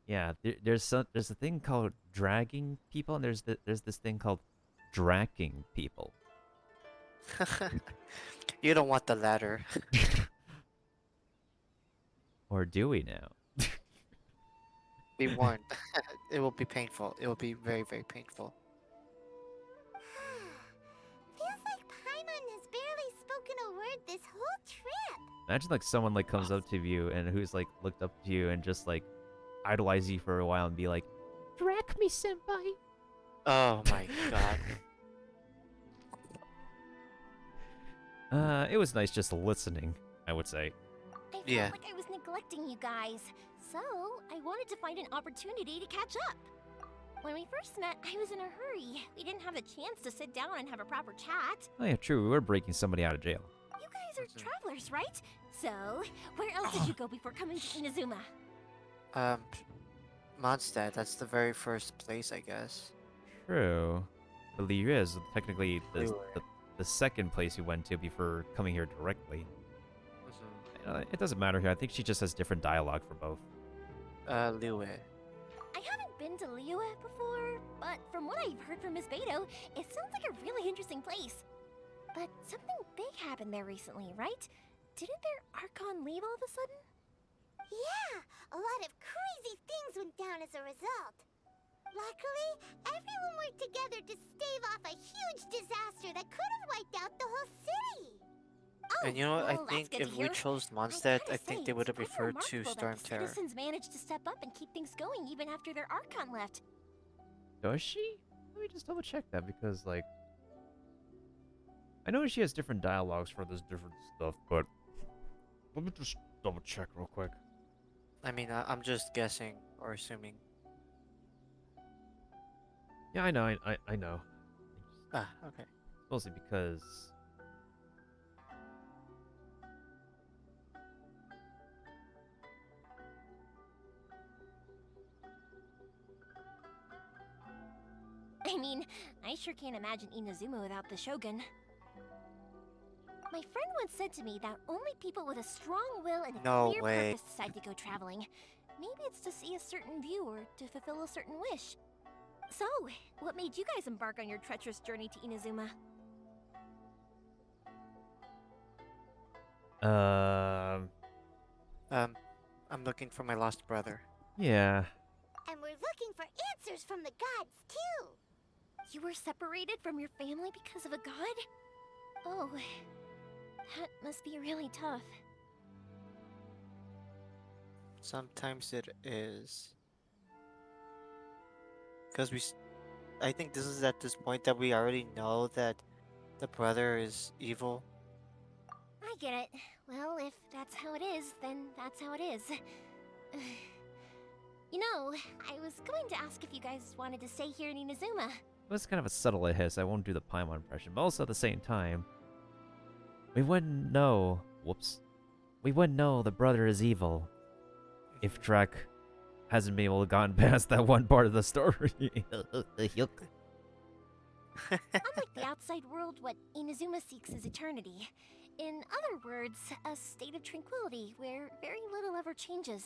Yeah, there's a thing called dragging people, and there's this thing called draking people. You don't want the latter. Or do we now? Be warned. It will be painful. It will be very, very painful. Feels like Paimon has barely spoken a word this whole trip. Imagine like someone like comes up to you and who's like looked up to you and just like idolize you for a while and be like, Drag me, senpai. Oh my god. it was nice just listening, I would say. I felt Yeah. like I was neglecting you guys, so I wanted to find an opportunity to catch up. When we first met, I was in a hurry. We didn't have the chance to sit down and have a proper chat. Oh yeah, true, we were breaking somebody out of jail. You guys are travelers, right? So, where else did you go before coming to Inazuma? Mondstadt, that's the very first place, I guess. True. But Liyue is technically Liyue. the second place we went to before coming here directly. It doesn't matter here. I think she just has different dialogue for both. Liyue. I haven't been to Liyue before, but from what I've heard from Miss Beto, it sounds like a really interesting place. But something big happened there recently, right? Didn't their Archon leave all of a sudden? Yeah, a lot of crazy things went down as a result. Luckily, everyone worked together to stave off a huge disaster that could have wiped out the whole city. Oh, And you know what? well, I think that's good if to we hear. chose I Mondstadt, gotta I think say, they would have it's pretty referred to remarkable Storm that the Terror. citizens managed to step up and keep things going even after their Archon left. Does she? Let me just double check that because, like, I know she has different dialogues for this different stuff, but let me just double check real quick. I mean, I'm just guessing or assuming. Yeah, I know, I know. Ah, okay. Mostly because I mean, I sure can't imagine Inazuma without the Shogun. My friend once said to me that only people with a strong will and a No clear way. purpose decide to go traveling. Maybe it's to see a certain view or to fulfill a certain wish. So, what made you guys embark on your treacherous journey to Inazuma? I'm looking for my lost brother. yeah. And we're looking for answers from the gods, too. You were separated from your family because of a god? Oh, that must be really tough. Sometimes it is. Because I think this is at this point that we already know that the brother is evil. I get it. Well, if that's how it is, then that's how it is. You know, I was going to ask if you guys wanted to stay here in Inazuma. It was kind of a subtle hiss. I won't do the Paimon impression, but also at the same time, we wouldn't know. Whoops. We wouldn't know the brother is evil if Drek hasn't been able to gotten past that one part of the story. Unlike the outside world, what Inazuma seeks is eternity. In other words, a state of tranquility where very little ever changes.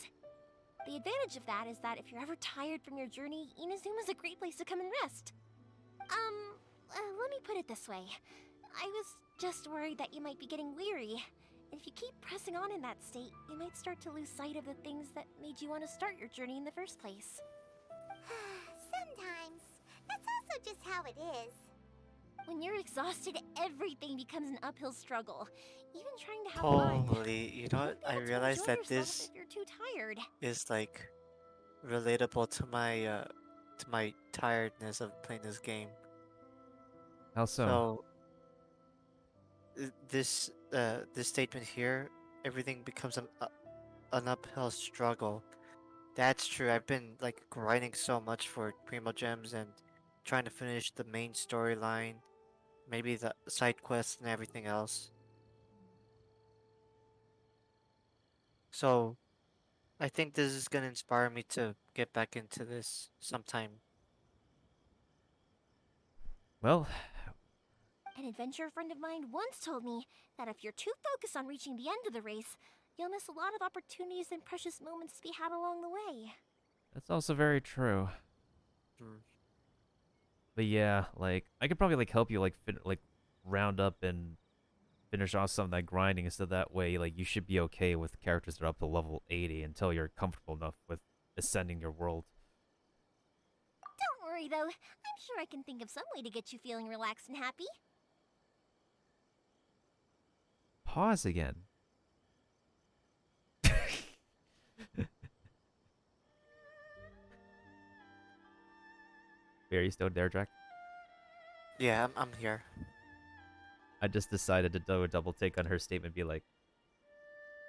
The advantage of that is that if you're ever tired from your journey, Inazuma's a great place to come and rest. Let me put it this way. I was just worried that you might be getting weary. And if you keep pressing on in that state, you might start to lose sight of the things that made you want to start your journey in the first place. Sometimes. That's also just how it is. When you're exhausted, everything becomes an uphill struggle. Even trying to have fun. Holy, you know what? I realized that this If you're too tired. is like relatable to my tiredness of playing this game. How so? So this statement here, everything becomes an uphill struggle That's true. I've been like grinding so much for Primo Gems and trying to finish the main storyline, maybe the side quests and everything else. So I think this is gonna inspire me to get back into this sometime. Well, An adventurer friend of mine once told me that if you're too focused on reaching the end of the race, you'll miss a lot of opportunities and precious moments to be had along the way. that's also very true. Hmm. But yeah, like I could probably like help you like round up and finish off some of that grinding, so that way like you should be okay with characters that are up to level 80 until you're comfortable enough with ascending your world. Don't worry though, I'm sure I can think of some way to get you feeling relaxed and happy. Pause again. Are you still there, Jack? Yeah, I'm here. I just decided to do a double take on her statement, be like,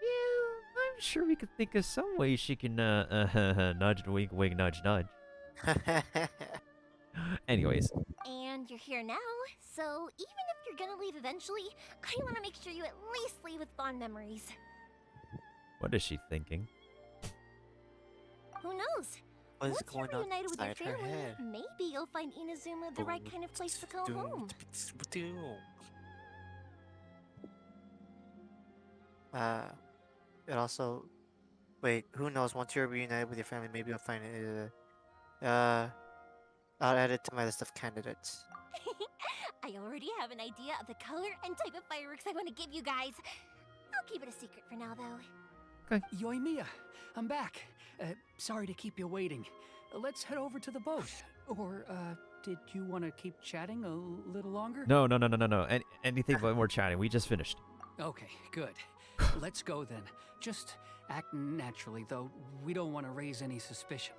yeah, I'm sure we could think of some way she can, nudge, wink, wink, nudge, nudge. Anyways, And you're here now, so even if you're gonna leave eventually, I want to make sure you at least leave with fond memories. what is she thinking? Who knows? What is Once going you're on reunited with your inside her family, head? maybe you'll find Inazuma the right kind of place to call home. Uh, it also, wait, who knows? Once you're reunited with your family, maybe you'll find it. I'll add it to my list of candidates. I already have an idea of the color and type of fireworks I want to give you guys. I'll keep it a secret for now, though. Yoimiya, I'm back. Sorry to keep you waiting. Let's head over to the boat. Or, did you want to keep chatting a little longer? No. Anything but more chatting. We just finished. Okay, good. Let's go then. Just act naturally, though. We don't want to raise any suspicion.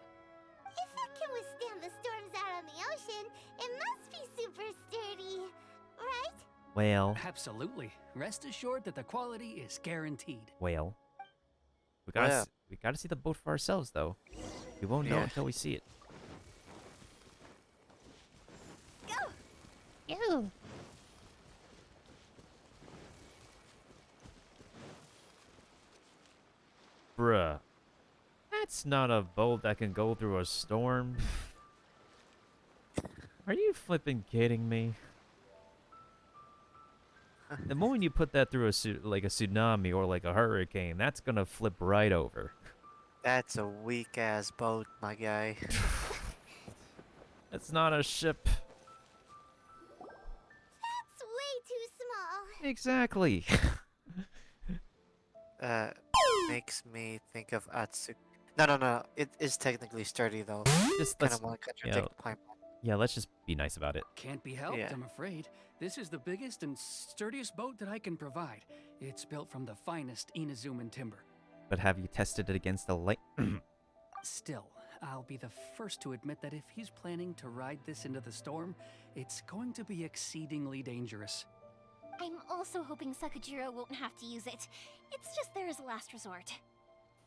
If it can withstand the storms out on the ocean, it must be super sturdy, right? Well, Absolutely. Rest assured that the quality is guaranteed. well. Yeah. We gotta see the boat for ourselves, though. We won't know Yeah. until we see it. Ew. Bruh. That's not a boat that can go through a storm. Are you flipping kidding me? The moment you put that through like a tsunami or like a hurricane, that's gonna flip right over. That's a weak ass boat, my guy. It's not a ship. That's way too small. Exactly. Makes me think of Atsu. No. It is technically sturdy though. Just Kind let's, of want to you know, contradict Paimon. yeah, let's just be nice about it. Can't be helped, Yeah. I'm afraid. This is the biggest and sturdiest boat that I can provide. It's built from the finest Inazuman timber. But have you tested it against the light? Still, I'll be the first to admit that if he's planning to ride this into the storm, it's going to be exceedingly dangerous. I'm also hoping Sakujiro won't have to use it. It's just there as a last resort.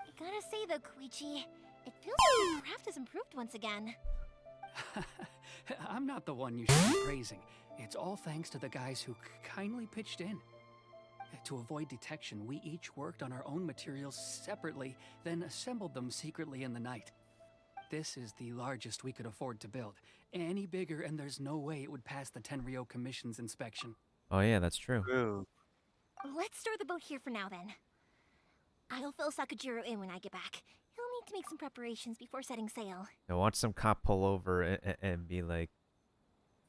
I gotta say though, Koichi, it feels like your craft has improved once again. I'm not the one you should be praising. It's all thanks to the guys who kindly pitched in. To avoid detection, we each worked on our own materials separately, then assembled them secretly in the night. This is the largest we could afford to build. Any bigger, and there's no way it would pass the Tenryo Commission's inspection. Oh yeah, that's true. True. Let's store the boat here for now then. I'll fill Sakujiro in when I get back. He'll need to make some preparations before setting sail. I watch some cop pull over and be like,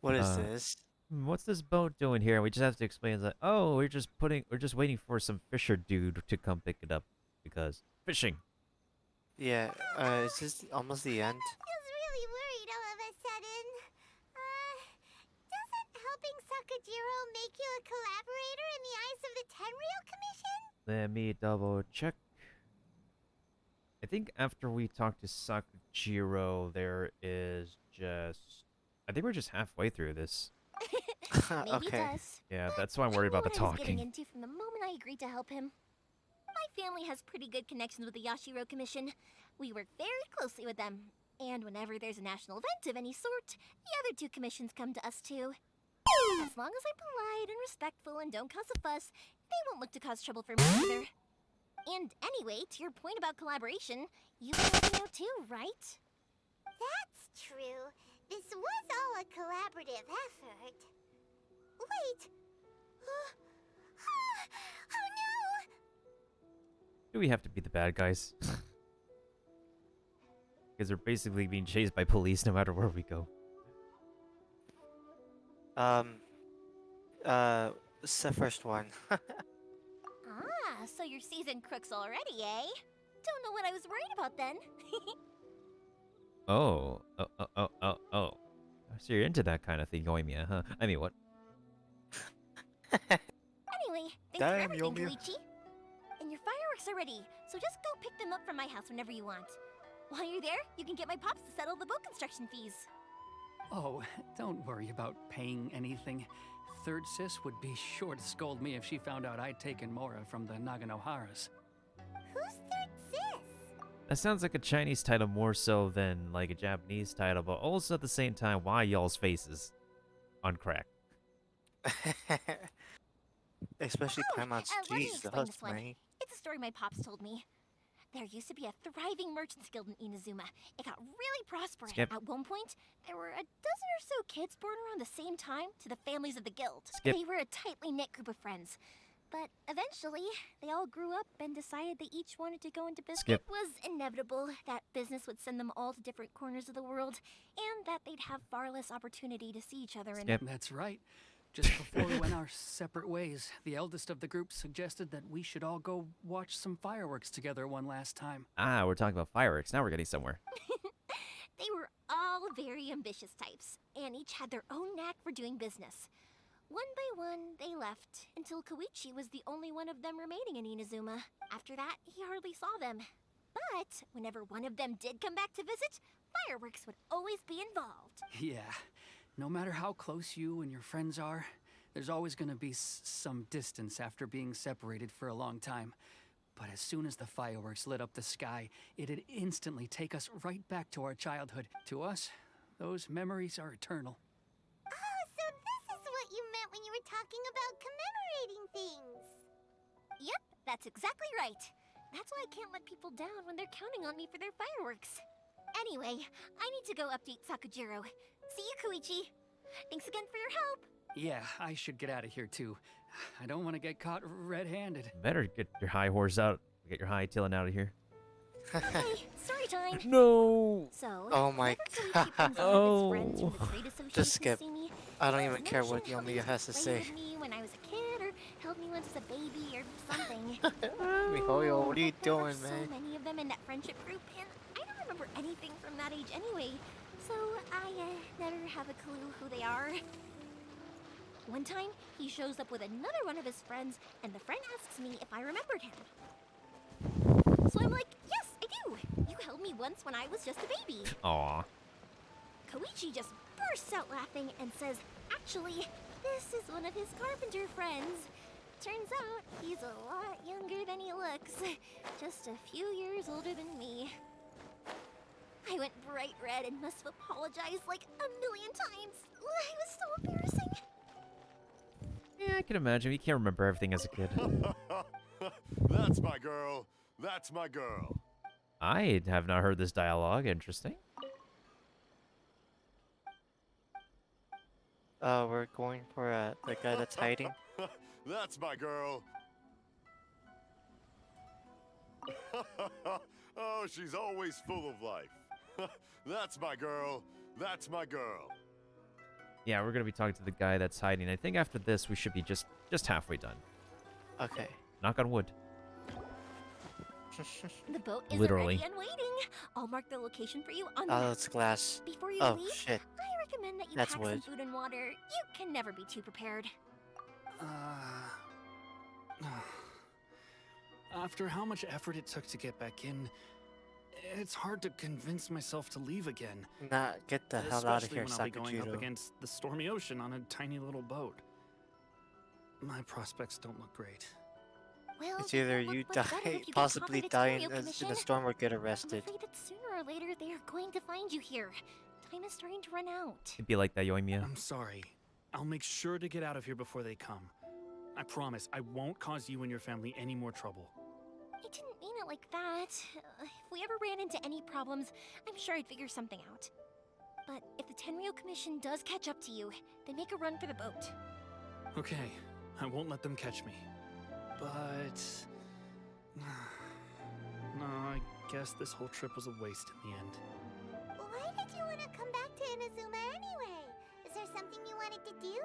What is Uh, this? what's this boat doing here? We just have to explain that, oh, we're just waiting for some fisher dude to come pick it up because fishing. Yeah. Is this almost the end? Feels really worried all of a sudden. Doesn't helping Sakujiro make you a collaborator in the eyes of the Tenryo Commission? Let me double check. I think after we talk to Sakujiro, there is just... I think we're just halfway through this. Maybe Okay. it does. Yeah, that's why I'm worried about the I knew what I was getting talking. into from the moment I agreed to help him. My family has pretty good connections with the Yashiro Commission. We work very closely with them. And whenever there's a national event of any sort, the other two commissions come to us too. As long as I'm polite and respectful and don't cause a fuss, they won't look to cause trouble for me either. And anyway, to your point about collaboration, you've been helping out too, right? That's true. This was all a collaborative effort. Wait. Oh no! Do we have to be the bad guys? Because they're basically being chased by police no matter where we go. It's the first one. Ah, so you're seasoned crooks already, eh? Don't know what I was worried about then. Oh. So you're into that kind of thing, Yoimiya, huh? I mean, what? Anyway, thanks for Damn, everything, Yomiya. Koichi. And your fireworks are ready, so just go pick them up from my house whenever you want. While you're there, you can get my pops to settle the boat construction fees. Oh, don't worry about paying anything. Third Sis would be sure to scold me if she found out I'd taken Mora from the Naganoharas. Who's Third Sis? That sounds like a Chinese title more so than like a Japanese title, but also at the same time, why y'all's faces on crack? Especially Paimon's. let me Jesus, explain this one. man. It's a story my pops told me. There used to be a thriving merchants guild in Inazuma. It got really prosperous. Skip. At one point, there were a dozen or so kids born around the same time to the families of the guild. Skip. They were a tightly knit group of friends. But eventually, they all grew up and decided they each wanted to go into business. Skip. It was inevitable that business would send them all to different corners of the world, and that they'd have far less opportunity to see each other. And Skip. That's right. Just before we went our separate ways, the eldest of the group suggested that we should all go watch some fireworks together one last time. Ah, we're talking about fireworks. Now we're getting somewhere. They were all very ambitious types, and each had their own knack for doing business. One by one, they left, until Koichi was the only one of them remaining in Inazuma. After that, he hardly saw them. But whenever one of them did come back to visit, fireworks would always be involved. Yeah, no matter how close you and your friends are, there's always going to be some distance after being separated for a long time. But as soon as the fireworks lit up the sky, it'd instantly take us right back to our childhood. To us, those memories are eternal. Oh, so this is what you meant when you were talking about commemorating things. Yep, that's exactly right. That's why I can't let people down when they're counting on me for their fireworks. Anyway, I need to go update Sakujiro. See you, Koichi. Thanks again for your help. Yeah, I should get out of here too. I don't want to get caught red-handed. Better get your high horse out. Get your high tailing out of here. Okay, story time. No! So, Oh my whenever Koichi brings God. one of his friends from the trade association Just skip. to see me, I don't he even always care what mentioned how he Yomiya has to played say. with me when I was a kid, or held me once as a baby, or something. Mihoyo, what are you There were doing, so man? many of them in that friendship group, and I don't remember anything from that age anyway. So I never have a clue who they are. One time, he shows up with another one of his friends, and the friend asks me if I remembered him. So I'm like, yes, I do. You held me once when I was just a baby. Aw. Koichi just bursts out laughing and says, actually, this is one of his carpenter friends. Turns out he's a lot younger than he looks. Just a few years older than me. I went bright red and must have apologized like a million times. It was so embarrassing. Yeah, I can imagine. You can't remember everything as a kid. That's my girl. That's my girl. I have not heard this dialogue. Interesting. We're going for the guy that's hiding. That's my girl. Oh, she's always full of life. That's my girl. That's my girl. Yeah, we're gonna be talking to the guy that's hiding. I think after this, we should be just halfway done. Okay. Knock on wood. The boat is Literally. ready and waiting. I'll mark the location for you on the Oh, map. that's glass. Before you Oh, leave, shit. I recommend that you That's pack wood. some food and water. You can never be too prepared. After how much effort it took to get back in, it's hard to convince myself to leave again. Nah, get the hell out of Especially here, when I'll be going up Sakujiro. against the stormy ocean on a tiny little boat. My prospects don't look great. Well, It's they either won't look you much better die, if you get possibly caught by the die Tenryo in Commission. a storm, or get I'm arrested. afraid that sooner or later they are going to find you here. Time is starting to run out. It'd be like that, Yoimiya. I'm sorry. I'll make sure to get out of here before they come. I promise I won't cause you and your family any more trouble. I didn't mean it like that. If we ever ran into any problems, I'm sure I'd figure something out. But if the Tenryo Commission does catch up to you, then make a run for the boat. Okay, I won't let them catch me. But... no, I guess this whole trip was a waste in the end. Why did you want to come back to Inazuma anyway? Is there something you wanted to do?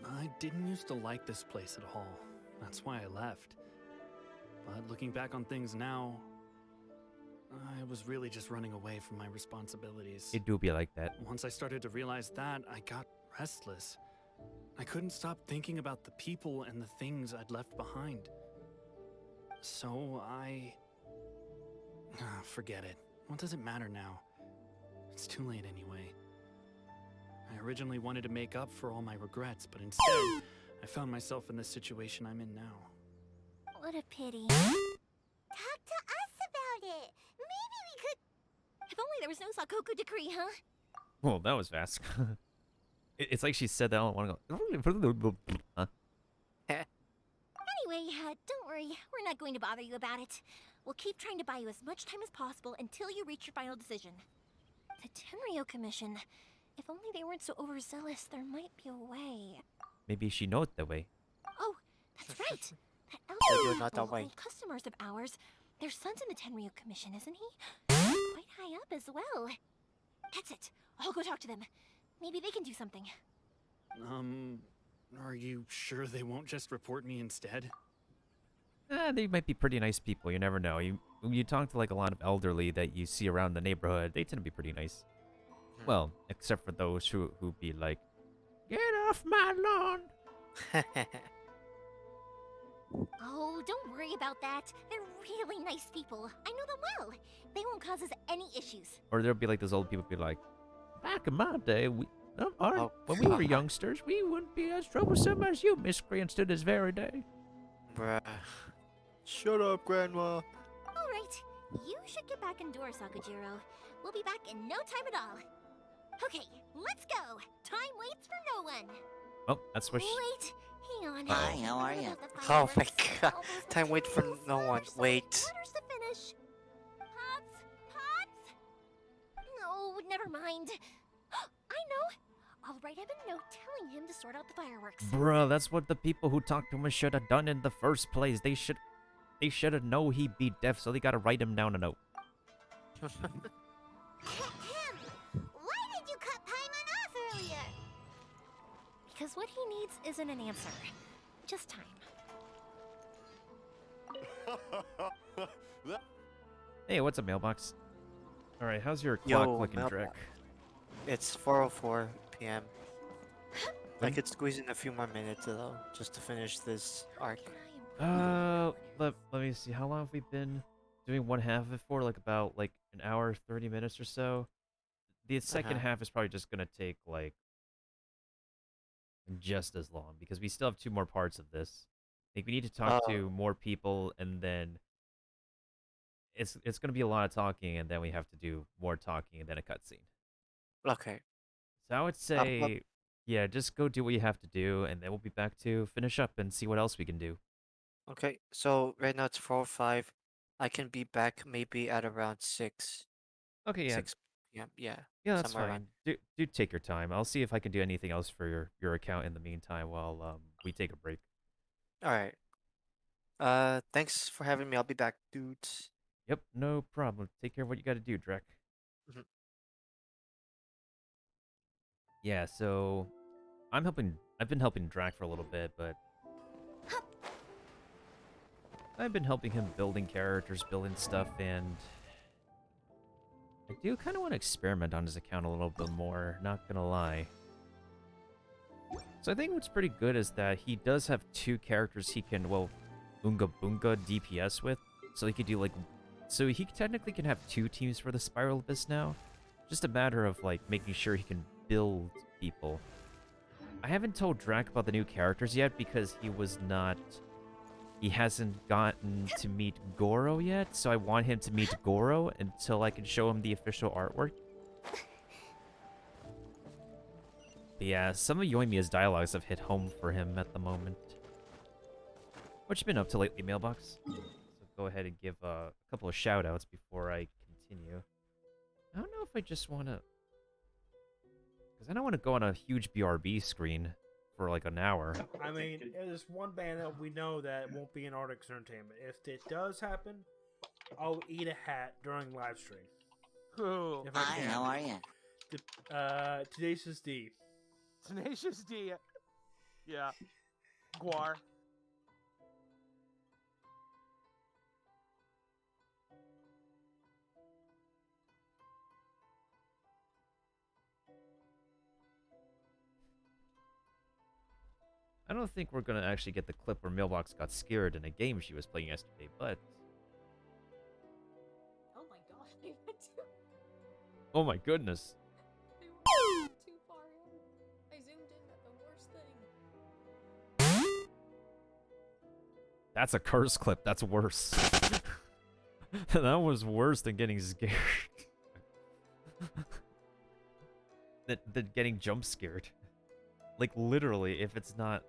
I didn't used to like this place at all. That's why I left. But looking back on things now, I was really just running away from my responsibilities. It do be like that. Once I started to realize that, I got restless. I couldn't stop thinking about the people and the things I'd left behind. So forget it. What does it matter now? It's too late anyway. I originally wanted to make up for all my regrets, but instead, I found myself in the situation I'm in now. What a pity. Talk to us about it. Maybe we could... If only there was no Sakoku decree, huh? Well, that was fast. It's like she said that. I don't want to go. Huh? Anyway, don't worry. We're not going to bother you about it. We'll keep trying to buy you as much time as possible until you reach your final decision. The Tenryo Commission. If only they weren't so overzealous, there might be a way. Maybe she knows the way. Oh, that's right. That you're elderly not that couple, way. old customers of ours. Their son's in the Tenryo Commission, isn't he? Quite high up as well. That's it. I'll go talk to them. Maybe they can do something. Are you sure they won't just report me instead? They might be pretty nice people. You never know. You talk to like a lot of elderly that you see around the neighborhood. They tend to be pretty nice. Well, except for those who be like, "Get off my lawn." Oh, don't worry about that. They're really nice people. I know them well. They won't cause us any issues. Or there'll be like those old people be like, "Back in my day, when we were God. youngsters, we wouldn't be as troublesome as you miscreants to this very day." Bruh. Shut up, Grandma. All right, you should get back indoors, Sakujiro. We'll be back in no time at all. Okay, let's go. Time waits for no one. Oh, that's what she... Wait, hang on. Hi, how are What you? about the Oh my fireworks? God. All those Time wait for materials, no one. there's so many Wait. letters to finish. Pops? Pops? No, never mind. I know. I'll write him a note telling him to sort out the fireworks. Bruh, that's what the people who talked to him should have done in the first place. They should have known he'd be deaf, so they gotta write him down a note. Why did you cut Paimon off earlier? Because what he needs isn't an answer, just time. Hey, what's up, mailbox? All right, how's your Yo, clock looking, Drake? mailbox. It's 4:04 p.m. I could squeeze in a few more minutes though, just to finish this arc. Let me see. How long have we been doing one half of it for? Like about like an hour, 30 minutes or so. The second half is probably just gonna take like just as long because we still have 2 more parts of this. Like we need to talk to more people, and then it's gonna be a lot of talking, and then we have to do more talking, and then a cutscene. Okay. So I would say, yeah, just go do what you have to do, and then we'll be back to finish up and see what else we can do. Okay. So right now it's 4:05. I can be back maybe at around 6. Okay, yeah. 6 p.m. Yeah. Yeah, that's somewhere fine. around. Do take your time. I'll see if I can do anything else for your account in the meantime while we take a break. All right. Thanks for having me. I'll be back, dudes. Yep, no problem. Take care of what you got to do, Drek. Mhm. Yeah, so I've been helping Drac for a little bit, but I've been helping him building characters, building stuff, and I do kind of want to experiment on his account a little bit more, not gonna lie. So I think what's pretty good is that he does have 2 characters he can, well, Unga Bunga DPS with. So he could do like, so he technically can have 2 teams for the Spiral Abyss now. Just a matter of like making sure he can build people. I haven't told Drac about the new characters yet because he he hasn't gotten to meet Goro yet, so I want him to meet Goro until I can show him the official artwork. But yeah, some of Yoimiya's dialogues have hit home for him at the moment. What you been up to lately, Mailbox? So go ahead and give a couple of shout-outs before I continue. I don't know if I just want to... Because I don't want to go on a huge BRB screen for like an hour. I mean, there's one band that we know that won't be in Arctic's Entertainment. If it does happen, I'll eat a hat during live stream. Who? Hi, how are you? Tenacious D. Tenacious D. Yeah. Guar. I don't think we're going to actually get the clip where Mailbox got scared in a game she was playing yesterday, but... Oh my gosh, they went too... Oh my goodness. They were too far in. I zoomed in at the worst thing. That's a curse clip. That's worse. That was worse than getting scared. than getting jump scared. Like, literally, if it's not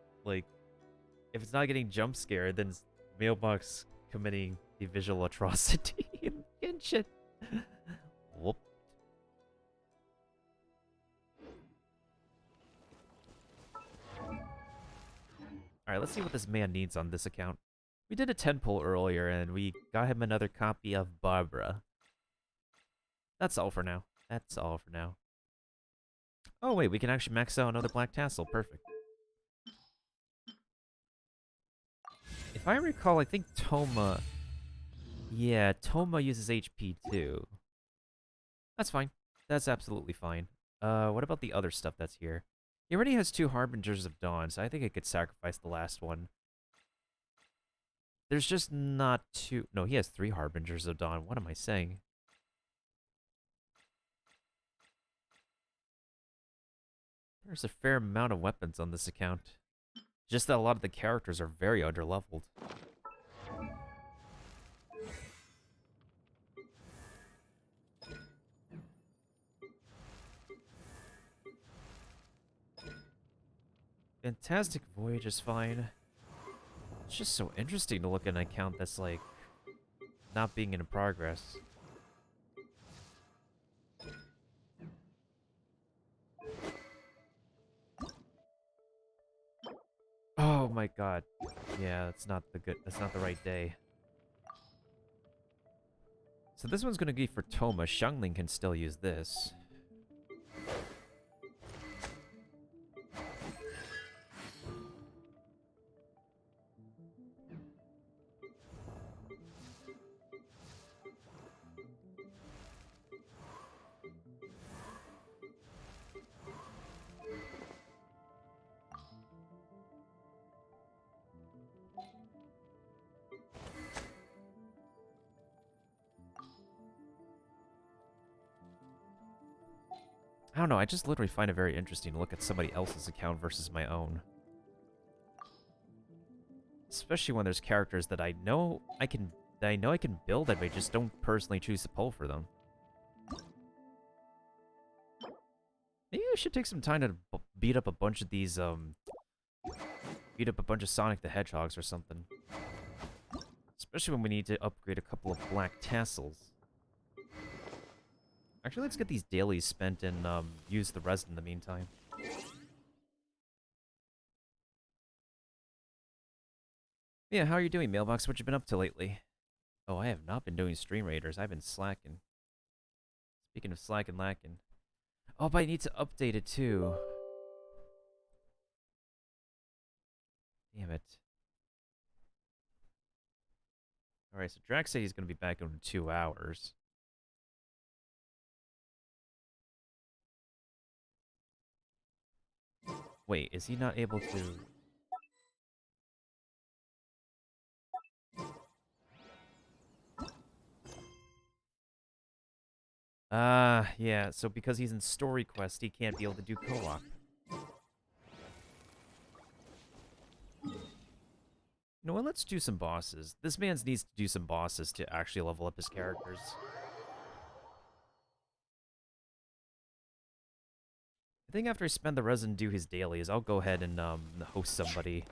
getting jump scared, then Mailbox committing a visual atrocity in Genshin. Whoop. Alright, let's see what this man needs on this account. We did a 10 pull earlier, and we got him another copy of Barbara. That's all for now. That's all for now. Oh wait, we can actually max out another black tassel. Perfect. If I recall, I think Toma... Yeah, Toma uses HP too. That's fine. That's absolutely fine. What about the other stuff that's here? He already has 2 Harbingers of Dawn, so I think I could sacrifice the last one. There's just not 2... No, he has 3 Harbingers of Dawn. What am I saying? There's a fair amount of weapons on this account. Just that a lot of the characters are very underleveled. Fantastic Voyage is fine. It's just so interesting to look at an account that's like not being in progress. Oh my god. Yeah, that's not the right day. So this one's gonna be for Toma. Xiangling can still use this. I don't know, I just literally find it very interesting to look at somebody else's account versus my own. Especially when there's characters that I know I can build, and I just don't personally choose to pull for them. Maybe I should take some time to beat up a bunch of these, beat up a bunch of Sonic the Hedgehogs or something. Especially when we need to upgrade a couple of black tassels. Actually, let's get these dailies spent and use the rest in the meantime. Yeah, how are you doing, Mailbox? What you been up to lately? Oh, I have not been doing Stream Raiders. I've been slacking. Speaking of slack and lacking. Oh, but I need to update it too. Damn it. Alright, so Drax said he's going to be back in 2 hours. Wait, is he not able to... Yeah, so because he's in Story Quest, he can't be able to do co-op. You know what, let's do some bosses. This man needs to do some bosses to actually level up his characters. I think after I spend the resin and do his dailies, I'll go ahead and host somebody.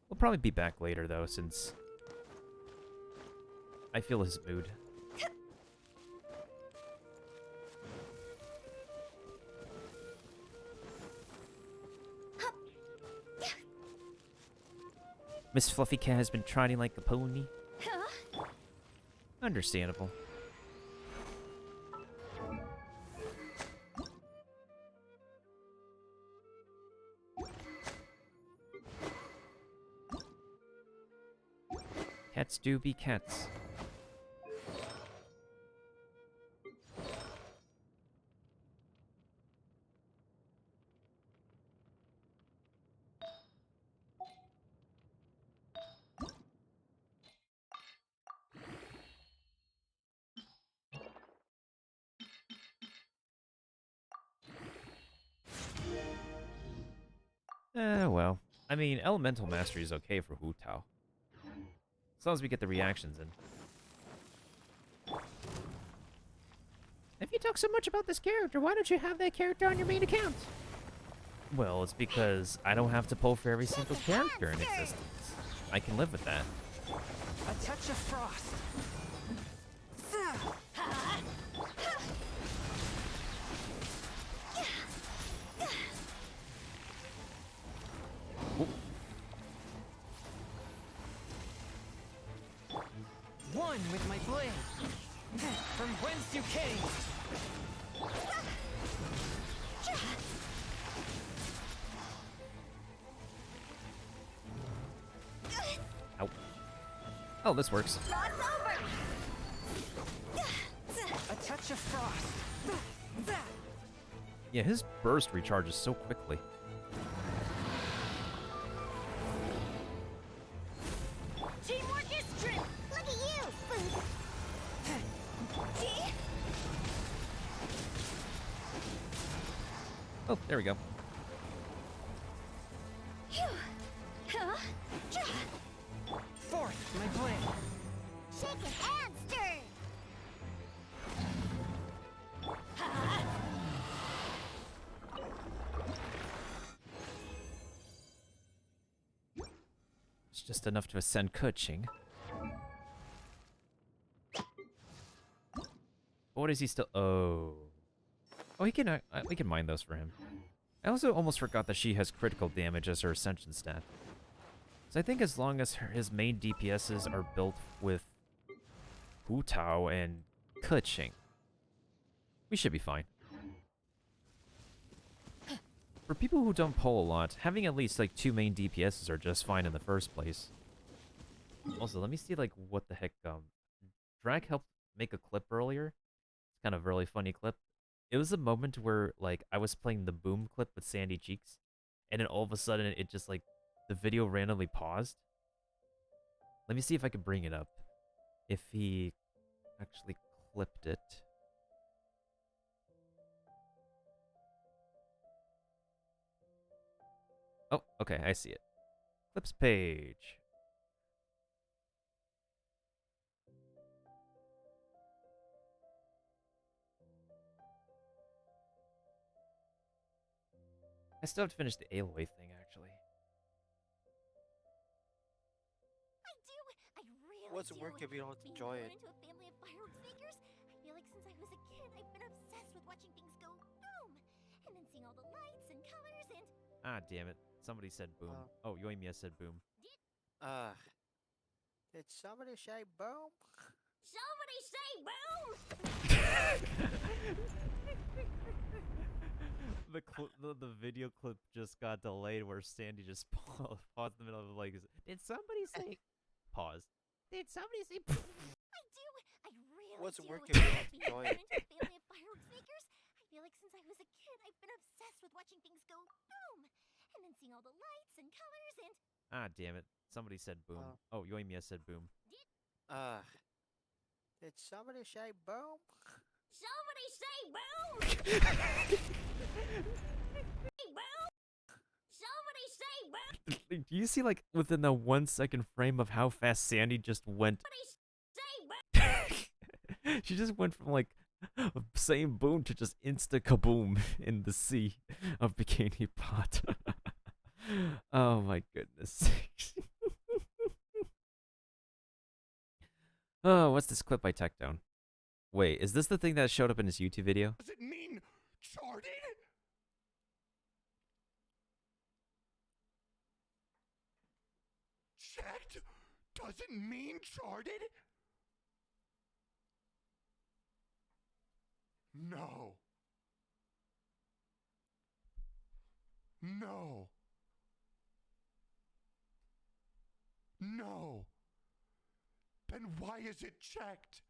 We'll probably be back later though, since I feel his mood. Miss Fluffy Cat has been trotting like a pony. Understandable. Cats do be cats. Well. I mean, Elemental Mastery is okay for Hu Tao. As long as we get the reactions in. If you talk so much about this character, why don't you have that character on your main account? Well, it's because I don't have to pull for every single character in existence. I can live with that. A touch of frost. One with my blade. From whence you came. Ow. Oh, this works. A touch of frost. Yeah, his burst recharges so quickly. Teamwork is strength. Look at you. Oh, there we go. Forth, my blade. Shake it and stir. It's just enough to ascend Kuching. What is he still? Oh. Oh, he can. We can mine those for him. I also almost forgot that she has critical damage as her ascension stat. So I think as long as his main DPSs are built with Hu Tao and Kuching, we should be fine. For people who don't pull a lot, having at least like 2 main DPSs are just fine in the first place. Also, let me see like what the heck. Drag helped make a clip earlier. It's kind of a really funny clip. It was a moment where like I was playing the Boom clip with Sandy Cheeks, and then all of a sudden it just like the video randomly paused. Let me see if I can bring it up. If he actually clipped it. Oh, okay, I see it. Clips page. I still have to finish the Aloy thing, actually. I really What's do. work if you don't enjoy it? Into a family of fireworks makers, I feel like since I was a kid, I've been obsessed with watching things go boom, and then seeing all the lights and colors and. Ah, damn it. Somebody said boom. Oh, Yoimiya said boom. Did somebody say boom? Somebody say boom. The video clip just got delayed where Sandy just paused in the middle of like, did somebody say pause? Did somebody say I really What's do. work if you don't Being enjoy born it? into a family of fireworks makers, I feel like since I was a kid, I've been obsessed with watching things go boom, and then seeing all the lights and colors and. Ah, damn it. Somebody said boom. Oh, Yoimiya said boom. Did somebody say boom? Somebody say boom. Somebody say boom. Do you see like within the 1 second frame of how fast Sandy just went? She just went from like saying boom to just insta kaboom in the sea of Bikini Pot. Oh my goodness. Oh, what's this clip by Tectone? Wait, is this the thing that showed up in his YouTube video? Does it mean charted? Checked doesn't mean charted? No. No. No. Then why is it checked?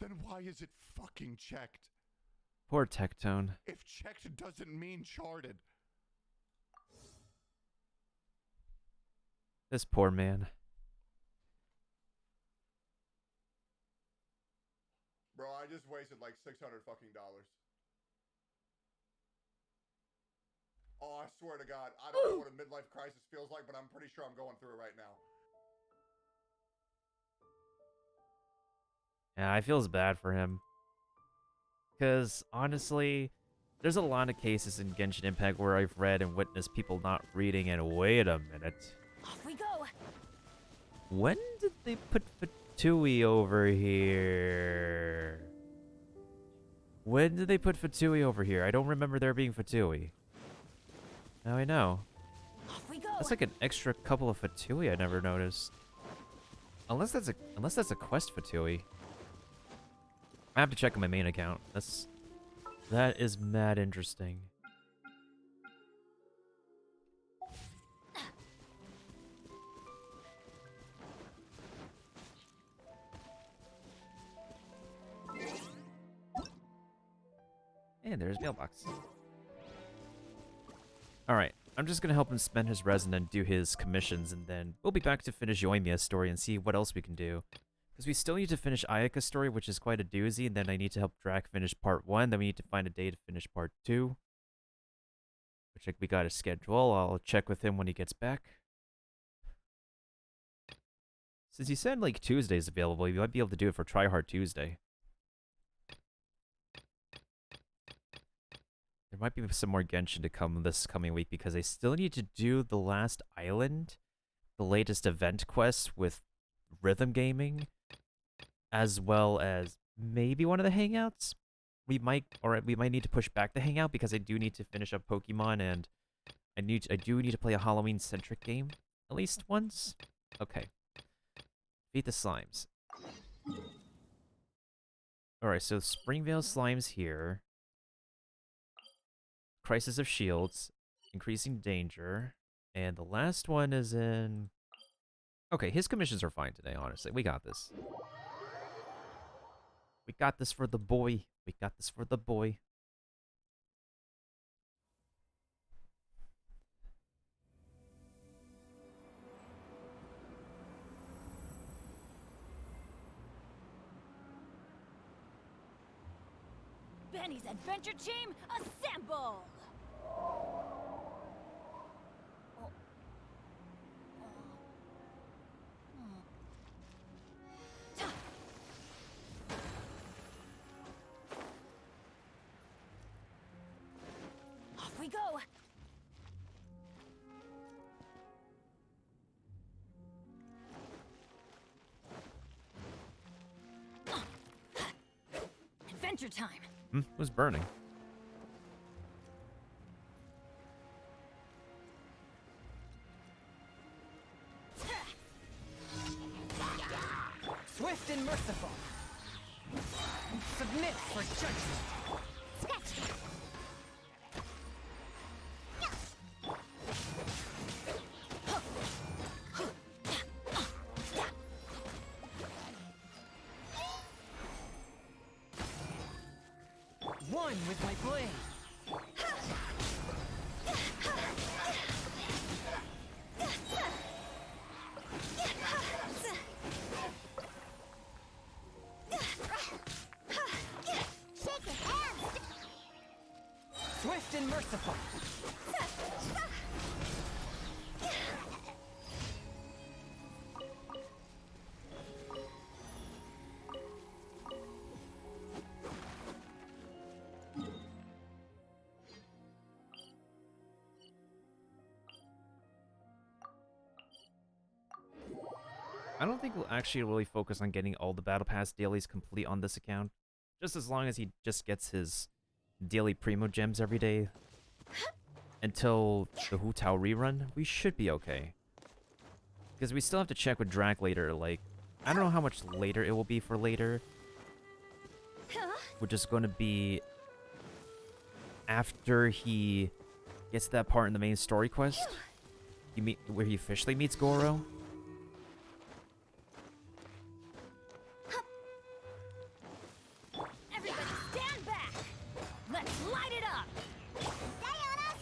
Then why is it fucking checked? Poor Tectone. If checked doesn't mean charted. This poor man. Bro, I just wasted like $600 fucking dollars. Oh, I swear to God, I don't know what a midlife crisis feels like, but I'm pretty sure I'm going through it right now. Yeah, I feels bad for him. Because, honestly, there's a lot of cases in Genshin Impact where I've read and witnessed people not reading, and wait a minute. Off we go. When did they put Fatui over here? When did they put Fatui over here? I don't remember there being Fatui. Now I know. Off we go. That's like an extra couple of Fatui I never noticed. Unless that's a quest Fatui. I have to check on my main account. That is mad interesting. And there's mailbox. Alright, I'm just gonna help him spend his resin and do his commissions, and then we'll be back to finish Yoimiya's story and see what else we can do. Because we still need to finish Ayaka's story, which is quite a doozy, and then I need to help Drac finish part 1, then we need to find a day to finish part 2. Which we got a schedule. I'll check with him when he gets back. Since he said like Tuesday's available, you might be able to do it for Try Hard Tuesday. There might be some more Genshin to come this coming week because I still need to do the last island, the latest event quest with Rhythm Gaming, as well as maybe one of the hangouts. We might need to push back the hangout because I do need to finish up Pokemon, and I do need to play a Halloween centric game at least once. Okay. Beat the slimes. Alright, so Springvale Slime's here. Crisis of Shields. Increasing Danger. And the last one is in... Okay, his commissions are fine today, honestly. We got this. We got this for the boy. We got this for the boy. Benny's adventure team, assemble! Off we go! Adventure time! Who's burning? Swift and merciful. Submit for judgment. Sketch! One with my blade. Swift and merciful. I don't think we'll actually really focus on getting all the Battle Pass dailies complete on this account. Just as long as he just gets his daily Primo Gems every day until the Hu Tao rerun, we should be okay. Because we still have to check with Drac later, like, I don't know how much later it will be for later. Which is going to be after he gets to that part in the main story quest. Where he officially meets Goro. Everybody stand back! Let's light it up! Stay on us!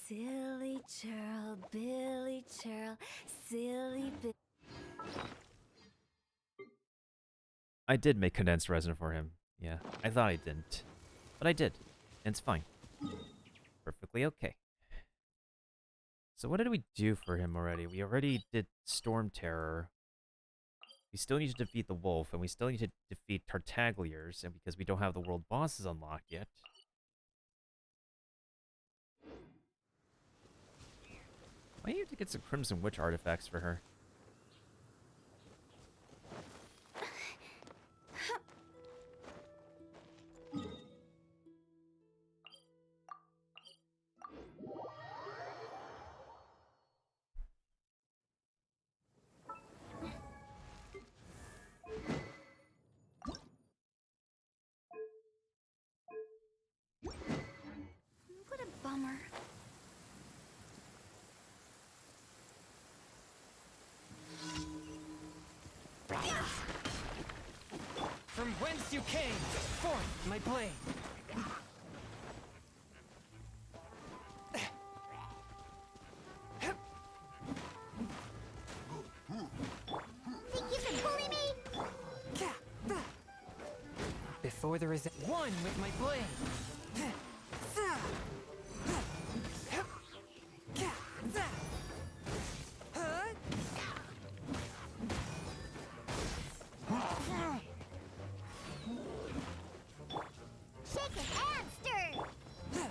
Silly churl, Billy churl, silly Billy. I did make condensed resin for him. Yeah, I thought I didn't. But I did. And it's fine. Perfectly okay. So what did we do for him already? We already did Storm Terror. We still need to defeat the wolf, and we still need to defeat Tartagliers, and because we don't have the world bosses unlocked yet. I need to get some Crimson Witch artifacts for her. What a bummer. From whence you came, forth my blade. Think you can bully me? Before there is one with my blade. Shake it and stir!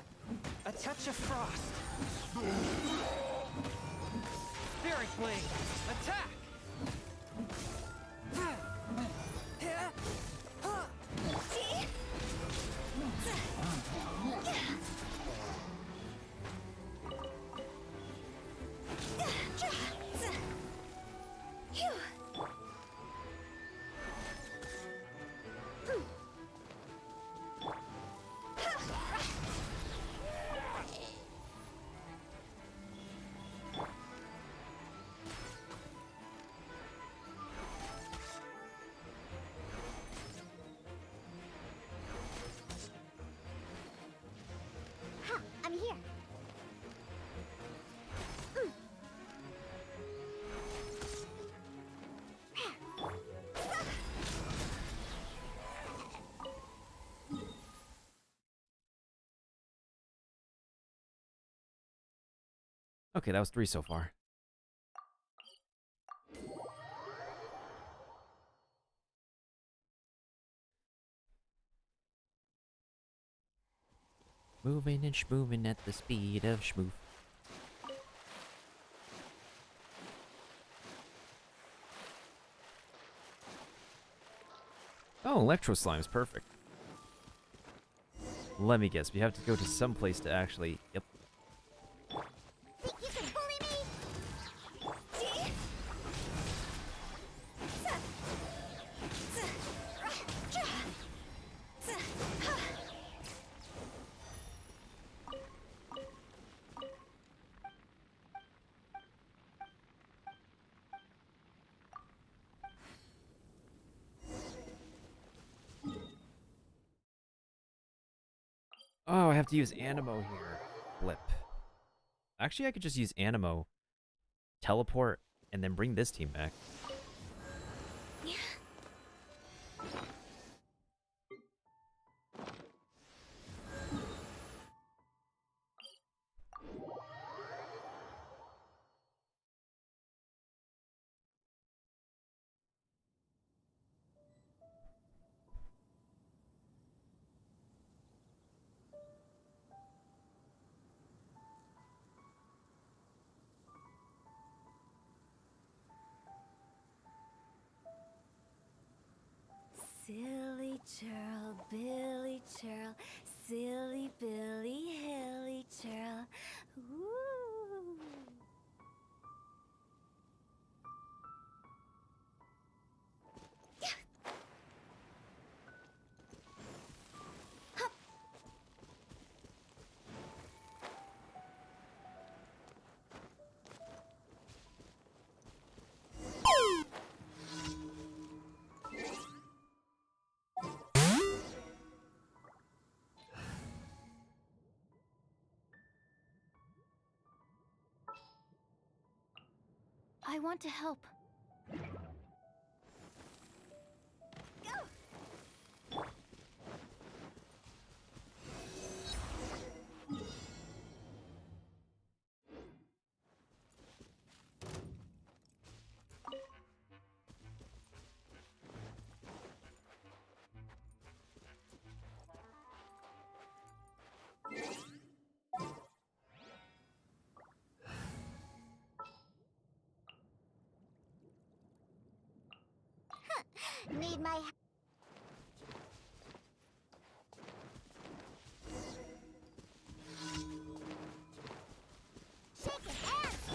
A touch of frost. Spirit blade, attack! I'm here. Okay, that was 3 so far. Moving and schmoving at the speed of schmoof. Oh, Electro Slime's perfect. Let me guess, we have to go to some place to actually... Yep. Think you can bully me? Oh, I have to use Animo here. Flip. Actually, I could just use Animo, teleport, and then bring this team back. Silly churl, Billy churl, silly Billy, hilly churl. Ooh. I want to help. Need my shaking hands.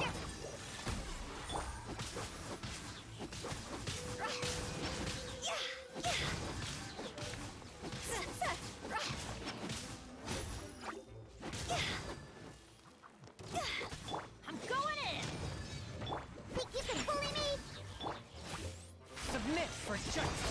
I'm going in! Think you can bully me? Submit for justice.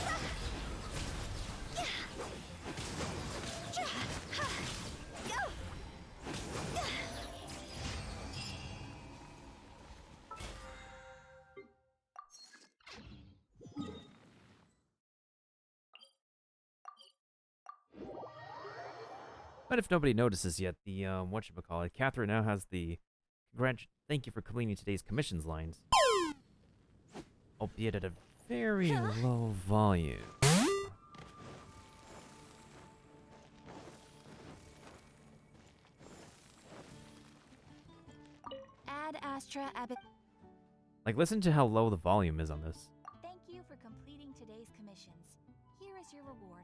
But if nobody notices yet, the whatchamacallit, Catherine now has the thank you for completing today's commissions lines. Albeit at a very low volume. Ad Astra Abbott. Like, listen to how low the volume is on this. Thank you for completing today's commissions. Here is your reward.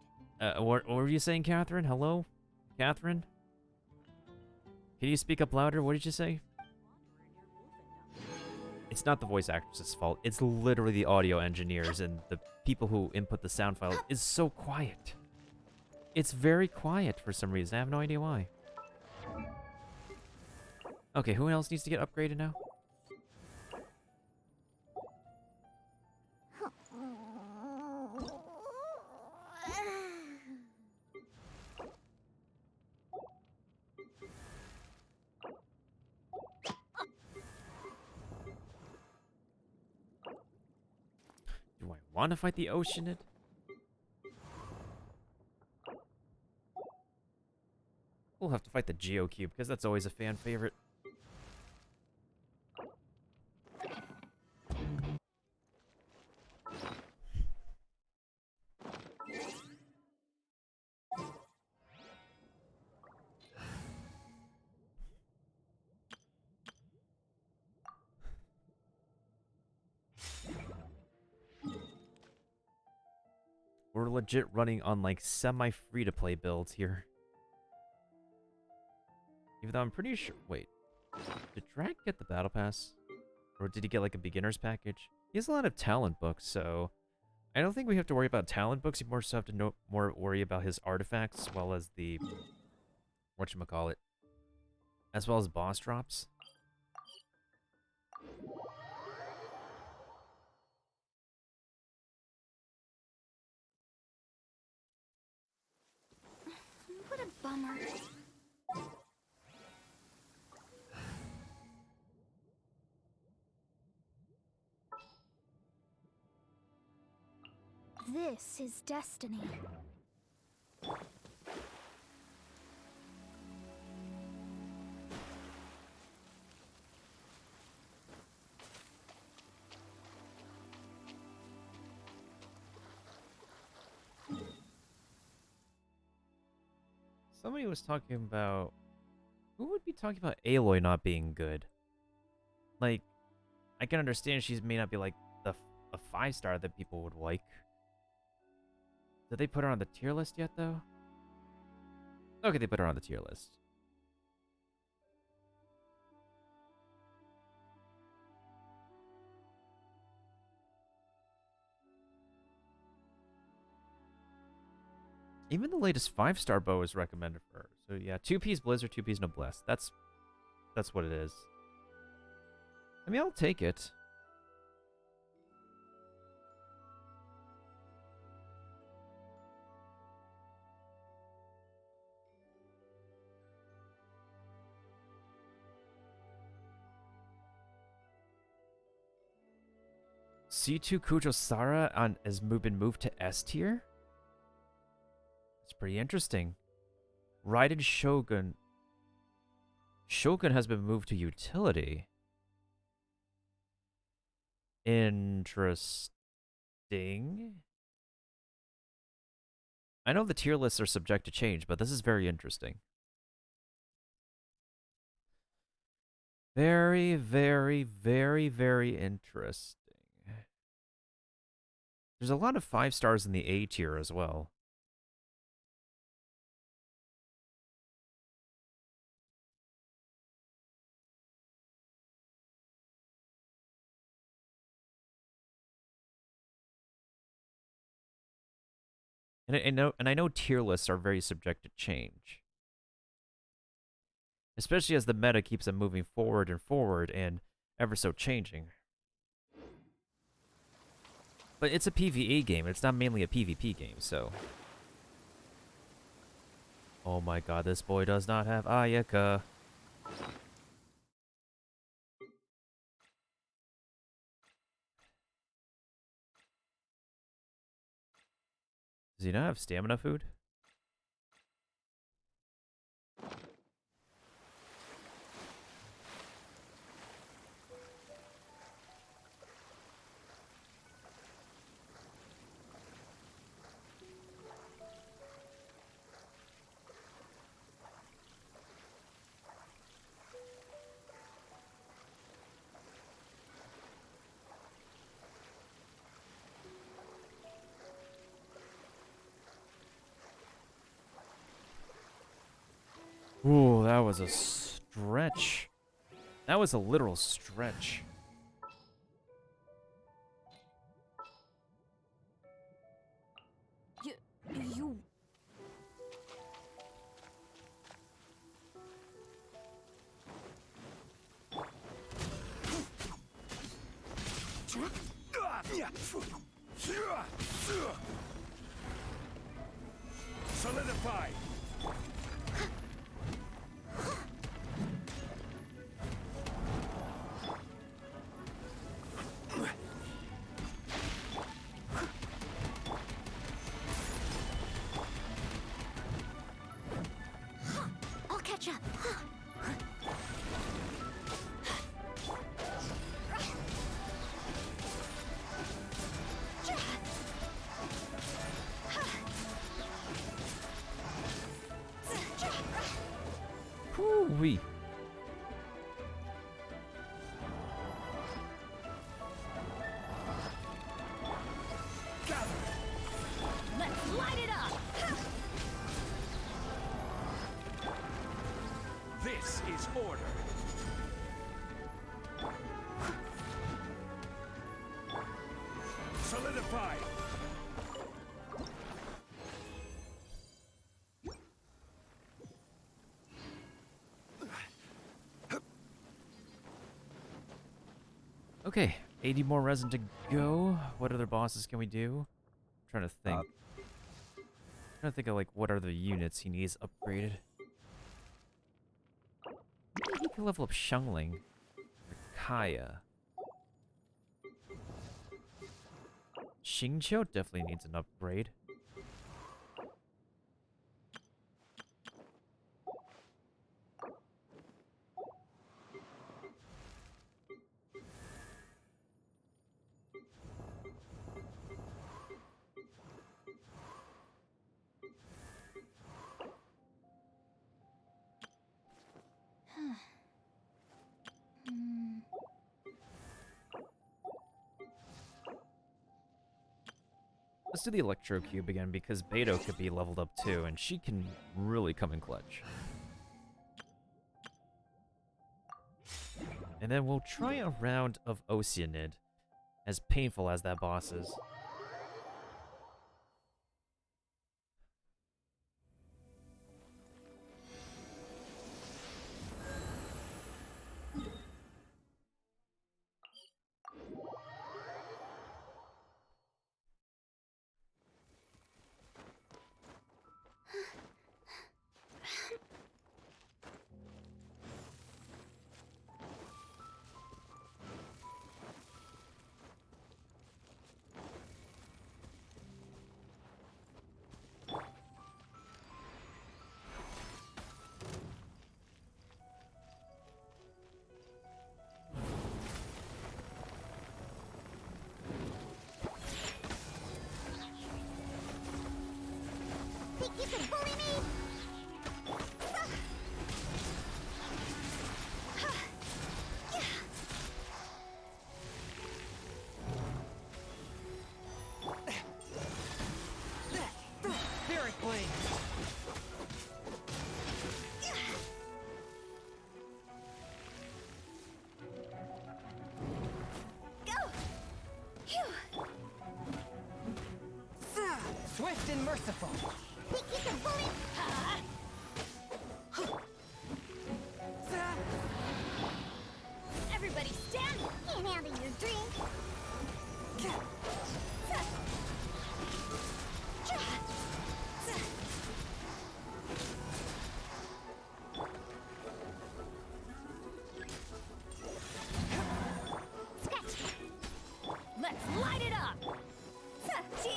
What were you saying, Catherine? Hello? Catherine? Can you speak up louder? What did you say? It's not the voice actress's fault. It's literally the audio engineers and the people who input the sound file is so quiet. It's very quiet for some reason. I have no idea why. Okay, who else needs to get upgraded now? Do I want to fight the Oceanid? We'll have to fight the Geocube, because that's always a fan favorite. We're legit running on, like, semi-free-to-play builds here. Even though I'm pretty sure... Wait. Did Drake get the Battle Pass? Or did he get, like, a beginner's package? He has a lot of talent books, so... I don't think we have to worry about talent books. You more so have to more worry about his artifacts, as well as the... whatchamacallit. As well as boss drops. What a bummer. This is destiny. Somebody was talking about... Who would be talking about Aloy not being good? Like, I can understand she may not be like a 5-star that people would like. Did they put her on the tier list yet, though? Okay, they put her on the tier list. Even the latest 5-star bow is recommended for her. So yeah, 2-piece Blizzard, 2-piece Noblesse. That's what it is. I mean, I'll take it. C2 Kujosara been moved to S tier? It's pretty interesting. Raiden Shogun. Shogun has been moved to utility. Interesting. I know the tier lists are subject to change, but this is very interesting. Very, very, very, very interesting. There's a lot of 5-stars in the A tier as well. And I know tier lists are very subject to change. Especially as the meta keeps them moving forward and ever so changing. But it's a PvE game. It's not mainly a PvP game, so... Oh my god, this boy does not have Ayaka. Does he not have stamina food? Ooh, that was a stretch. That was a literal stretch. You... Solidify! I'll catch up. Woo-wee. Let's light it up! This is order. Solidify! Okay, 80 more resin to go. What other bosses can we do? I'm trying to think. Trying to think of like what other units he needs upgraded. Maybe he can level up Shungling or Kaya. Xingqiu definitely needs an upgrade. Let's do the Electro Cube again, because Beto could be leveled up too, and she can really come in clutch. And then we'll try a round of Oceanid, as painful as that boss is. Think you can bully me? Spirit Blade! Go! Phew! Swift and merciful! Think you can bully? Everybody stand! Can't handle your drink. Let's light it up! See?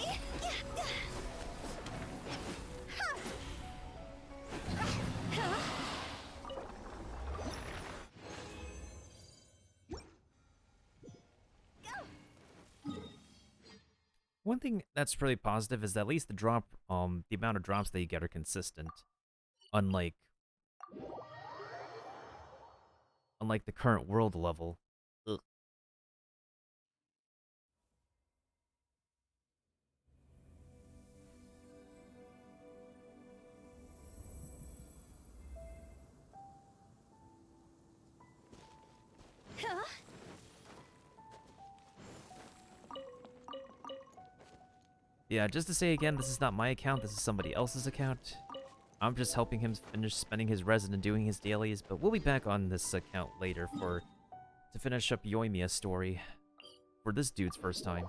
One thing that's really positive is that at least the amount of drops that you get are consistent. Unlike the current world level. Ugh. Huh? Yeah, just to say again, this is not my account, this is somebody else's account. I'm just helping him finish spending his resin and doing his dailies, but we'll be back on this account later to finish up Yoimiya's story for this dude's first time.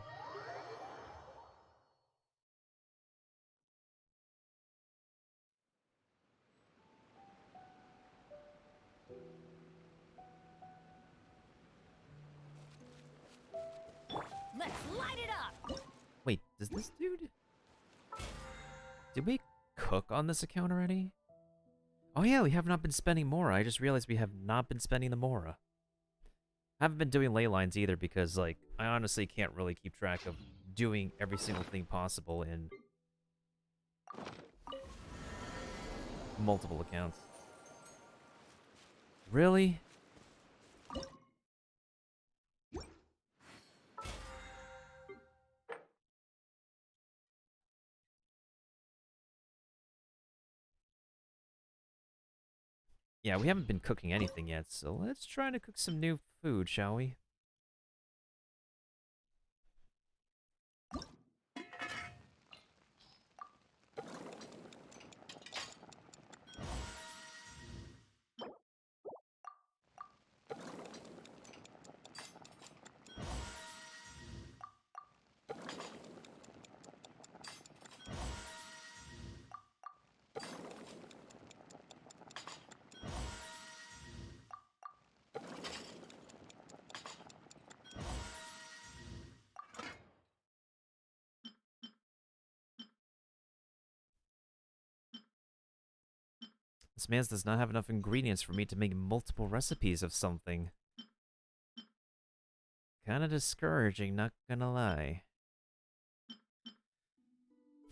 Let's light it up! Wait, does this dude... Did we cook on this account already? Oh yeah, we have not been spending Mora. I just realized we have not been spending the Mora. I haven't been doing ley lines either because, like, I honestly can't really keep track of doing every single thing possible in multiple accounts. Really? Yeah, we haven't been cooking anything yet, so let's try to cook some new food, shall we? This man does not have enough ingredients for me to make multiple recipes of something. Kinda discouraging, not gonna lie.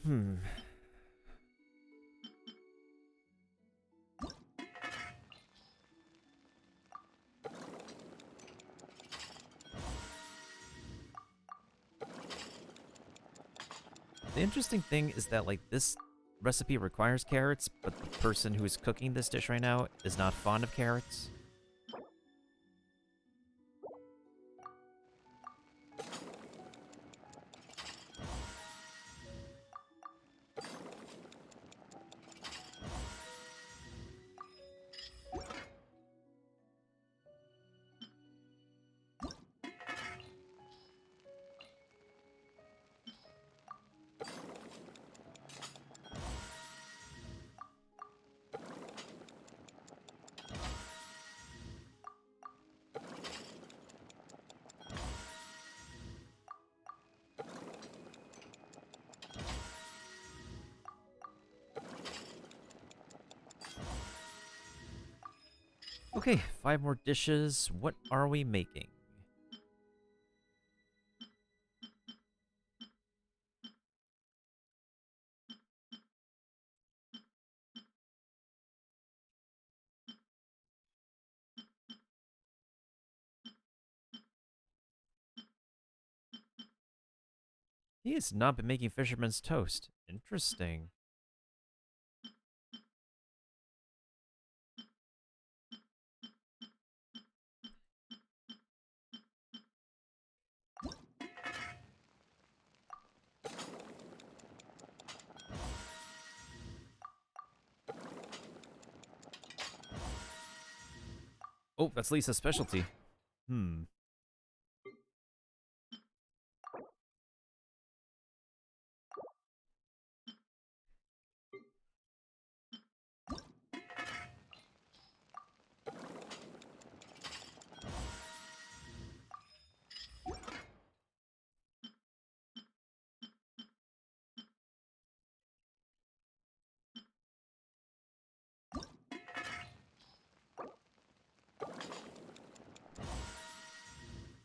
The interesting thing is that, like, this recipe requires carrots, but the person who is cooking this dish right now is not fond of carrots. Okay, 5 more dishes. What are we making? He has not been making fisherman's toast. Interesting. Oh, that's Lisa's specialty.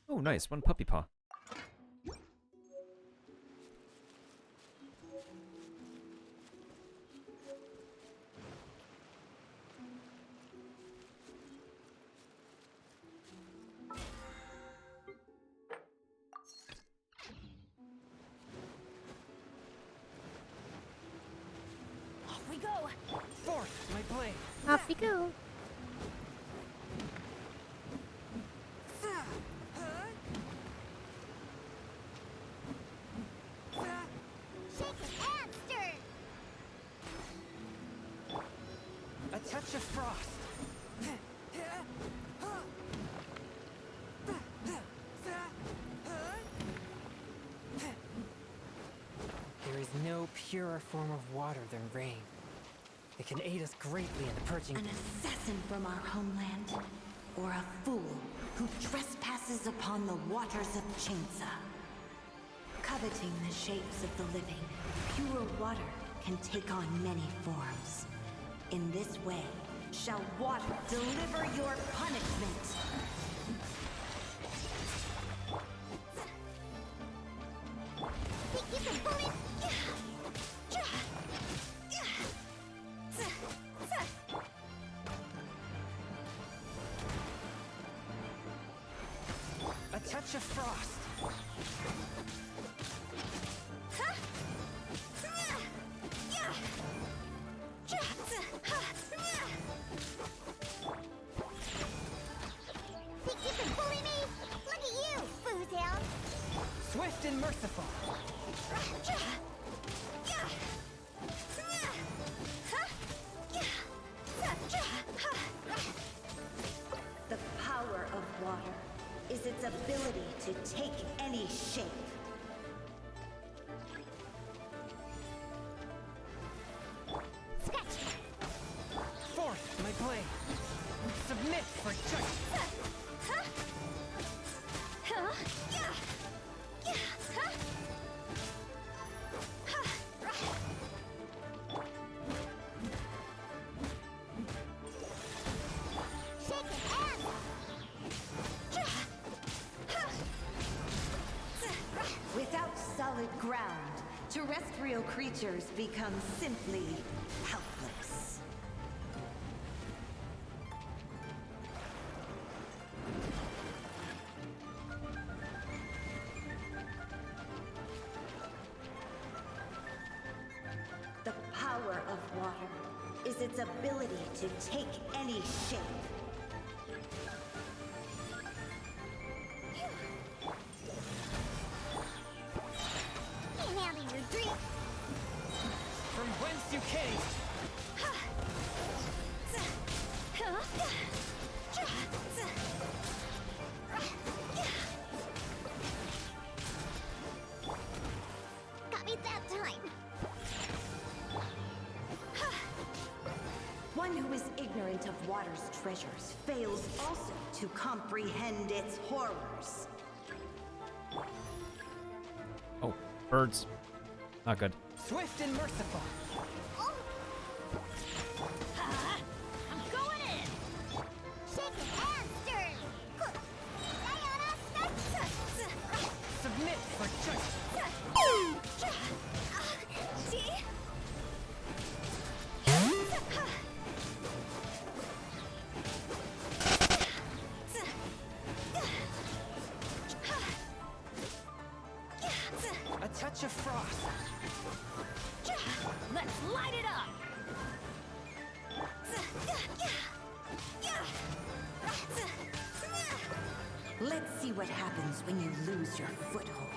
Oh, nice. 1 puppy paw. Off we go. Fourth, my blade. Off we go. Shake it and stir. A touch of frost. There is no purer form of water than rain. It can aid us greatly in purging. An assassin from our homeland, or a fool who trespasses upon the waters of Chainsa. Coveting the shapes of the living, pure water can take on many forms. In this way, shall water deliver your punishment. Think you can pull it? A touch of frost. Think you can bully me? Look at you, Foozhound. Swift and merciful. The power of water is its ability to take any shape. Fourth, my blade. Submit for judgment. Without ground, terrestrial creatures become simply helpless. The power of water is its ability to take any shape. Can't handle your drink. From whence you came! Got me that time. One who is ignorant of water's treasures fails also to comprehend its horrors. Oh, birds. Not good. Swift and merciful. I'm going in. Shaking and stirring. Submit for justice. A touch of frost. Let's light it up. Let's see what happens when you lose your foothold.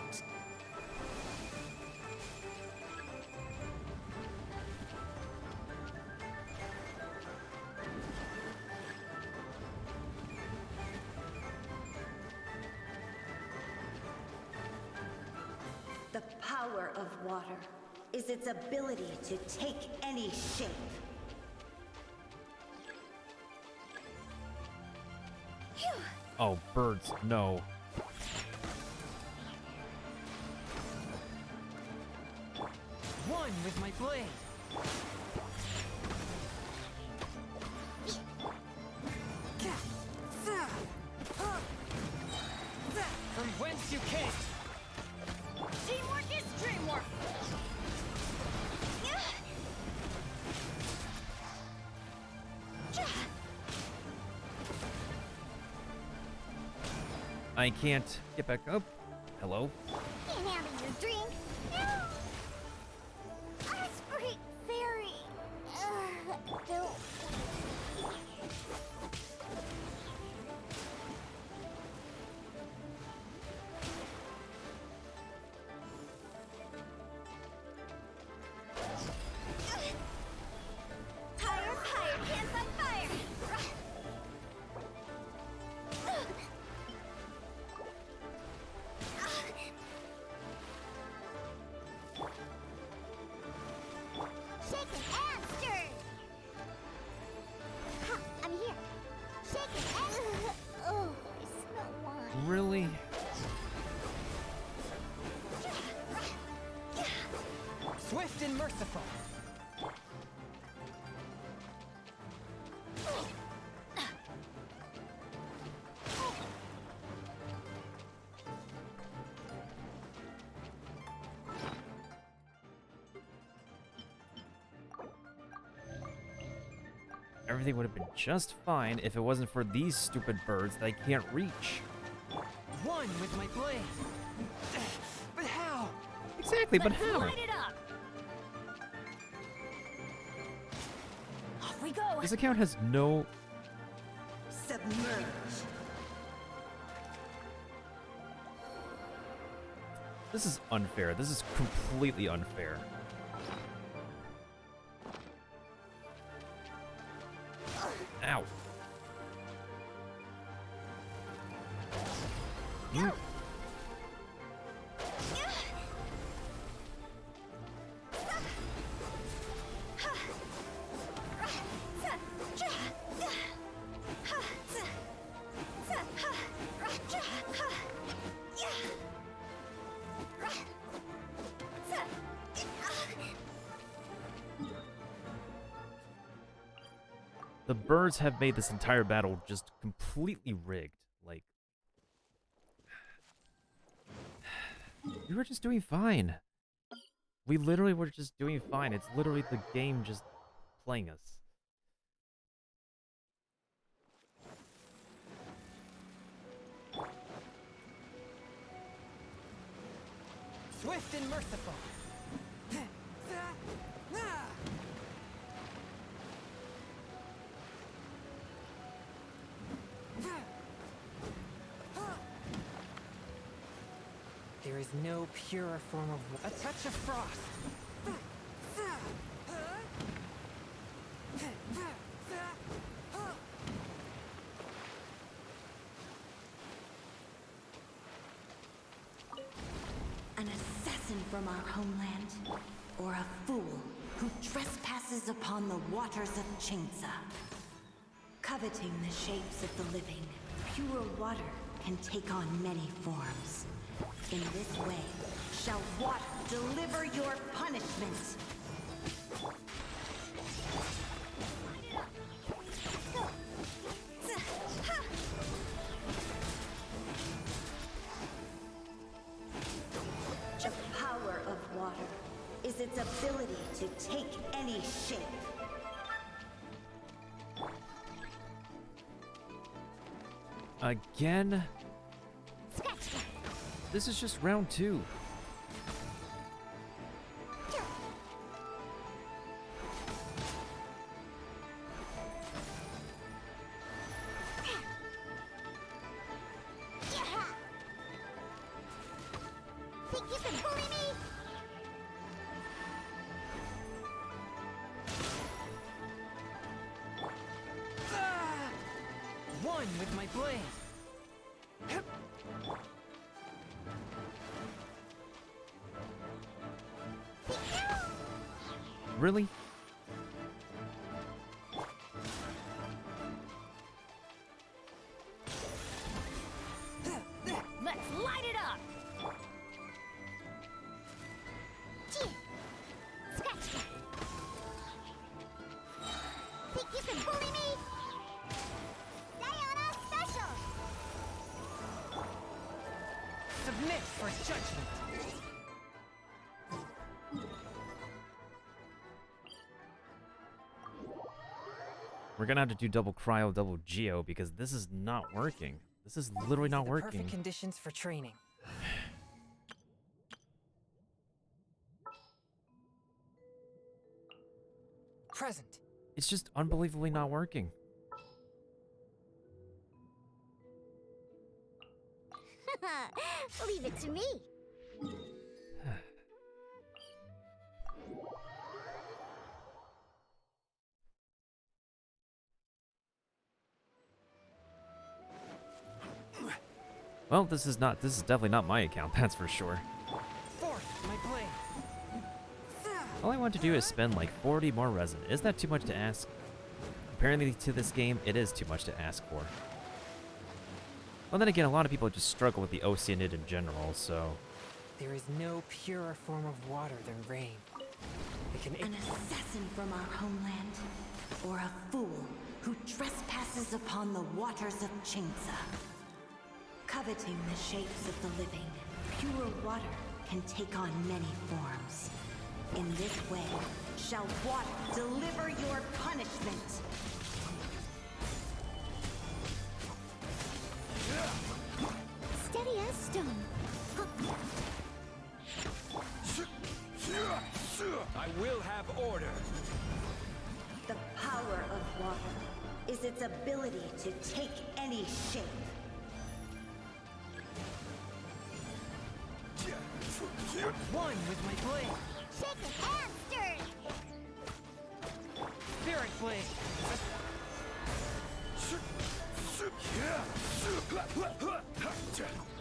The power of water is its ability to take any shape. Oh, birds, no. One with my blade. From whence you came. Teamwork is dreamwork. I can't get back up. Hello? Can't handle your drink. Ice Great Fairy. Don't. Higher, higher, pants on fire. Shaken and stirred. Ha, I'm here. Shaken and. Oh, I smell wine. Really? Swift and merciful. Everything would have been just fine if it wasn't for these stupid birds that I can't reach. One with my blade. But how? Exactly, but how? Light it up. Off we go. This account has no... Submerge. This is unfair. This is completely unfair. Ow. Mm. The birds have made this entire battle just completely rigged. Like... We were just doing fine. We literally were just doing fine. It's literally the game just playing us. Swift and merciful. There is no purer form of a touch of frost. An assassin from our homeland, or a fool who trespasses upon the waters of Chainsa. Coveting the shapes of the living, pure water can take on many forms. In this way, shall water deliver your punishment. The power of water is its ability to take any shape. Again? This is just round 2. Think you can bully me? One with my blade. Really? Let's light it up! Scratch. Think you can bully me? Diana Special! Submit for judgment. We're gonna have to do double cryo, double geo because this is not working. This is literally not working. Perfect conditions for training. Present. It's just unbelievably not working. Leave it to me. Well, this is definitely not my account, that's for sure. Fourth, my blade. All I want to do is spend like 40 more resin. Is that too much to ask? Apparently to this game, it is too much to ask for. Well, then again, a lot of people just struggle with the Oceanid in general, so... There is no purer form of water than rain. It can... An assassin from our homeland, or a fool who trespasses upon the waters of Chainsa. Coveting the shapes of the living, pure water can take on many forms. In this way, shall water deliver your punishment. Steady as stone. I will have order. The power of water is its ability to take any shape. One with my blade. Shaken and stirred. Spirit blade.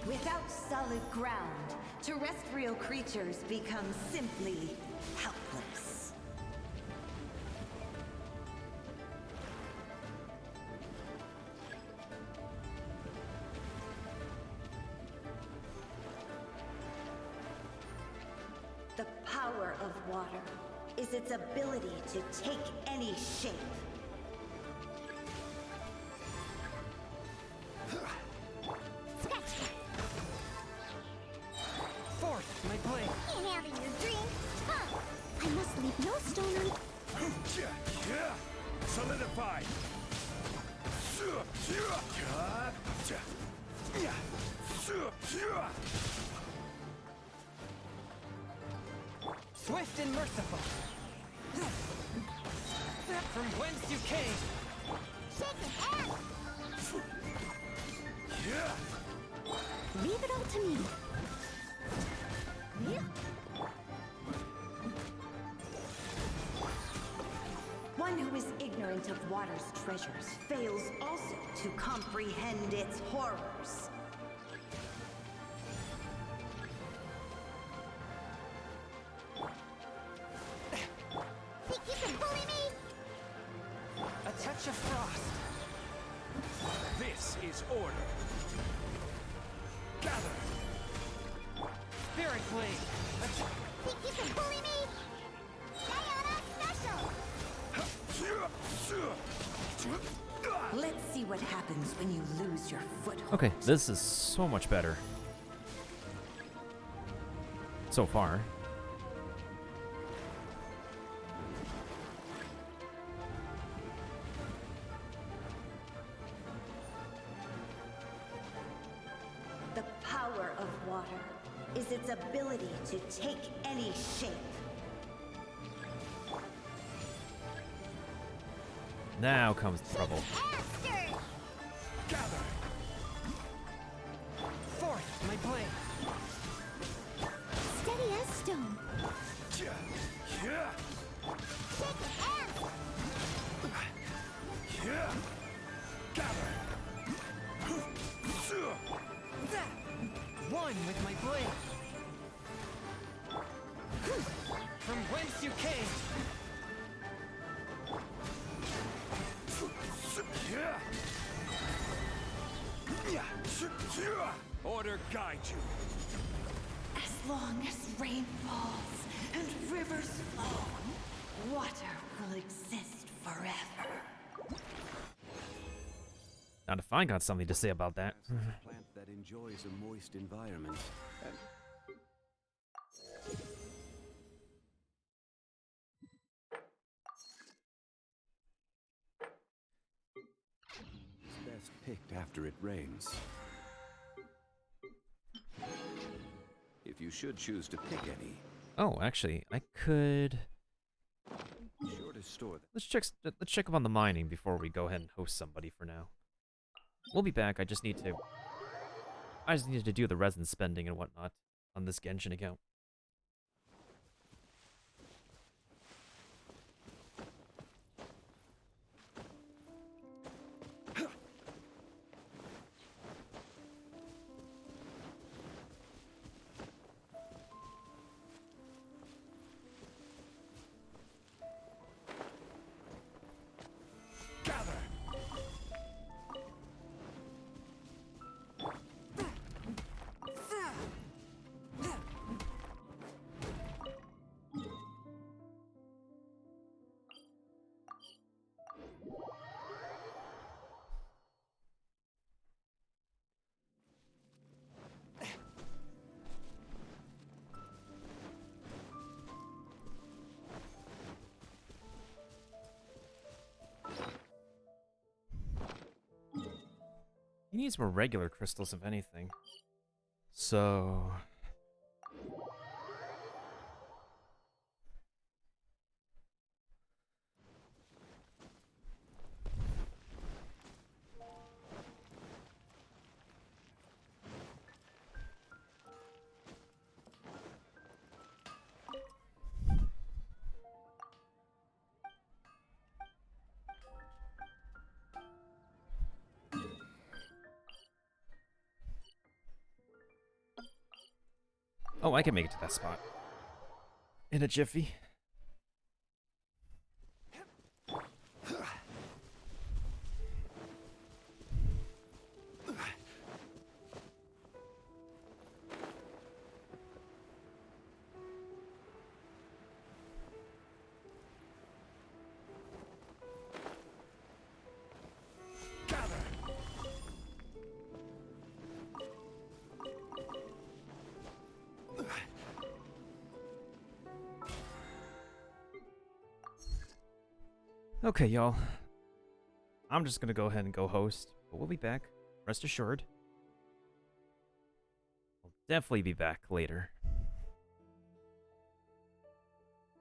Without solid ground, terrestrial creatures become simply helpless. The power of water is its ability to take any shape. Fourth, stone on... Solidify! Swift and merciful. From whence you came. Leave it all to me. One who is ignorant of water's treasures fails also to comprehend its horrors. Think you can bully me? A touch of frost. This is order. Gather! Spirit blade. Think you can bully me? Diana Special! Let's see what happens when you lose your foothold. Okay, this is so much better. So far. The power of water is its ability to take any shape. Now comes the trouble. Gather! Forth, my blade. Steady as stone. Gather! One with my blade. From whence you came. Order guide you. As long as rain falls and rivers flow, water will exist forever. Not if I got something to say about that. As a plant that enjoys a moist environment. It's best picked after it rains. If you should choose to pick any. Oh, actually, I could. Be sure to store them. Let's check up on the mining before we go ahead and host somebody for now. We'll be back. I just need to do the resin spending and whatnot on this Genshin account. He needs more regular crystals, if anything. So... Oh, I can make it to that spot. In a jiffy. Okay, y'all. I'm just gonna go ahead and go host, but we'll be back. Rest assured. We'll definitely be back later.